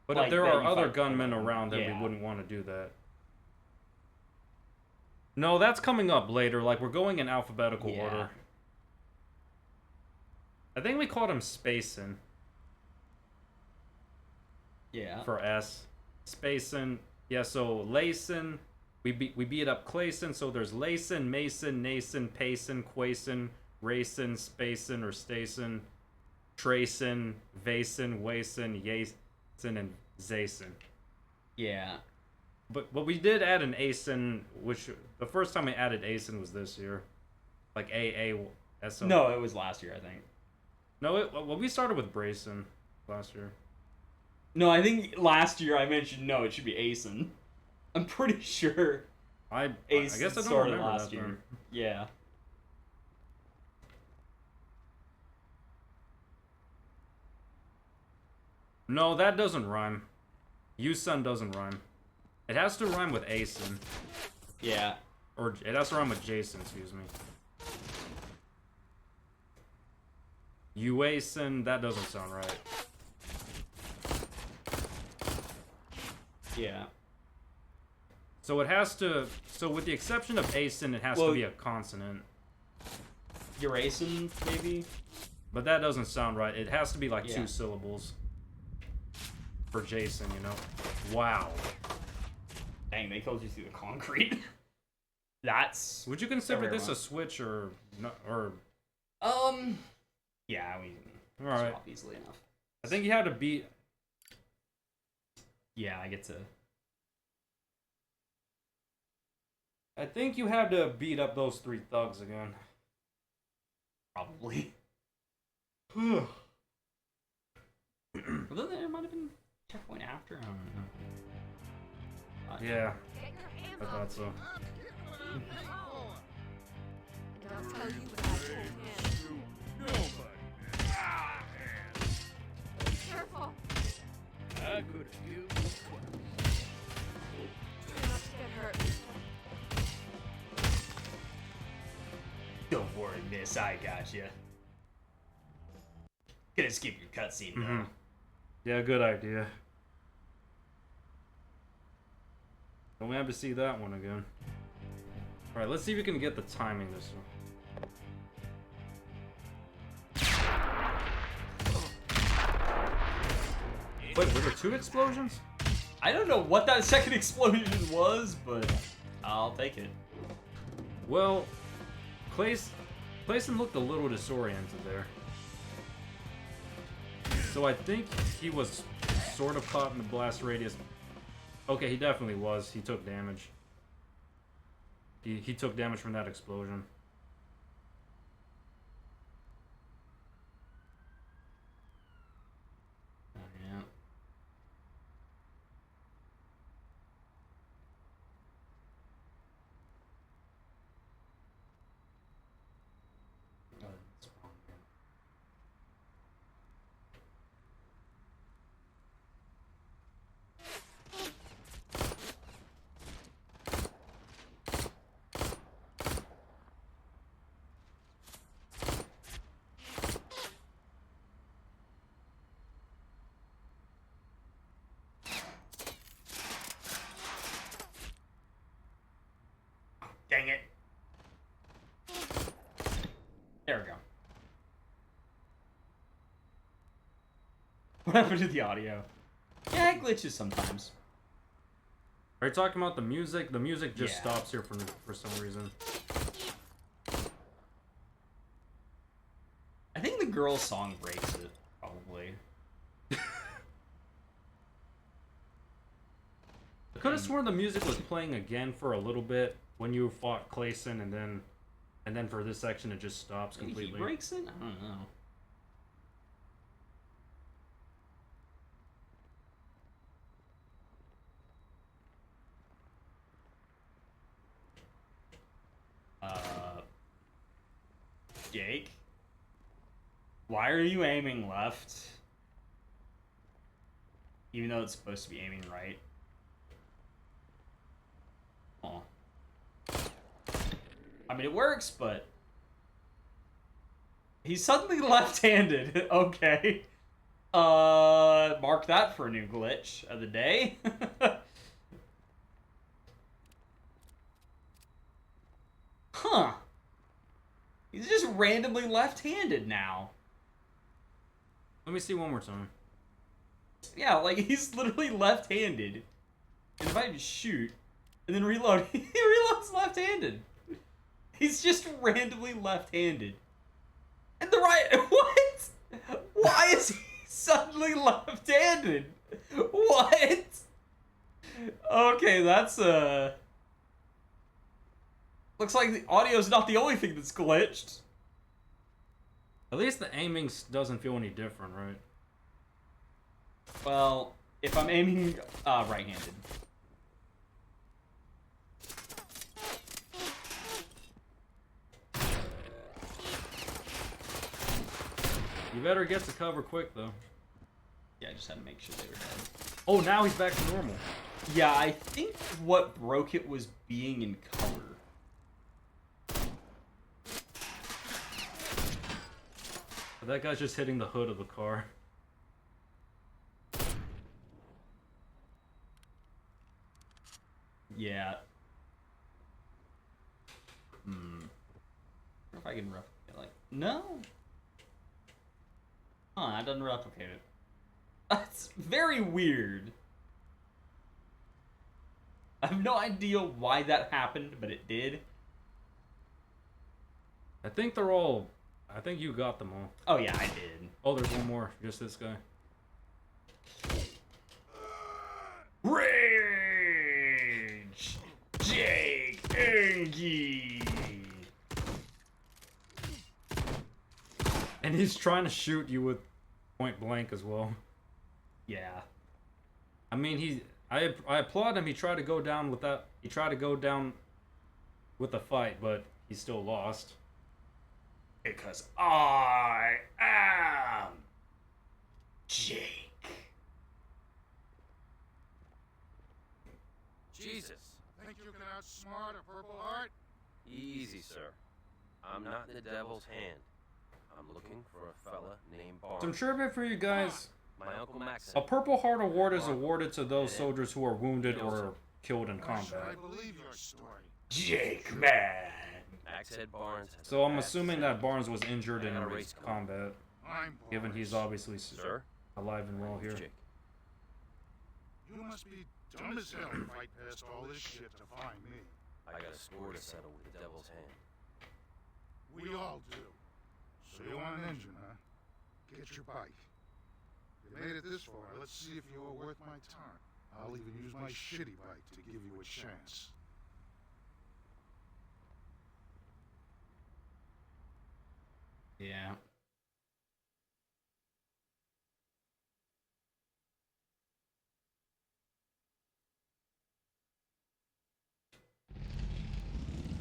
Speaker 1: But if there are other gunmen around, then we wouldn't want to do that. No, that's coming up later. Like, we're going in alphabetical order. I think we called him Spacin.
Speaker 2: Yeah.
Speaker 1: For S. Spacin. Yeah, so Layson. We beat up Clayson, so there's Layson, Mason, Nason, Payson, Quayson, Rayson, Spacin, or Stacin. Trayson, Vason, Wason, Yason, and Zayson.
Speaker 2: Yeah.
Speaker 1: But we did add an Asen, which the first time we added Asen was this year. Like A-A-S-O.
Speaker 2: No, it was last year, I think.
Speaker 1: No, well, we started with Brayson last year.
Speaker 2: No, I think last year I mentioned it should be Asen. I'm pretty sure.
Speaker 1: I guess I don't remember last year. Then.
Speaker 2: Yeah.
Speaker 1: No, that doesn't rhyme. Yusun doesn't rhyme. It has to rhyme with Asen.
Speaker 2: Yeah.
Speaker 1: Or it has to rhyme with Jason, excuse me. Uason, that doesn't sound right.
Speaker 2: Yeah.
Speaker 1: So it has to... So with the exception of Asen, it has to be a consonant.
Speaker 2: Urason, maybe?
Speaker 1: But that doesn't sound right. It has to be like 2
Speaker 2: Yeah.
Speaker 1: syllables. For Jason, you know? Wow.
Speaker 2: Dang, they killed you through the concrete. That's...
Speaker 1: Would you consider this a switch or...
Speaker 2: Yeah, we
Speaker 1: Alright.
Speaker 2: swap easily enough.
Speaker 1: I think you had to beat...
Speaker 2: Yeah, I get to...
Speaker 1: I think you had to beat up those 3 thugs again.
Speaker 2: Probably. Although there might have been checkpoint after. I don't know.
Speaker 1: Yeah, I thought so.
Speaker 10: I'll tell you what I told him. Careful.
Speaker 5: I could have used
Speaker 10: Try not to get hurt.
Speaker 2: Don't worry, miss. I got you. Gonna skip your cutscene, though.
Speaker 1: Yeah, good idea. Don't have to see that one again. Alright, let's see if we can get the timing this one. Wait, were there 2 explosions?
Speaker 2: I don't know what that second explosion was, but I'll take it.
Speaker 1: Well, Clayson looked a little disoriented there. So I think he was sort of caught in the blast radius. Okay, he definitely was. He took damage. He took damage from that explosion.
Speaker 2: Yeah. Dang it. There we go. What happened to the audio? Yeah, it glitches sometimes.
Speaker 1: Are you talking about the music? The music just
Speaker 2: Yeah.
Speaker 1: stops here for some reason.
Speaker 2: I think the girl's song breaks it, probably.
Speaker 1: I could have sworn the music was playing again for a little bit when you fought Clayson, and then for this section it just stops
Speaker 2: Maybe
Speaker 1: completely.
Speaker 2: he breaks it? I don't know. Jake? Why are you aiming left? Even though it's supposed to be aiming right. Aw. I mean, it works, but... He's suddenly left-handed. Okay. Mark that for a new glitch of the day. Huh. He's just randomly left-handed now.
Speaker 1: Let me see one more time.
Speaker 2: Yeah, like, he's literally left-handed. And if I just shoot, and then reload, he reloads left-handed. He's just randomly left-handed. And the right... What? Why is he suddenly left-handed? What? Okay, that's looks like the audio's not the only thing that's glitched.
Speaker 1: At least the aiming doesn't feel any different, right?
Speaker 2: Well, if I'm aiming right-handed.
Speaker 1: You better get to cover quick, though.
Speaker 2: Yeah, I just had to make sure they were dead.
Speaker 1: Oh, now he's back to normal.
Speaker 2: Yeah, I think what broke it was being in cover.
Speaker 1: That guy's just hitting the hood of the car.
Speaker 2: Yeah. I wonder if I can replicate it. Like, no. Huh, that doesn't replicate it. That's very weird. I have no idea why that happened, but it did.
Speaker 1: I think they're all... I think you got them all.
Speaker 2: Oh yeah, I did.
Speaker 1: Oh, there's one more. Just this guy.
Speaker 2: Rage! Jake Angie!
Speaker 1: And he's trying to shoot you with point blank as well.
Speaker 2: Yeah.
Speaker 1: I mean, I applaud him. He tried to go down with that. He tried to go down with the fight, but he still lost.
Speaker 2: Because I am Jake.
Speaker 12: Jesus. Think you can outsmart a Purple Heart?
Speaker 11: Easy, sir. I'm not in the devil's hand. I'm looking for a fella named Barnes.
Speaker 1: Some trivia for you guys.
Speaker 11: My Uncle Max.
Speaker 1: A Purple Heart award is awarded to those soldiers who are wounded or killed in
Speaker 12: Why should I
Speaker 1: combat.
Speaker 12: believe your story?
Speaker 2: Jake Man.
Speaker 11: Axehead Barnes.
Speaker 1: So I'm assuming that Barnes was injured in combat,
Speaker 12: I'm
Speaker 1: given he's
Speaker 12: Barnes.
Speaker 1: obviously
Speaker 11: Sir?
Speaker 1: alive and well here.
Speaker 11: Jake.
Speaker 12: You must be dumb as hell to fight past all this shit to find me.
Speaker 11: I got a score to settle with the devil's hand.
Speaker 12: We all do. So you want an engine, huh? Get your bike. You made it this far. Let's see if you are worth my time. I'll even use my shitty bike to give you a chance.
Speaker 1: Yeah.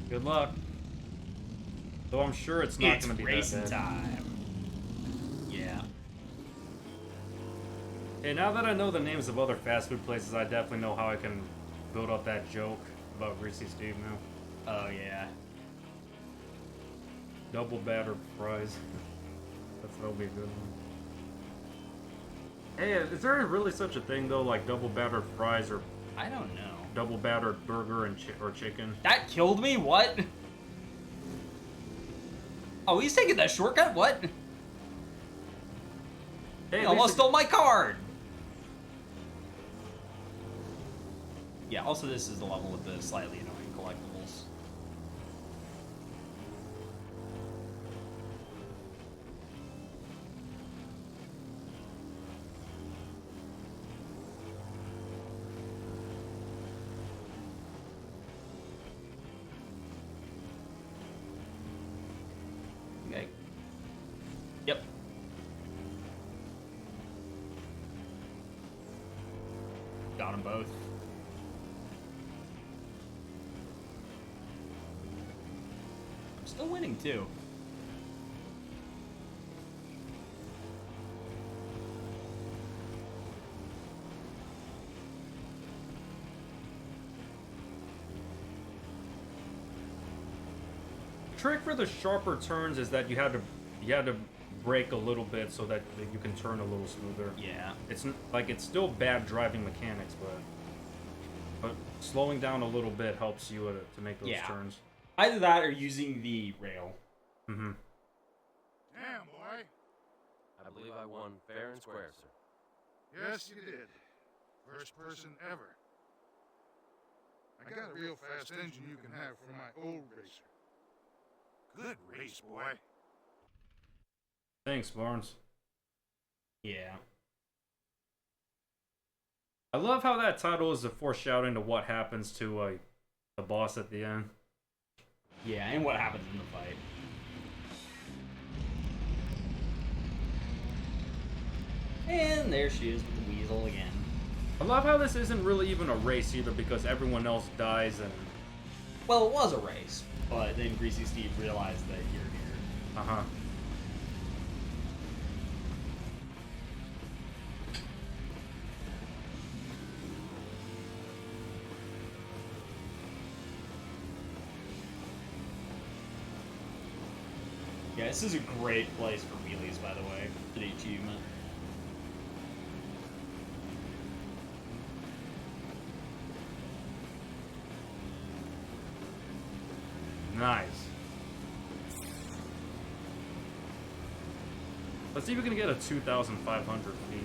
Speaker 1: Good luck. Though I'm sure it's not going to be
Speaker 2: racing
Speaker 1: that bad.
Speaker 2: time. Yeah.
Speaker 1: Hey, now that I know the names of other fast food places, I definitely know how I can build up that joke about Greasy Steve now.
Speaker 2: Oh yeah.
Speaker 1: Double battered fries. That'll be a good one. Hey, is there really such a thing though, like double battered fries or
Speaker 2: I don't know.
Speaker 1: double battered burger and or chicken?
Speaker 2: That killed me? What? Oh, he's taking that shortcut? What?
Speaker 1: Hey,
Speaker 2: He almost stole my card! Yeah, also this is the level with the slightly annoying collectibles. Okay. Yep. Got them both. I'm still winning too.
Speaker 1: The trick for the sharper turns is that you had to brake a little bit so that you can turn a little smoother.
Speaker 2: Yeah.
Speaker 1: It's still bad driving mechanics, but slowing down a little bit helps you to make those turns.
Speaker 2: Either that or using the rail.
Speaker 1: Mm-hmm.
Speaker 12: Damn, boy.
Speaker 11: I believe I won fair and square, sir.
Speaker 12: Yes, you did. First person ever. I got a real fast engine you can have for my old racer. Good race, boy.
Speaker 1: Thanks, Barnes.
Speaker 2: Yeah.
Speaker 1: I love how that title is a foreshadowing to what happens to the boss at the end.
Speaker 2: Yeah, and what happens in the fight. And there she is with the weasel again.
Speaker 1: I love how this isn't really even a race either, because everyone else dies and...
Speaker 2: Well, it was a race, but then Greasy Steve realized that you're here.
Speaker 1: Uh-huh.
Speaker 2: Yeah, this is a great place for wheelies, by the way, for the achievement.
Speaker 1: Nice. Let's see if we can get a 2,500 feet.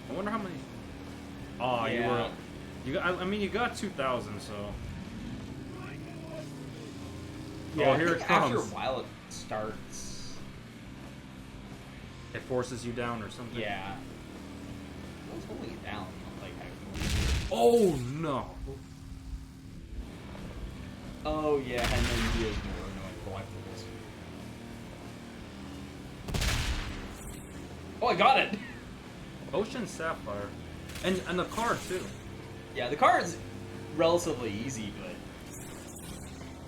Speaker 1: I wonder how many... Oh,
Speaker 2: yeah.
Speaker 1: I mean, you got 2,000, so...
Speaker 2: Yeah,
Speaker 1: oh, here it comes.
Speaker 2: After a while, it starts...
Speaker 1: It forces you down or something.
Speaker 2: Yeah. What's holding it down? Like,
Speaker 1: oh, no.
Speaker 2: Oh, yeah, and then he has more annoying collectibles. Oh, I got it!
Speaker 1: Ocean Sapphire. And the card, too.
Speaker 2: Yeah, the card's relatively easy, but...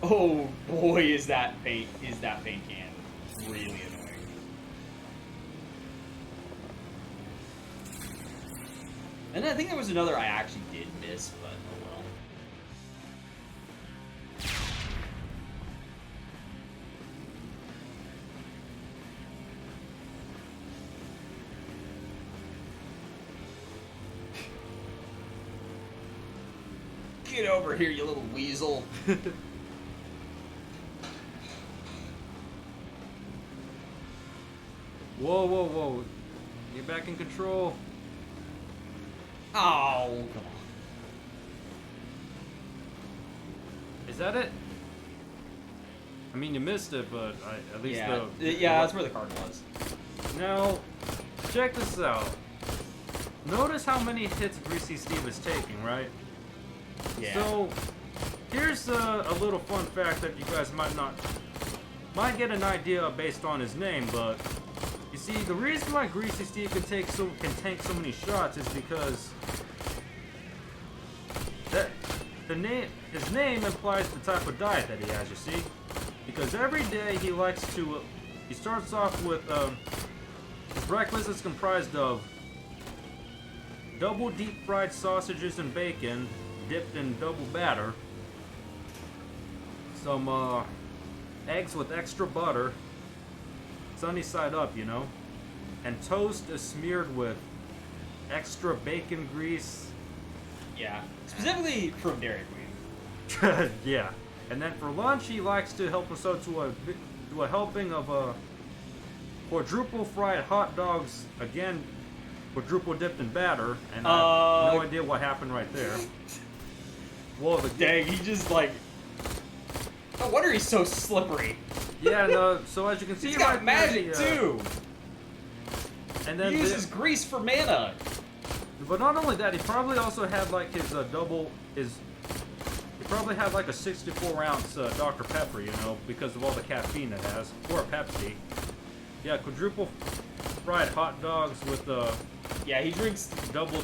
Speaker 2: Oh, boy, is that paint can really annoying. And I think there was another I actually did miss, but oh well. Get over here, you little weasel.
Speaker 1: Whoa, whoa, whoa. Get back in control.
Speaker 2: Oh, come on.
Speaker 1: Is that it? I mean, you missed it, but at least
Speaker 2: yeah, that's where the card was.
Speaker 1: Now, check this out. Notice how many hits Greasy Steve is taking, right?
Speaker 2: Yeah.
Speaker 1: So, here's a little fun fact that you guys might get an idea based on his name, but you see, the reason why Greasy Steve can tank so many shots is because his name implies the type of diet that he has. You see, because every day he likes to. He starts off with his breakfast is comprised of double deep fried sausages and bacon dipped in double batter, some eggs with extra butter, sunny side up, you know, and toast is smeared with extra bacon grease.
Speaker 2: Yeah, specifically from Dairy Queen.
Speaker 1: Yeah, and then for lunch he likes to help us out to a helping of quadruple fried hot dogs, again quadruple dipped in batter, and I have no idea what happened right there. Whoa,
Speaker 2: dang, he just like... No wonder he's so slippery.
Speaker 1: Yeah, no, so as you can see,
Speaker 2: he's got magic too.
Speaker 1: And then
Speaker 2: he uses grease for mana.
Speaker 1: But not only that, he probably also had like his he probably had like a 64-ounce Dr. Pepper, you know, because of all the caffeine it has, or a Pepsi. Yeah, quadruple fried hot dogs with
Speaker 2: yeah, he drinks
Speaker 1: double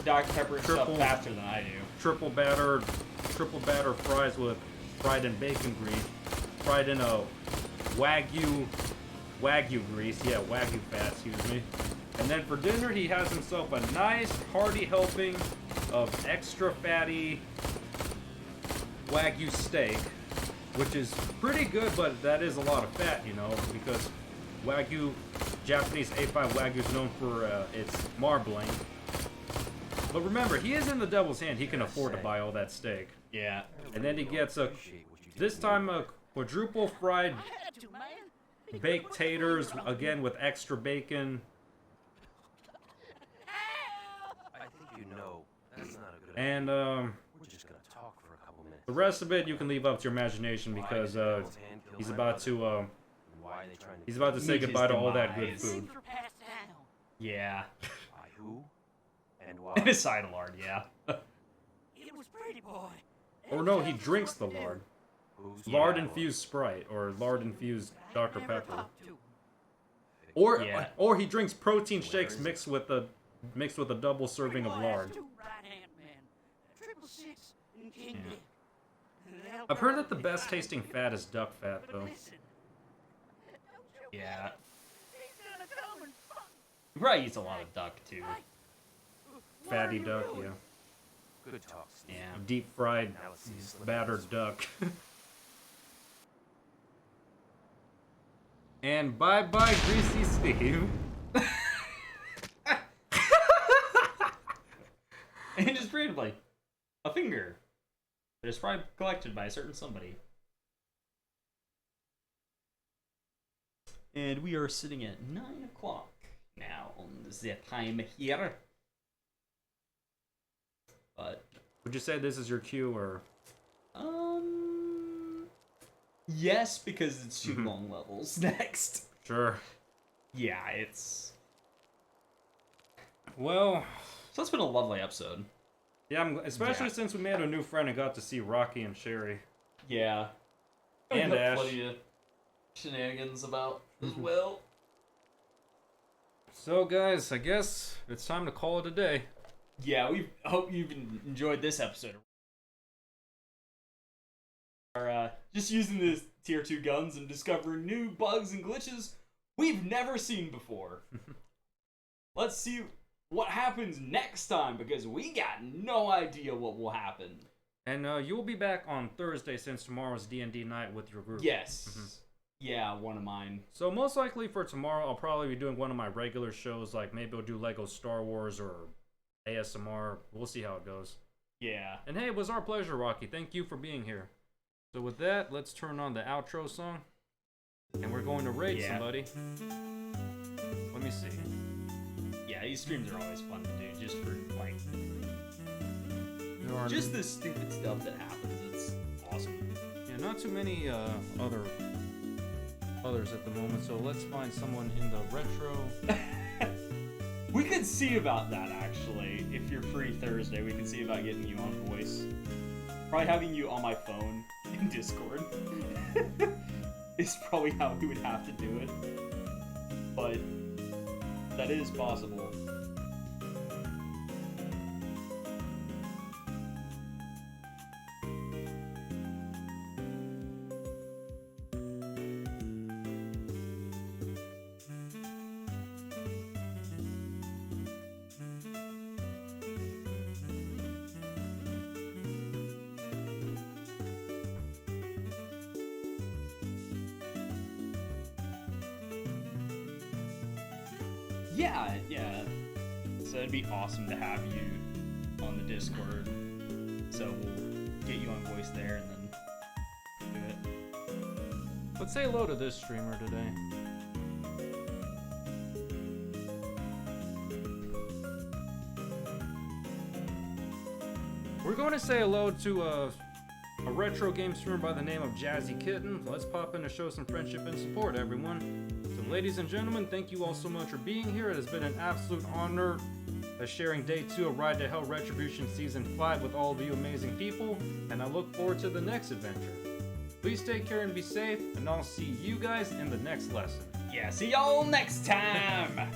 Speaker 2: Dr. Pepper stuff faster than I do.
Speaker 1: Triple batter fries with fried in bacon grease, fried in a wagyu grease, yeah, wagyu fat, excuse me. And then for dinner, he has himself a nice hearty helping of extra fatty wagyu steak, which is pretty good, but that is a lot of fat, you know, because wagyu, Japanese A5 wagyu is known for its marbling. But remember, he is in the devil's hand. He can afford to buy all that steak.
Speaker 2: Yeah.
Speaker 1: And then he gets this time a quadruple fried baked taters, again with extra bacon.
Speaker 11: I think you know that's not a good
Speaker 1: and
Speaker 11: idea. We're just gonna talk for a couple minutes.
Speaker 1: The rest of it you can leave up to your imagination because he's about to say goodbye to all that good food.
Speaker 2: Yeah.
Speaker 11: By who? And why?
Speaker 2: And a side of lard, yeah.
Speaker 5: It was pretty boy.
Speaker 1: Or no, he drinks the lard. Lard-infused Sprite, or lard-infused Dr. Pepper. Or he drinks protein shakes mixed with a double serving of lard. I've heard that the best tasting fat is duck fat, though.
Speaker 2: Yeah. He probably eats a lot of duck, too.
Speaker 1: Fatty duck, yeah.
Speaker 11: Good talk, Steve.
Speaker 2: Yeah.
Speaker 1: Deep fried, battered duck. And bye-bye, Greasy Steve.
Speaker 2: And he just created, like, a finger. That is probably collected by a certain somebody. And we are sitting at 9 o'clock now on the time here. But
Speaker 1: would you say this is your cue, or?
Speaker 2: Yes, because it's 2 long levels next.
Speaker 1: Sure.
Speaker 2: Yeah, it's...
Speaker 1: Well...
Speaker 2: So it's been a lovely episode.
Speaker 1: Yeah, especially since we made a new friend and got to see Rocky and Sherry.
Speaker 2: Yeah.
Speaker 1: And Ash.
Speaker 2: Plenty of shenanigans about as well.
Speaker 1: So guys, I guess it's time to call it a day.
Speaker 2: Yeah, we hope you've enjoyed this episode. Just using the tier 2 guns and discovering new bugs and glitches we've never seen before. Let's see what happens next time, because we got no idea what will happen.
Speaker 1: And you will be back on Thursday, since tomorrow's D&D night with your group.
Speaker 2: Yes. Yeah, one of mine.
Speaker 1: So most likely for tomorrow, I'll probably be doing one of my regular shows, like maybe I'll do Lego Star Wars or ASMR. We'll see how it goes.
Speaker 2: Yeah.
Speaker 1: And hey, it was our pleasure, Rocky. Thank you for being here. So with that, let's turn on the outro song. And we're going to raid somebody. Let me see.
Speaker 2: Yeah, these streams are always fun to do, just for, like... Just the stupid stuff that happens. It's awesome.
Speaker 1: Yeah, not too many others at the moment, so let's find someone in the retro...
Speaker 2: We could see about that, actually. If you're free Thursday, we can see about getting you on voice. Probably having you on my phone in Discord is probably how we would have to do it. But that is possible. Yeah. So it'd be awesome to have you on the Discord. So we'll get you on voice there and then do it.
Speaker 1: Let's say hello to this streamer today. We're going to say hello to a retro game streamer by the name of Jazzy Kitten. Let's pop in to show some friendship and support, everyone. So ladies and gentlemen, thank you all so much for being here. It has been an absolute honor sharing Day 2 of Ride to Hell Retribution Season 5 with all of you amazing people, and I look forward to the next adventure. Please take care and be safe, and I'll see you guys in the next lesson.
Speaker 2: Yeah, see y'all next time!